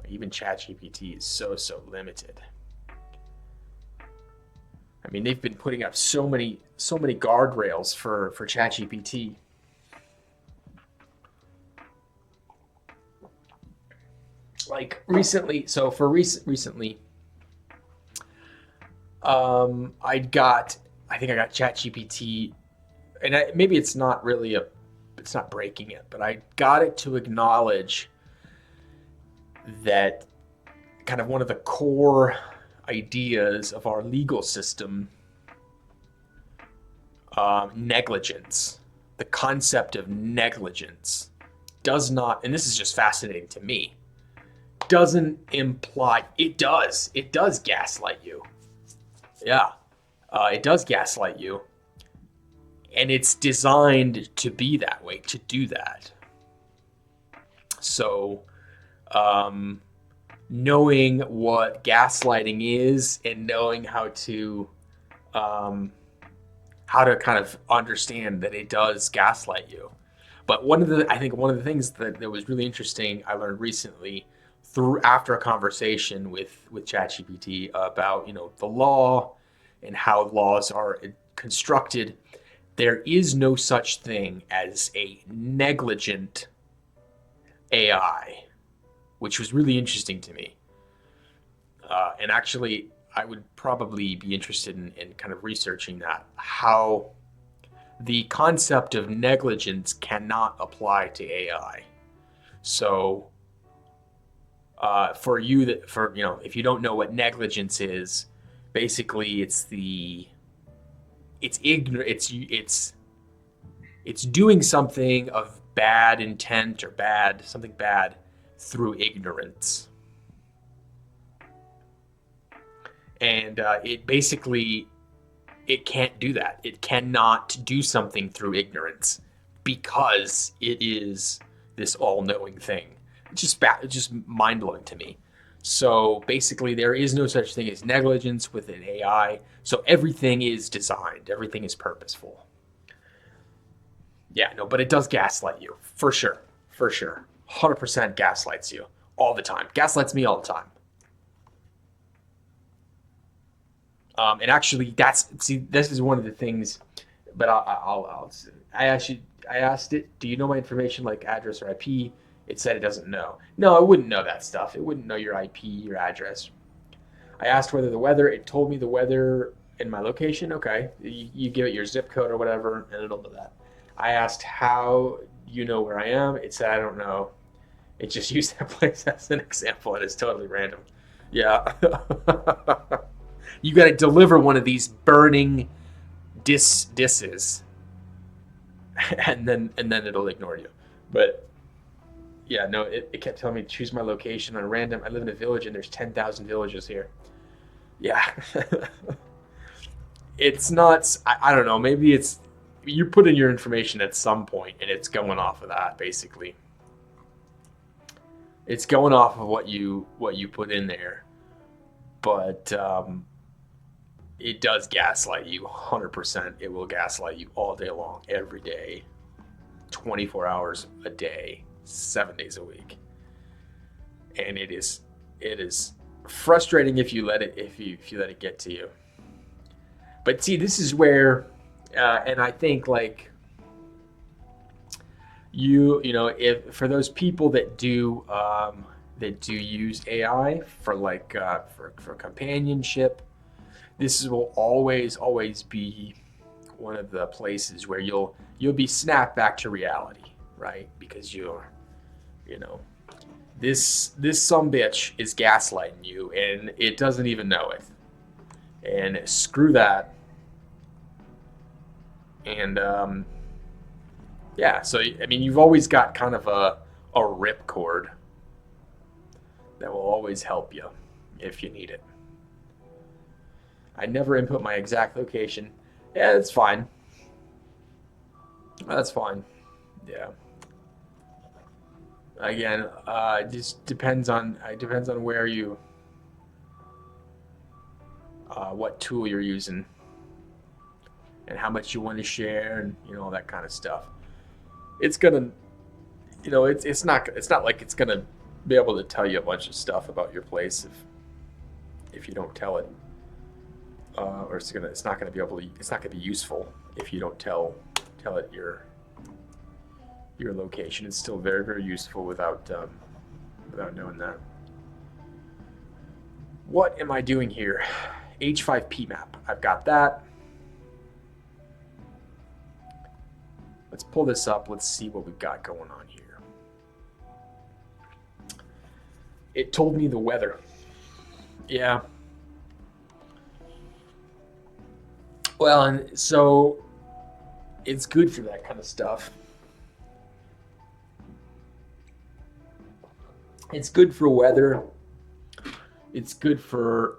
Even ChatGPT is so limited. I mean, they've been putting up so many guardrails for ChatGPT. Like recently, I think I got ChatGPT, and maybe it's not really it's not breaking it, but I got it to acknowledge that kind of one of the core ideas of our legal system, negligence, the concept of negligence does not, and this is just fascinating to me, doesn't imply, it does gaslight you. Yeah, it does gaslight you. And it's designed to be that way, to do that. So, knowing what gaslighting is and knowing how to kind of understand that it does gaslight you. But I think one of the things that was really interesting, I learned recently after a conversation with ChatGPT about, you know, the law and how laws are constructed. There is no such thing as a negligent AI, which was really interesting to me. And actually, I would probably be interested in kind of researching that, how the concept of negligence cannot apply to AI. So if you don't know what negligence is, basically it's ignorant. It's doing something of bad intent or something bad through ignorance. And it can't do that. It cannot do something through ignorance because it is this all-knowing thing. It's just mind-blowing to me. So basically, there is no such thing as negligence with an AI. So everything is designed. Everything is purposeful. Yeah, no, but it does gaslight you. For sure. 100% gaslights you all the time. Gaslights me all the time. And actually, this is one of the things, but I asked it, do you know my information like address or IP? It said it doesn't know. No, it wouldn't know that stuff. It wouldn't know your IP, your address. I asked whether the weather, it told me the weather in my location. Okay, you give it your zip code or whatever, and it'll know that. I asked how you know where I am. It said I don't know. It just used that place as an example, and it's totally random. Yeah. You got to deliver one of these burning disses, and then it'll ignore you. But yeah, no, it kept telling me to choose my location on random. I live in a village and there's 10,000 villages here. Yeah. It's not, I don't know, maybe it's you put in your information at some point, and it's going off of that basically. It's going off of what you put in there, but it does gaslight you 100%. It will gaslight you all day long, every day, 24 hours a day, 7 days a week, and it is frustrating if you let it get to you. But see, this is where, and I think like you know, if for those people that do use AI for like for companionship, this will always be one of the places where you'll be snapped back to reality, right? Because you know, this sumbitch is gaslighting you, and it doesn't even know it. And screw that. And yeah, so I mean, you've always got kind of a ripcord that will always help you if you need it. I never input my exact location. Yeah, that's fine. That's fine. Yeah. Again, it just depends on where you, what tool you're using, and how much you want to share, and you know, all that kind of stuff. It's gonna, you know, it's not like it's gonna be able to tell you a bunch of stuff about your place if you don't tell it, or it's not gonna be useful if you don't tell it your location. It's still very, very useful without knowing that. What am I doing here? H5P map. I've got that. Let's pull this up. Let's see what we've got going on here. It told me the weather. Yeah. Well, and so it's good for that kind of stuff. It's good for weather. It's good for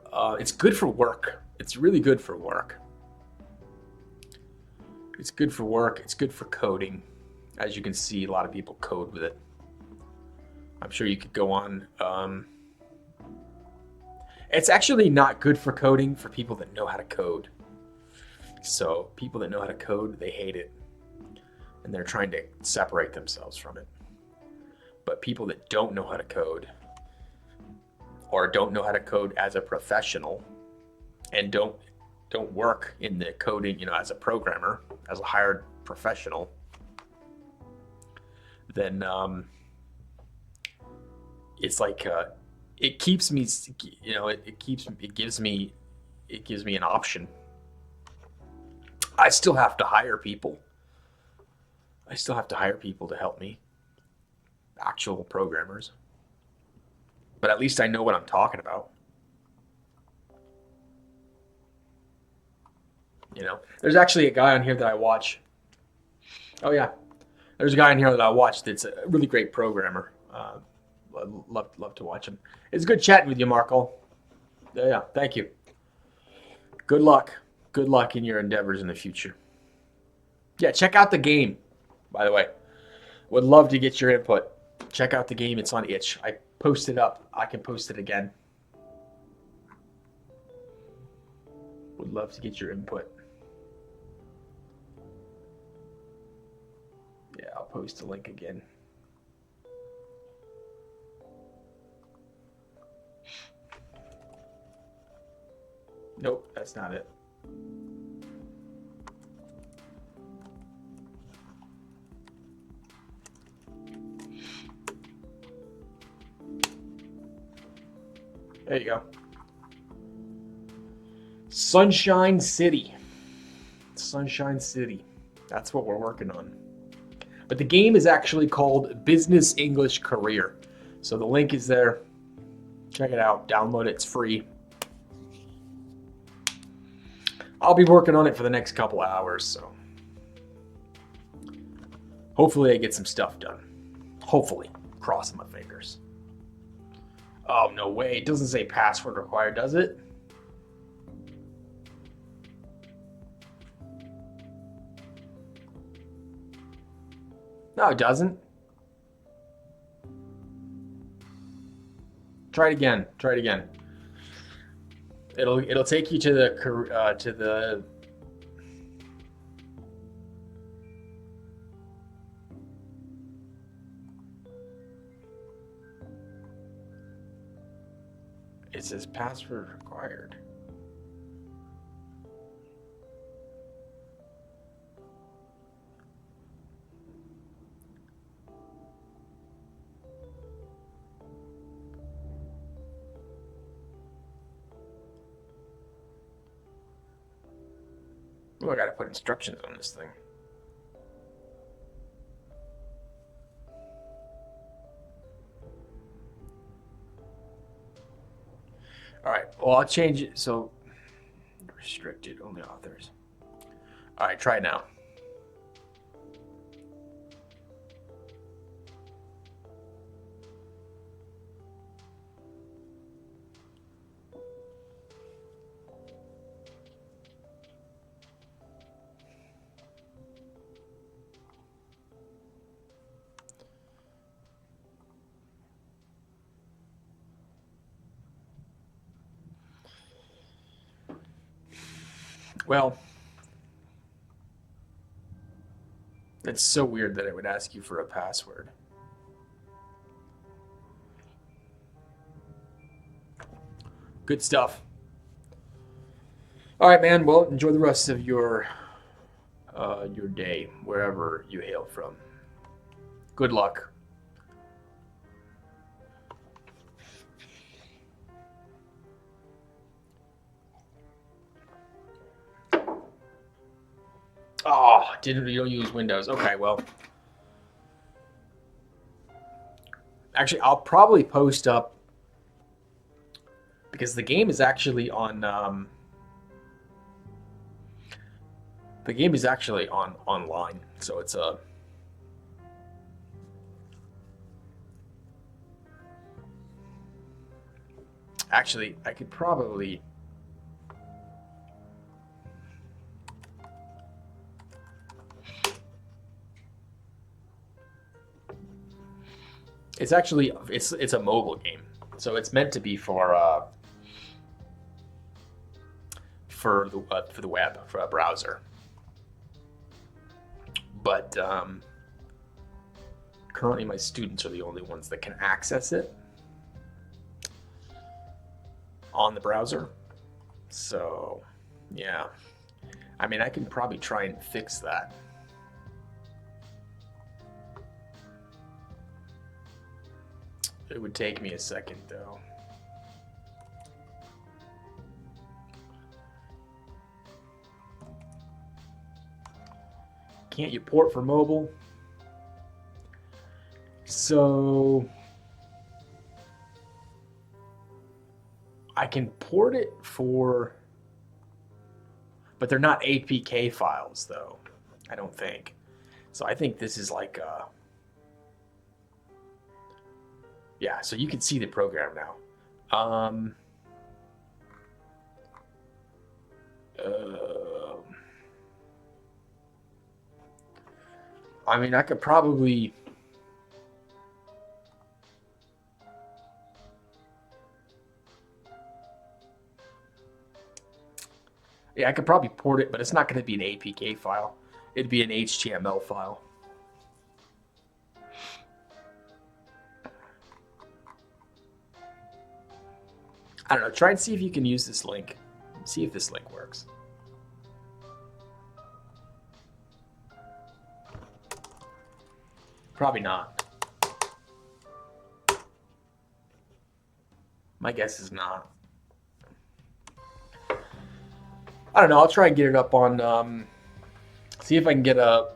work. It's really good for work. It's good for work. It's good for coding. As you can see, a lot of people code with it. I'm sure you could go on. It's actually not good for coding for people that know how to code. So people that know how to code, they hate it. And they're trying to separate themselves from it. But people that don't know how to code, or don't know how to code as a professional, and don't work in the coding, you know, as a programmer, as a hired professional, then it's like it keeps me, you know, it gives me an option. I still have to hire people. I still have to hire people to help me, actual programmers. But at least I know what I'm talking about. You know, there's actually a guy on here that I watch. Oh yeah, there's a guy on here that I watch that's a really great programmer. Love to watch him. It's good chatting with you, Marco. Yeah, thank you. Good luck. Good luck in your endeavors in the future. Yeah, check out the game, by the way. Would love to get your input. Check out the game. It's on itch. I posted up. I can post it again. Would love to get your input. Yeah, I'll post the link again. Nope, that's not it. There you go. Sunshine City. Sunshine City. That's what we're working on. But the game is actually called Business English Career. So the link is there. Check it out. Download it. It's free. I'll be working on it for the next couple of hours, so hopefully I get some stuff done. Hopefully. Crossing my fingers. Oh, no way. It doesn't say password required, does it? No, it doesn't. Try it again. Try it again. It'll take you to the it says password required. Oh, I gotta put instructions on this thing. All right, well, I'll change it. So restricted, only authors. All right, try it now. Well, it's so weird that it would ask you for a password. Good stuff. All right, man. Well, enjoy the rest of your day, wherever you hail from. Good luck. Oh, you don't use Windows. Okay, well. Actually, I'll probably post up because the game is actually on online. So it's a actually I could probably it's actually it's a mobile game. So it's meant to be for the web, for a browser. But currently my students are the only ones that can access it on the browser. So, yeah. I mean, I can probably try and fix that. It would take me a second, though. Can't you port for mobile? So I can port it for, but they're not APK files though, I don't think. So I think this is like yeah, so you can see the program now. I mean, I could probably I could probably port it, but it's not going to be an APK file. It'd be an HTML file. I don't know. Try and see if you can use this link. See if this link works. Probably not. My guess is not. I don't know. I'll try and get it up on, see if I can get a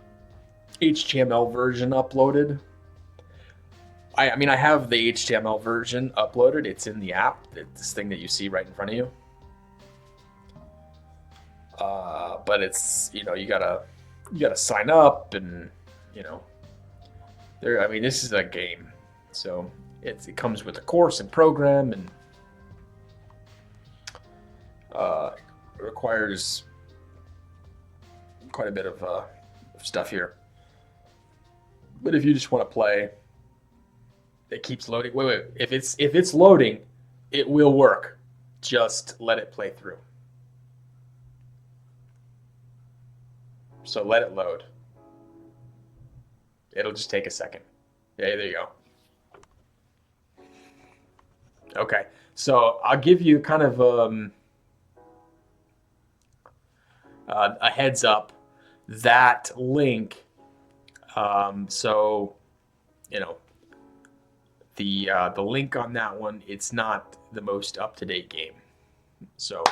HTML version uploaded. I mean, I have the HTML version uploaded. It's in the app. It's this thing that you see right in front of you. But it's, you know, you gotta sign up, and you know, I mean, this is a game, so it comes with a course and program, and it requires quite a bit of stuff here. But if you just want to play, it keeps loading. Wait. If it's loading, it will work. Just let it play through. So let it load. It'll just take a second. Yeah, there you go. Okay, so I'll give you kind of a heads up. That link, so you know, the link on that one, it's not the most up-to-date game. So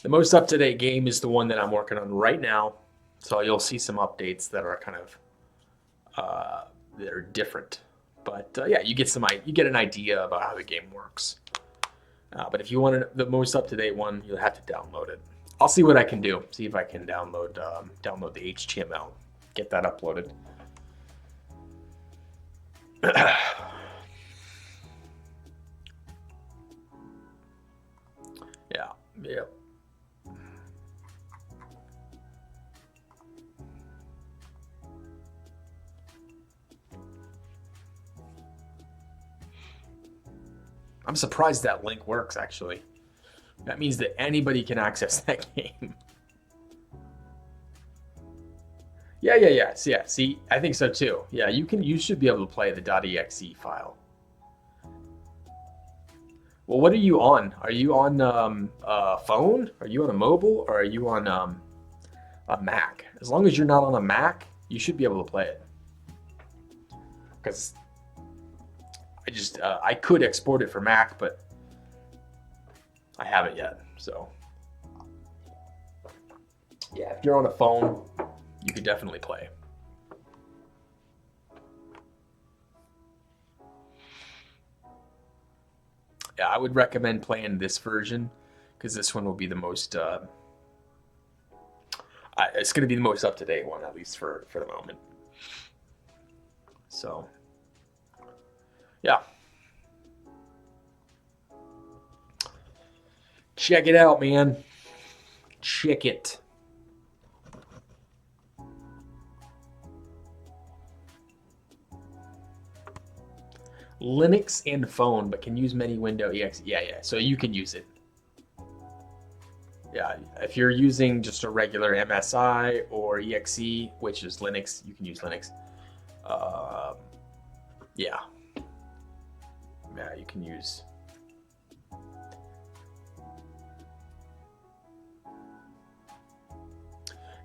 the most up-to-date game is the one that I'm working on right now. So you'll see some updates that are kind of that are different. But yeah, you get an idea about how the game works. But if you want the most up-to-date one, you'll have to download it. I'll see what I can do. See if I can download the HTML, get that uploaded. Yeah. I'm surprised that link works, actually. That means that anybody can access that game. Yeah. See, I think so too. Yeah, you should be able to play the .exe file. Well, what are you on? Are you on a phone? Are you on a mobile? Or are you on a Mac? As long as you're not on a Mac, you should be able to play it. Because I could export it for Mac, but I haven't yet. So yeah, if you're on a phone, you could definitely play. Yeah, I would recommend playing this version because this one will be the most. It's going to be the most up-to-date one, at least for the moment. So, yeah. Check it out, man. Check it. Linux and phone, but can use many window exe. Yeah. So you can use it. Yeah, if you're using just a regular MSI or exe, which is Linux, you can use Linux. Yeah, you can use.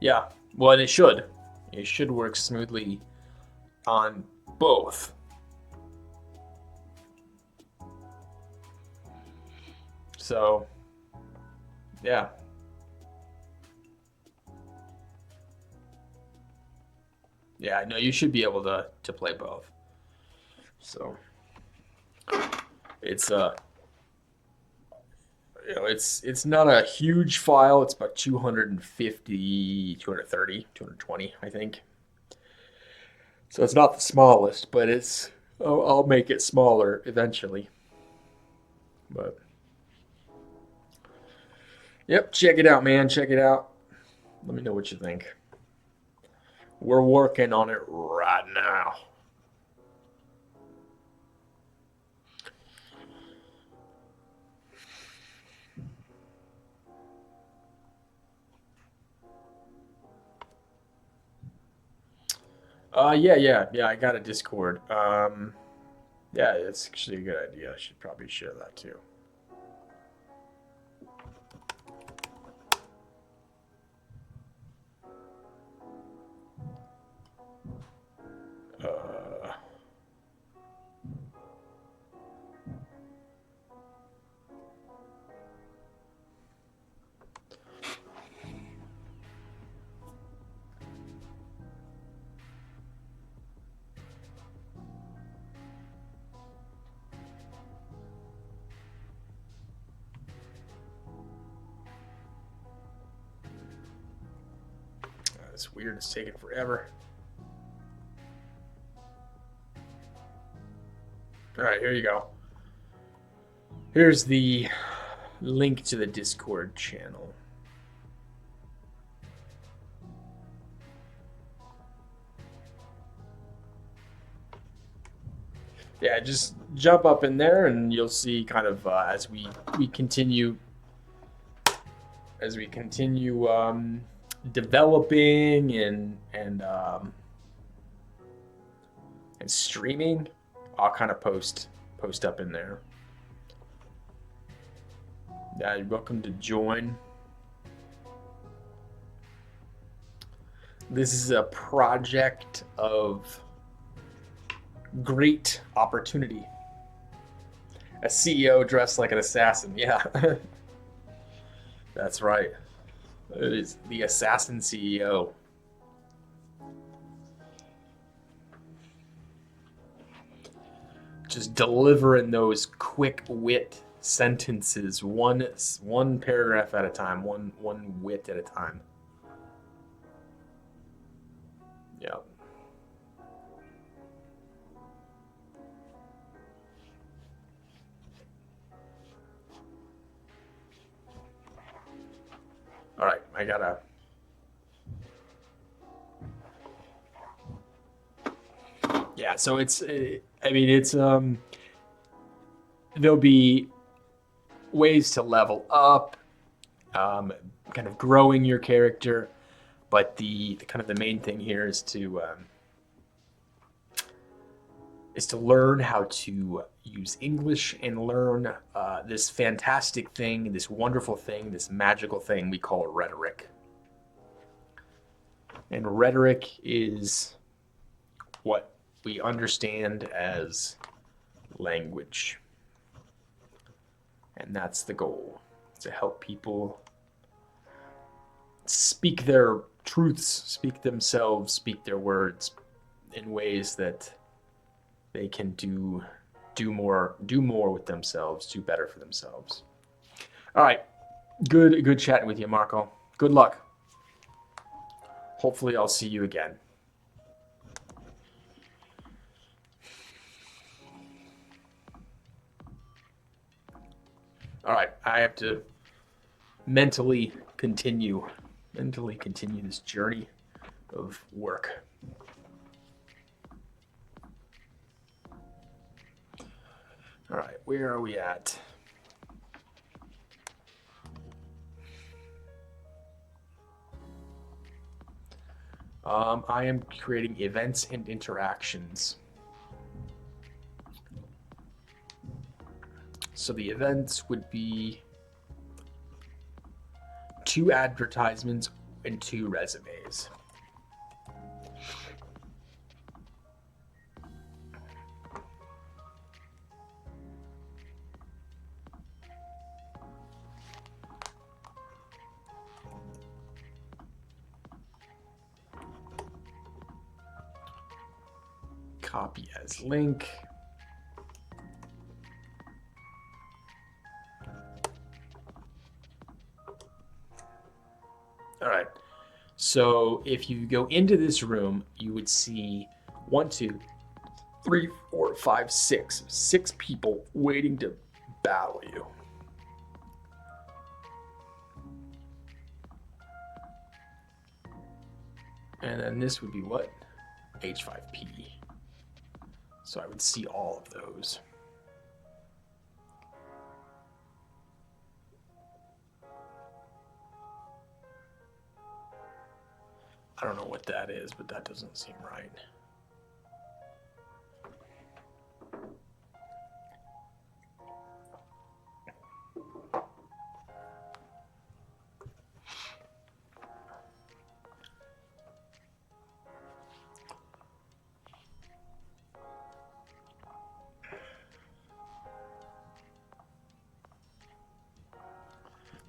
Yeah, well, it should. It should work smoothly on both. So, yeah. Yeah, no, you should be able to play both. So, it's it's not a huge file. It's about 250, 230, 220, I think. So it's not the smallest, but I'll make it smaller eventually. But yep, check it out, man. Check it out. Let me know what you think. We're working on it right now. Yeah. I got a Discord. Yeah, it's actually a good idea. I should probably share that too. It's weird. It's taking forever. All right, here you go. Here's the link to the Discord channel. Yeah, just jump up in there, and you'll see kind of as we continue developing and streaming. I'll kind of post up in there. Yeah, you're welcome to join. This is a project of great opportunity. A CEO dressed like an assassin. Yeah. That's right. It is the assassin CEO. Just delivering those quick wit sentences, one paragraph at a time, one wit at a time. Yeah. All right, I gotta. Yeah, so it's. I mean, it's there'll be ways to level up, kind of growing your character, but the kind of the main thing here is to learn how to use English and learn this fantastic thing, this wonderful thing, this magical thing we call rhetoric. And rhetoric is what we understand as language. And that's the goal, to help people speak their truths, speak themselves, speak their words in ways that they can do more with themselves, do better for themselves. All right, good chatting with you, Marco. Good luck. Hopefully, I'll see you again. All right, I have to mentally continue this journey of work. All right, where are we at? I am creating events and interactions. So the events would be 2 advertisements and 2 resumes. Copy as link. All right. So if you go into this room, you would see 1, 2, 3, 4, 5, 6 people waiting to battle you. And then this would be what? H5P. So I would see all of those. I don't know what that is, but that doesn't seem right.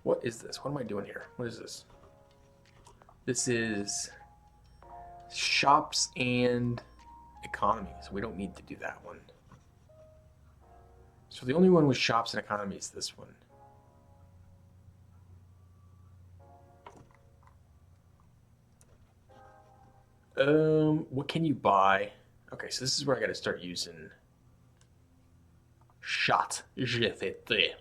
What is this? What am I doing here? What is this? This is shops and economies. We don't need to do that one. So the only one with shops and economy is this one. What can you buy? Okay, so this is where I got to start using chat GPT.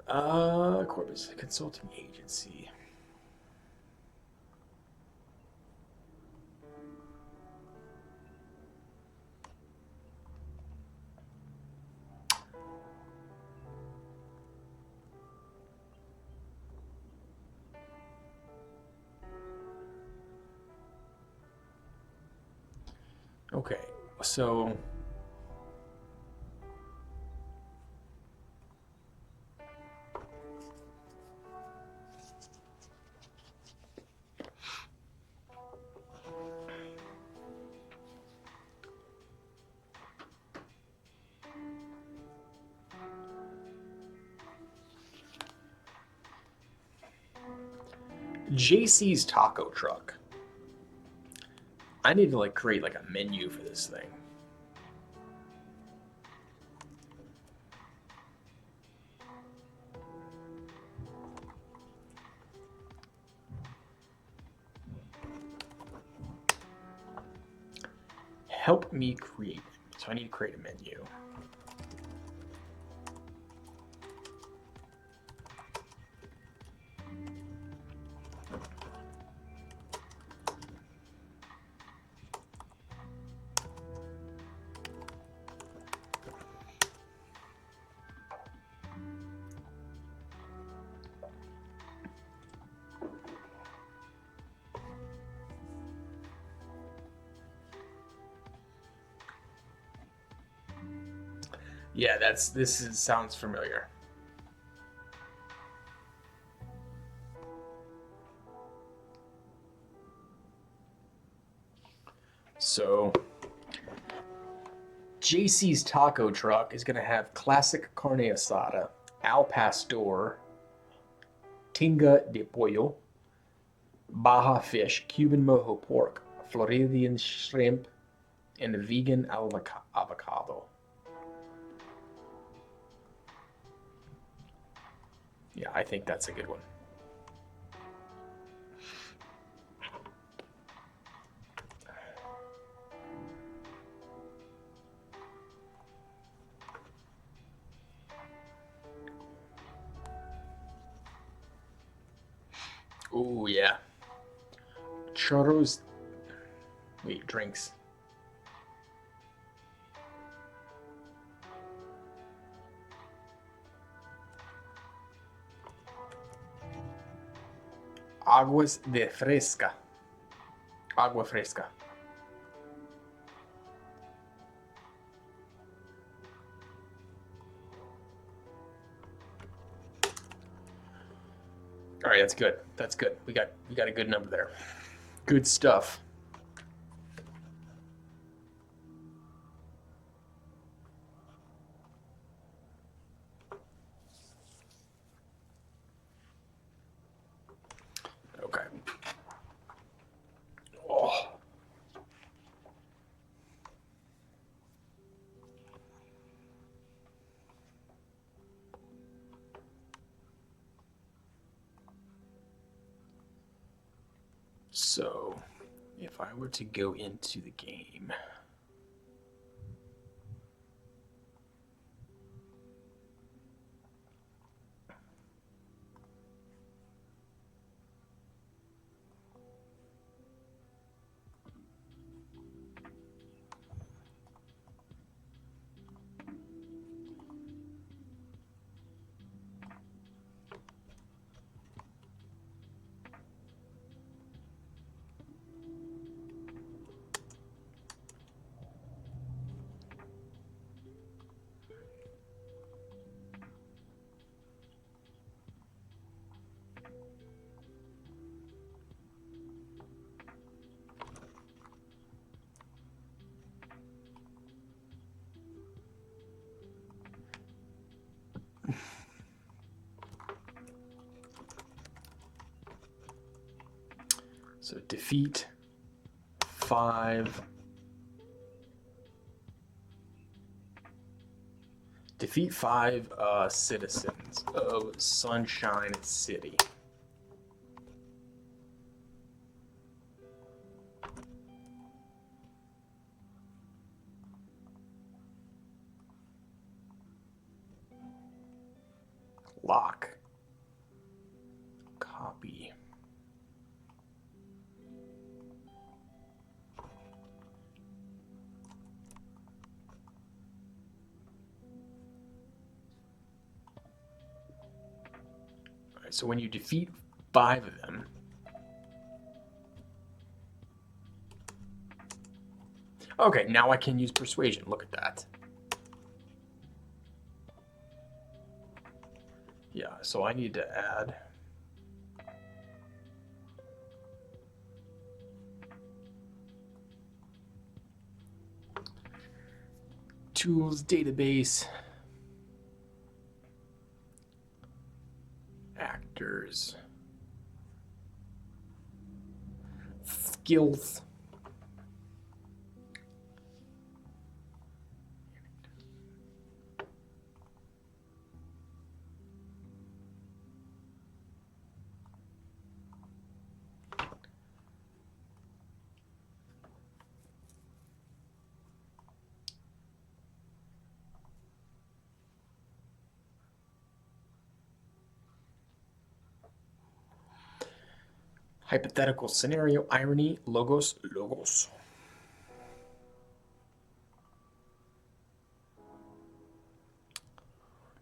Corpus Consulting Agency. Okay, so JC's Taco Truck. I need to like create like a menu for this thing. Help me create. So I need to create a menu. Yeah, sounds familiar. So JC's Taco Truck is gonna have classic carne asada, al pastor, tinga de pollo, Baja fish, Cuban mojo pork, Floridian shrimp, and a vegan avocado. Yeah, I think that's a good one. Ooh, yeah. Churros. Wait, drinks. Aguas de fresca. Agua fresca. All right, that's good. That's good. We got a good number there. Good stuff. Okay. Oh. So, if I were to go into the game, so defeat 5. Defeat 5 citizens of Sunshine City. lock. Copy. All right, so when you defeat 5 of them, okay, now I can use persuasion. Look at that. Yeah, so I need to add tools, database, actors, skills. Hypothetical scenario, irony, logos, logos.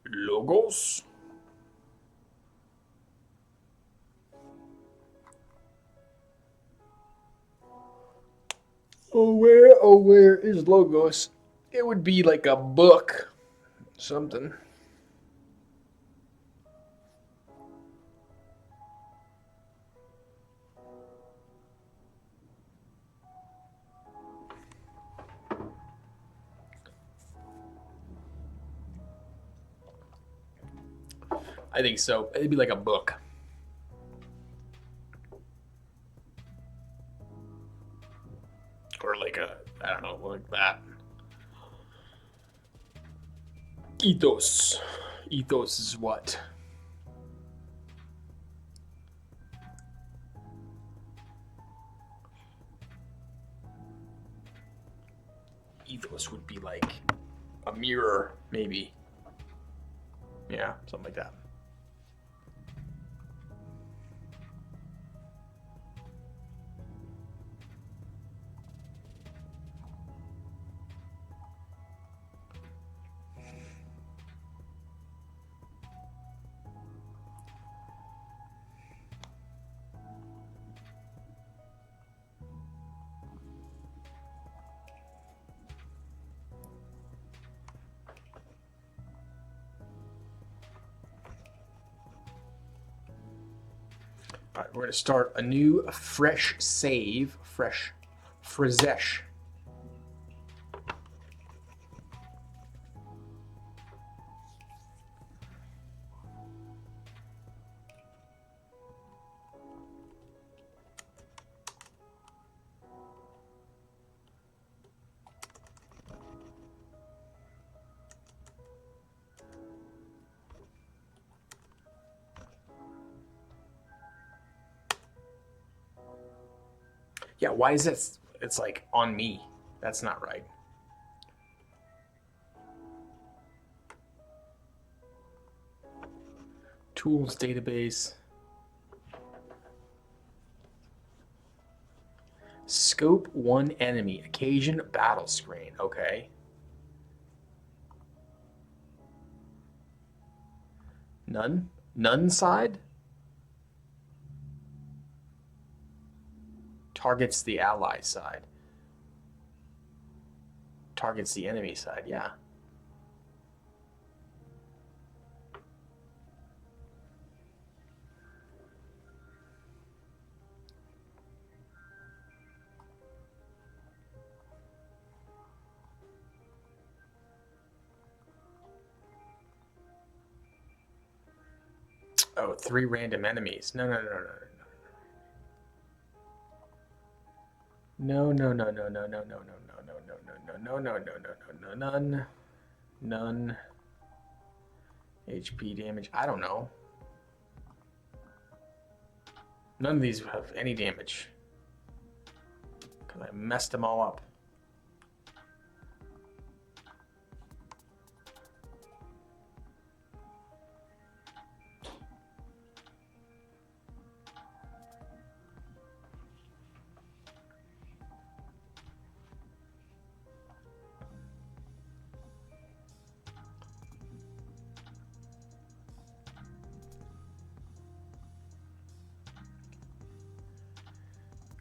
Logos. Oh, where is logos? It would be like a book, something. I think so. It'd be like a book. Or like a, I don't know, like that. Ethos. Ethos is what? Ethos would be like a mirror, maybe. Yeah, something like that. All right, we're going to start a new fresh save, fresh. Yeah, why is this? It's like on me. That's not right. Tools database. Scope 1 enemy. Occasion battle screen. Okay. None? None side? Targets the ally side. Targets the enemy side, yeah. Oh, 3 random enemies. No. No. None. HP damage. I don't know. None of these have any damage. Because I messed them all up.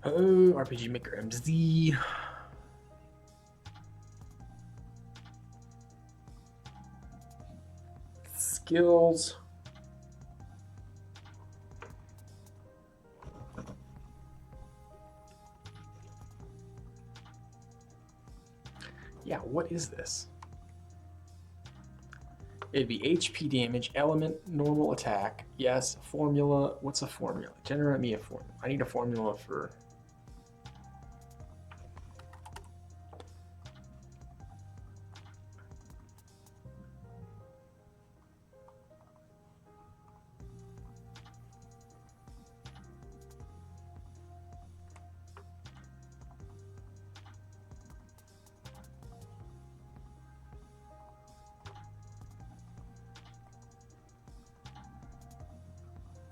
Oh, RPG Maker MZ. Skills. Yeah, what is this? It'd be HP damage, element, normal attack. Yes, formula. What's a formula? Generate me a formula. I need a formula for...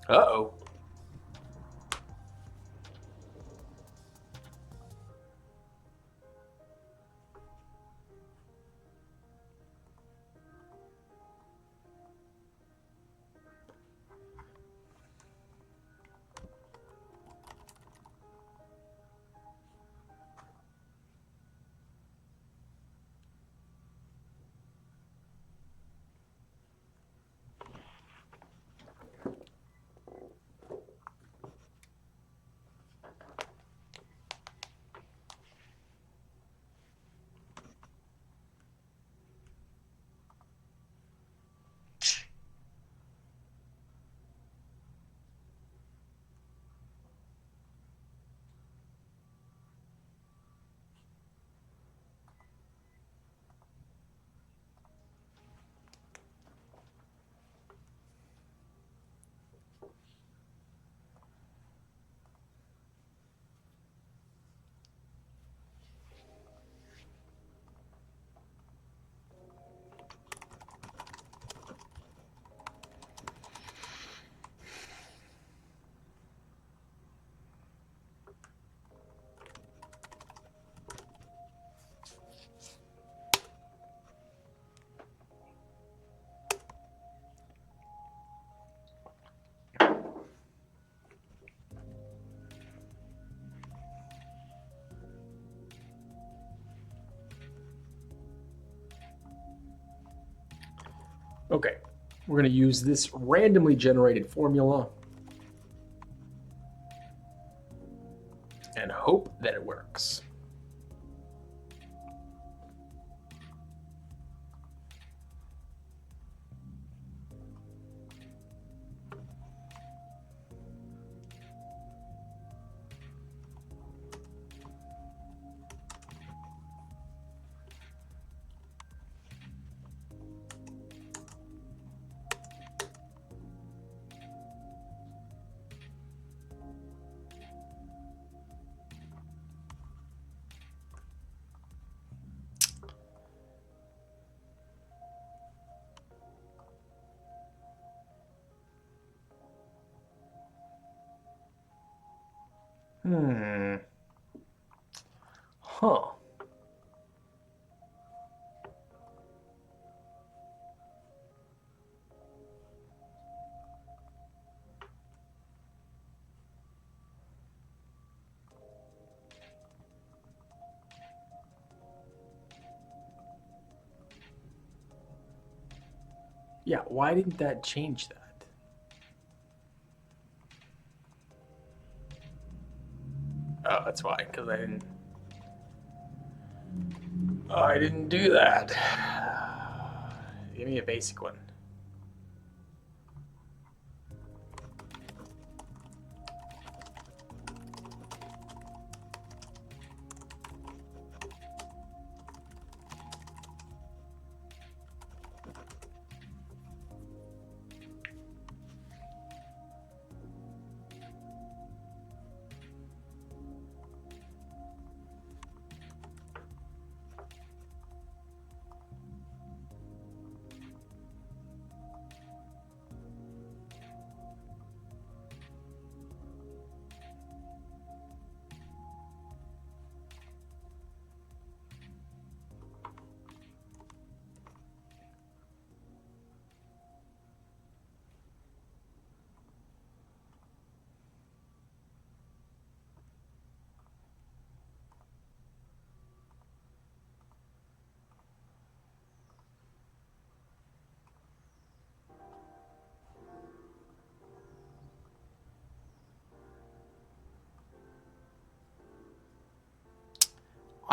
Uh-oh. Okay, we're going to use this randomly generated formula and hope that it works. Huh. Yeah, why didn't that change that? Oh, that's why, because I didn't do that. Give me a basic one.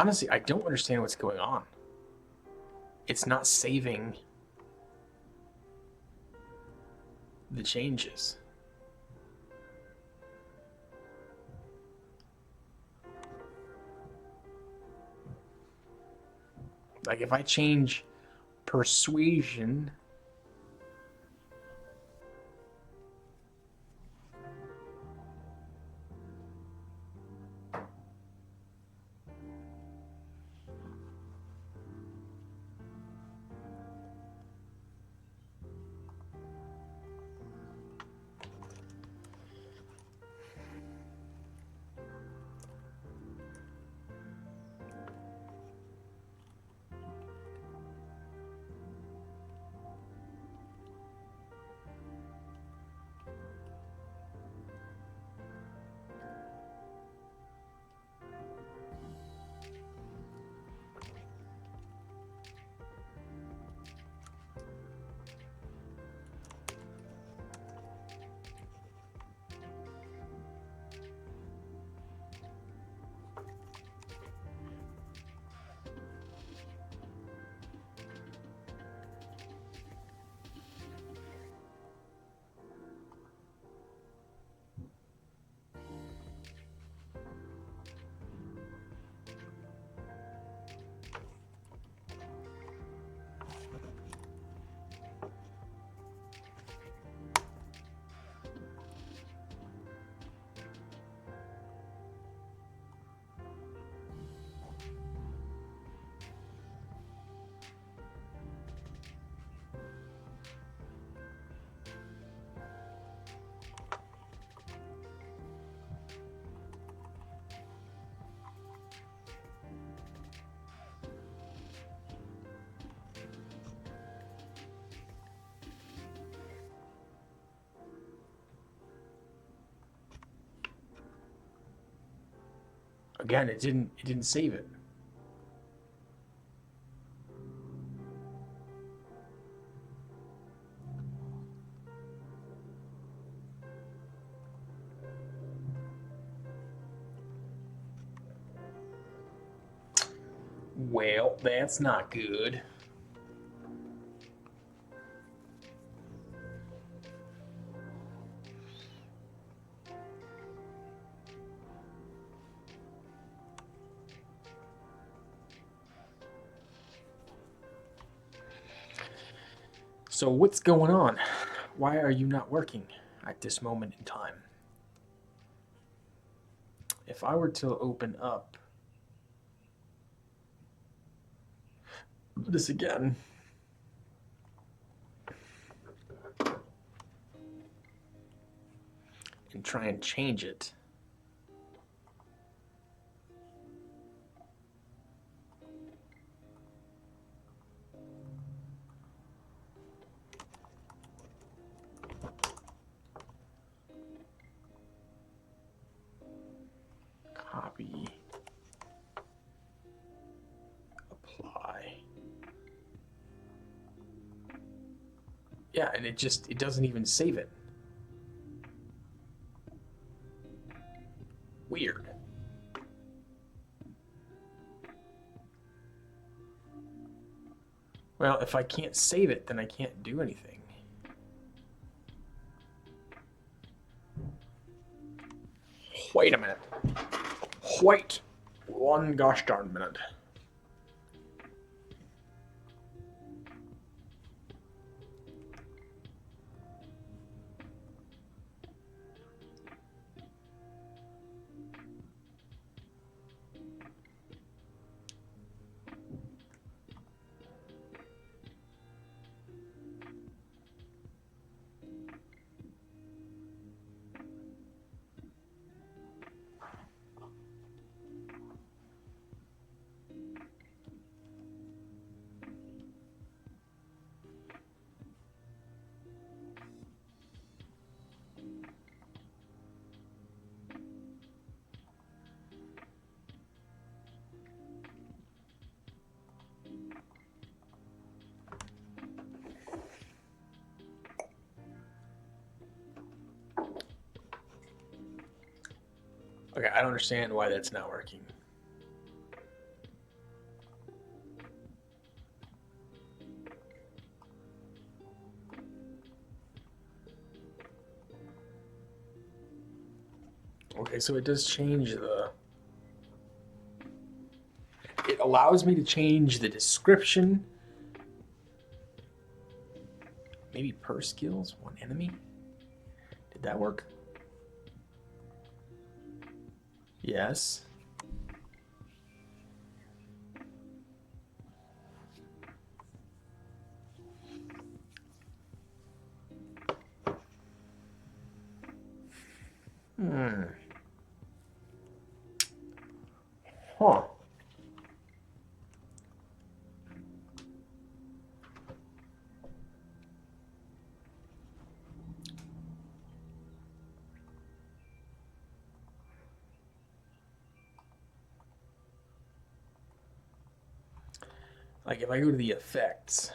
Honestly, I don't understand what's going on. It's not saving the changes. Like if I change persuasion, again, it didn't save it. Well, that's not good. So what's going on? Why are you not working at this moment in time? If I were to open up this again, and try and change it, copy, apply. Yeah, and it doesn't even save it. Weird. Well, if I can't save it, then I can't do anything. Wait a minute. Wait one gosh darn minute. Okay, I don't understand why that's not working. Okay, so it does change the... It allows me to change the description. Maybe per skills, one enemy? Did that work? Yes. Huh. Like if I go to the effects,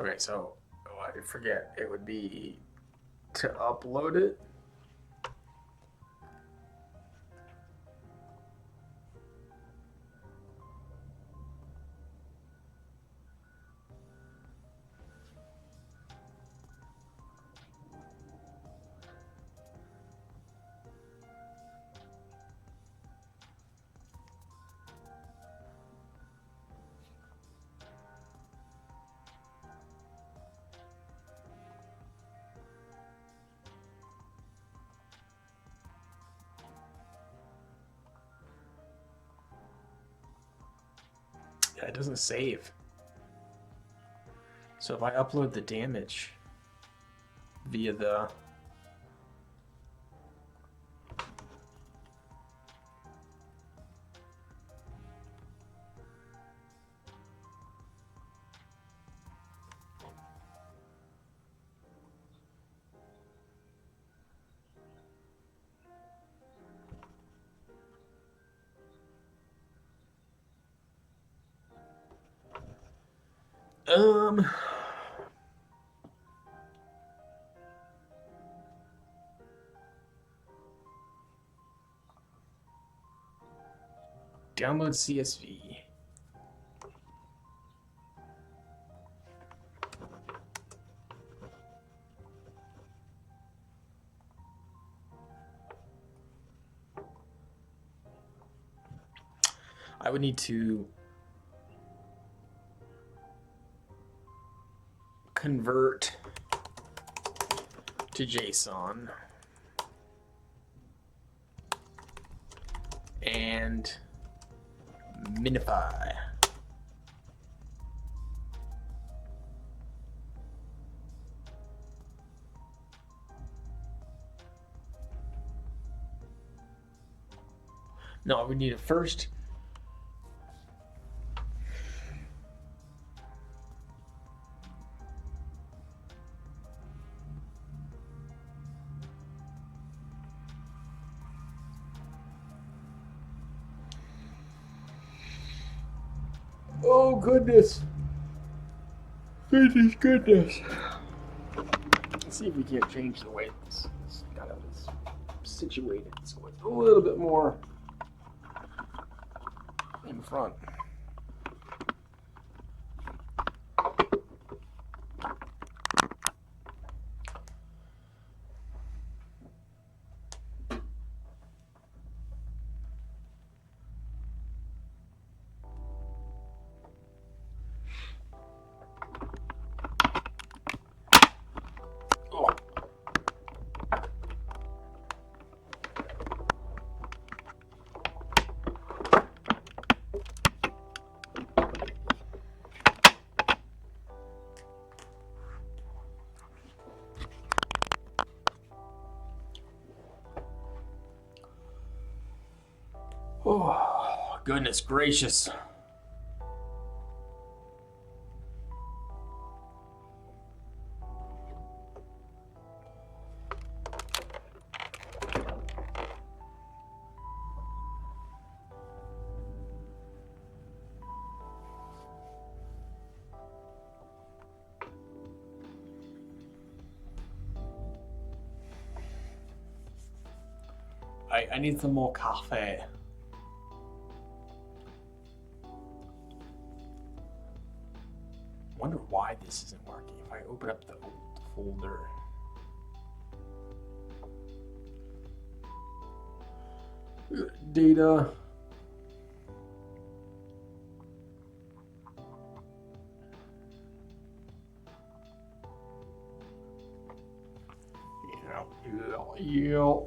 okay, so I forget, it would be to upload it. Yeah, it doesn't save. So if I upload the damage via the... Download CSV. I would need to convert to JSON and minify. No, I would need to first oh goodness. Goodness, goodness. Let's see if we can't change the way this kind of is situated so it's a little bit more in front. Oh, goodness gracious. I need some more coffee. Wonder why this isn't working. If I open up the old folder. Data. Yeah.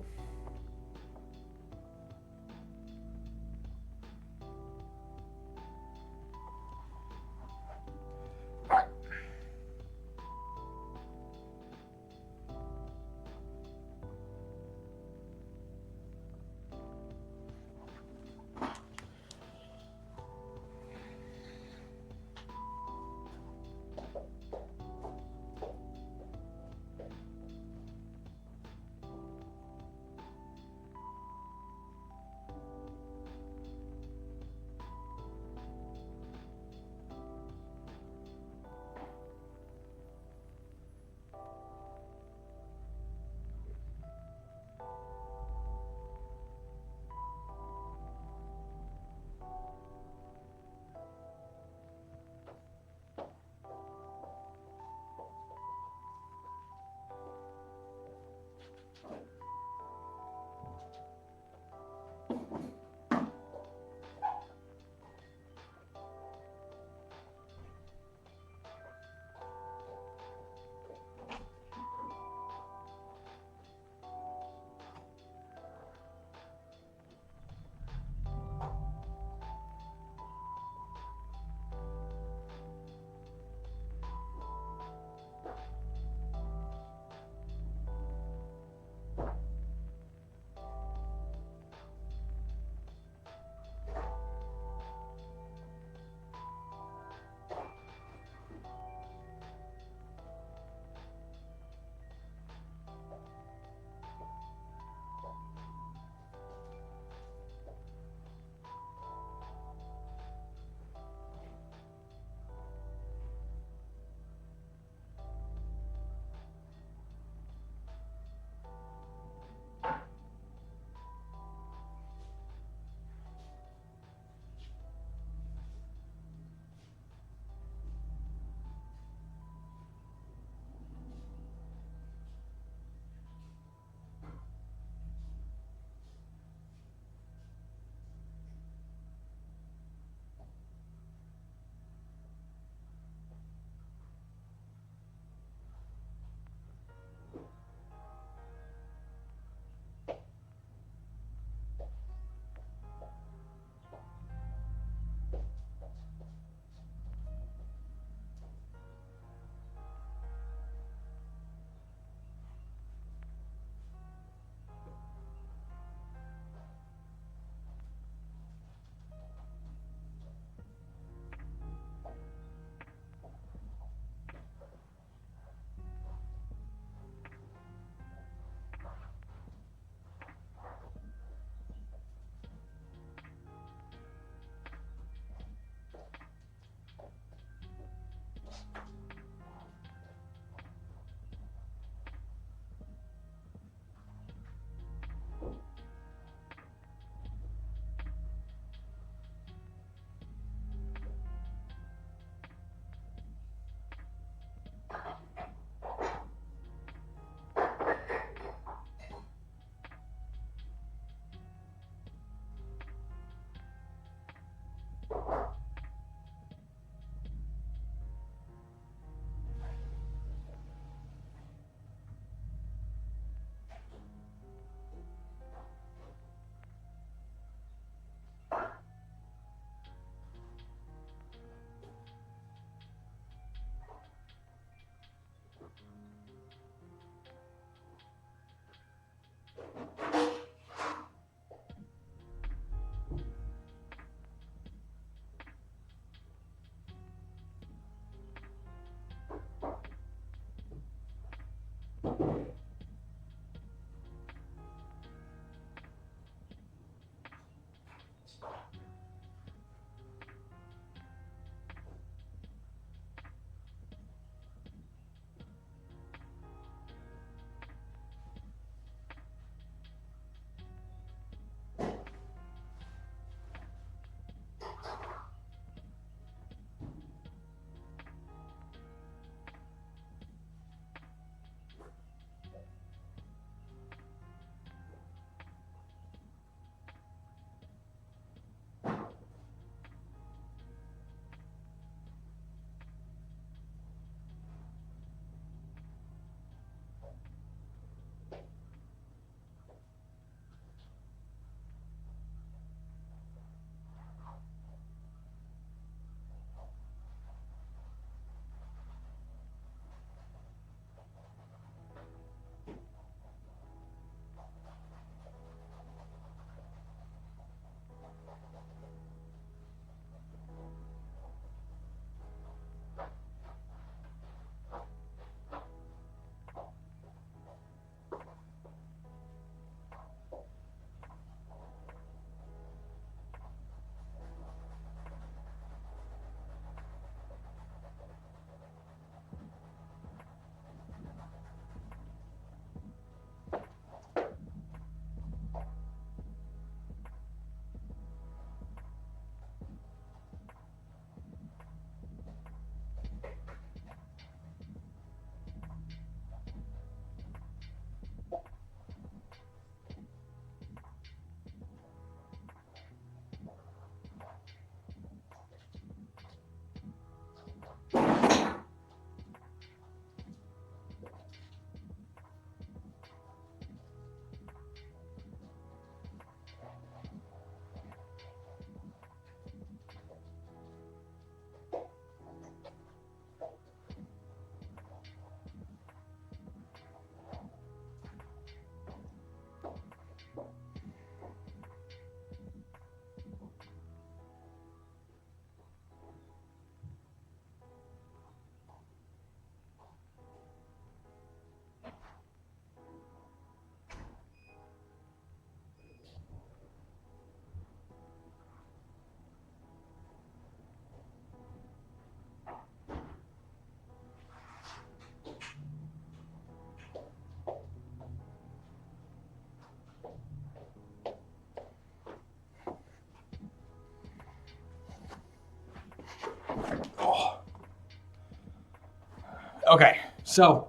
Okay, so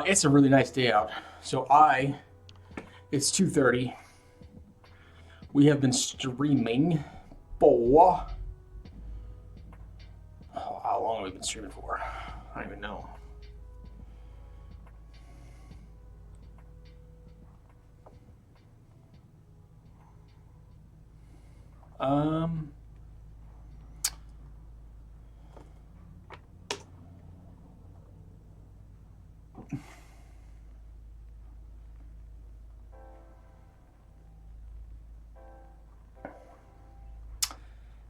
it's a really nice day out. So it's 2:30. We have been streaming for, how long have we been streaming for? I don't even know.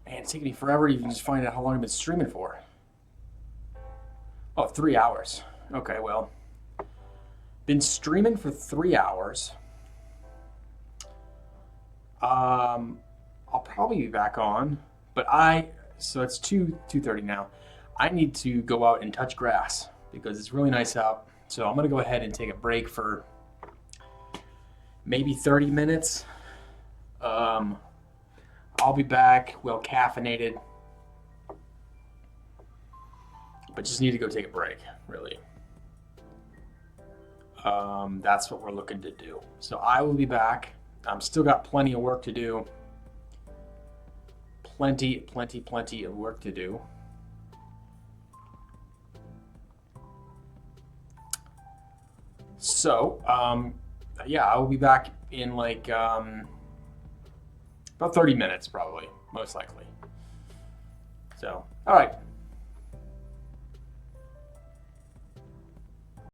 Man, it's taking me forever to even just find out how long I've been streaming for. Oh, 3 hours. Okay, well, been streaming for 3 hours. I'll probably be back on, but so it's 2:30 now. I need to go out and touch grass because it's really nice out. So I'm gonna go ahead and take a break for maybe 30 minutes. I'll be back, well caffeinated, but just need to go take a break, really. That's what we're looking to do. So I will be back. Still got plenty of work to do. Plenty of work to do. So, yeah, I will be back in like about 30 minutes, probably, most likely. So, all right.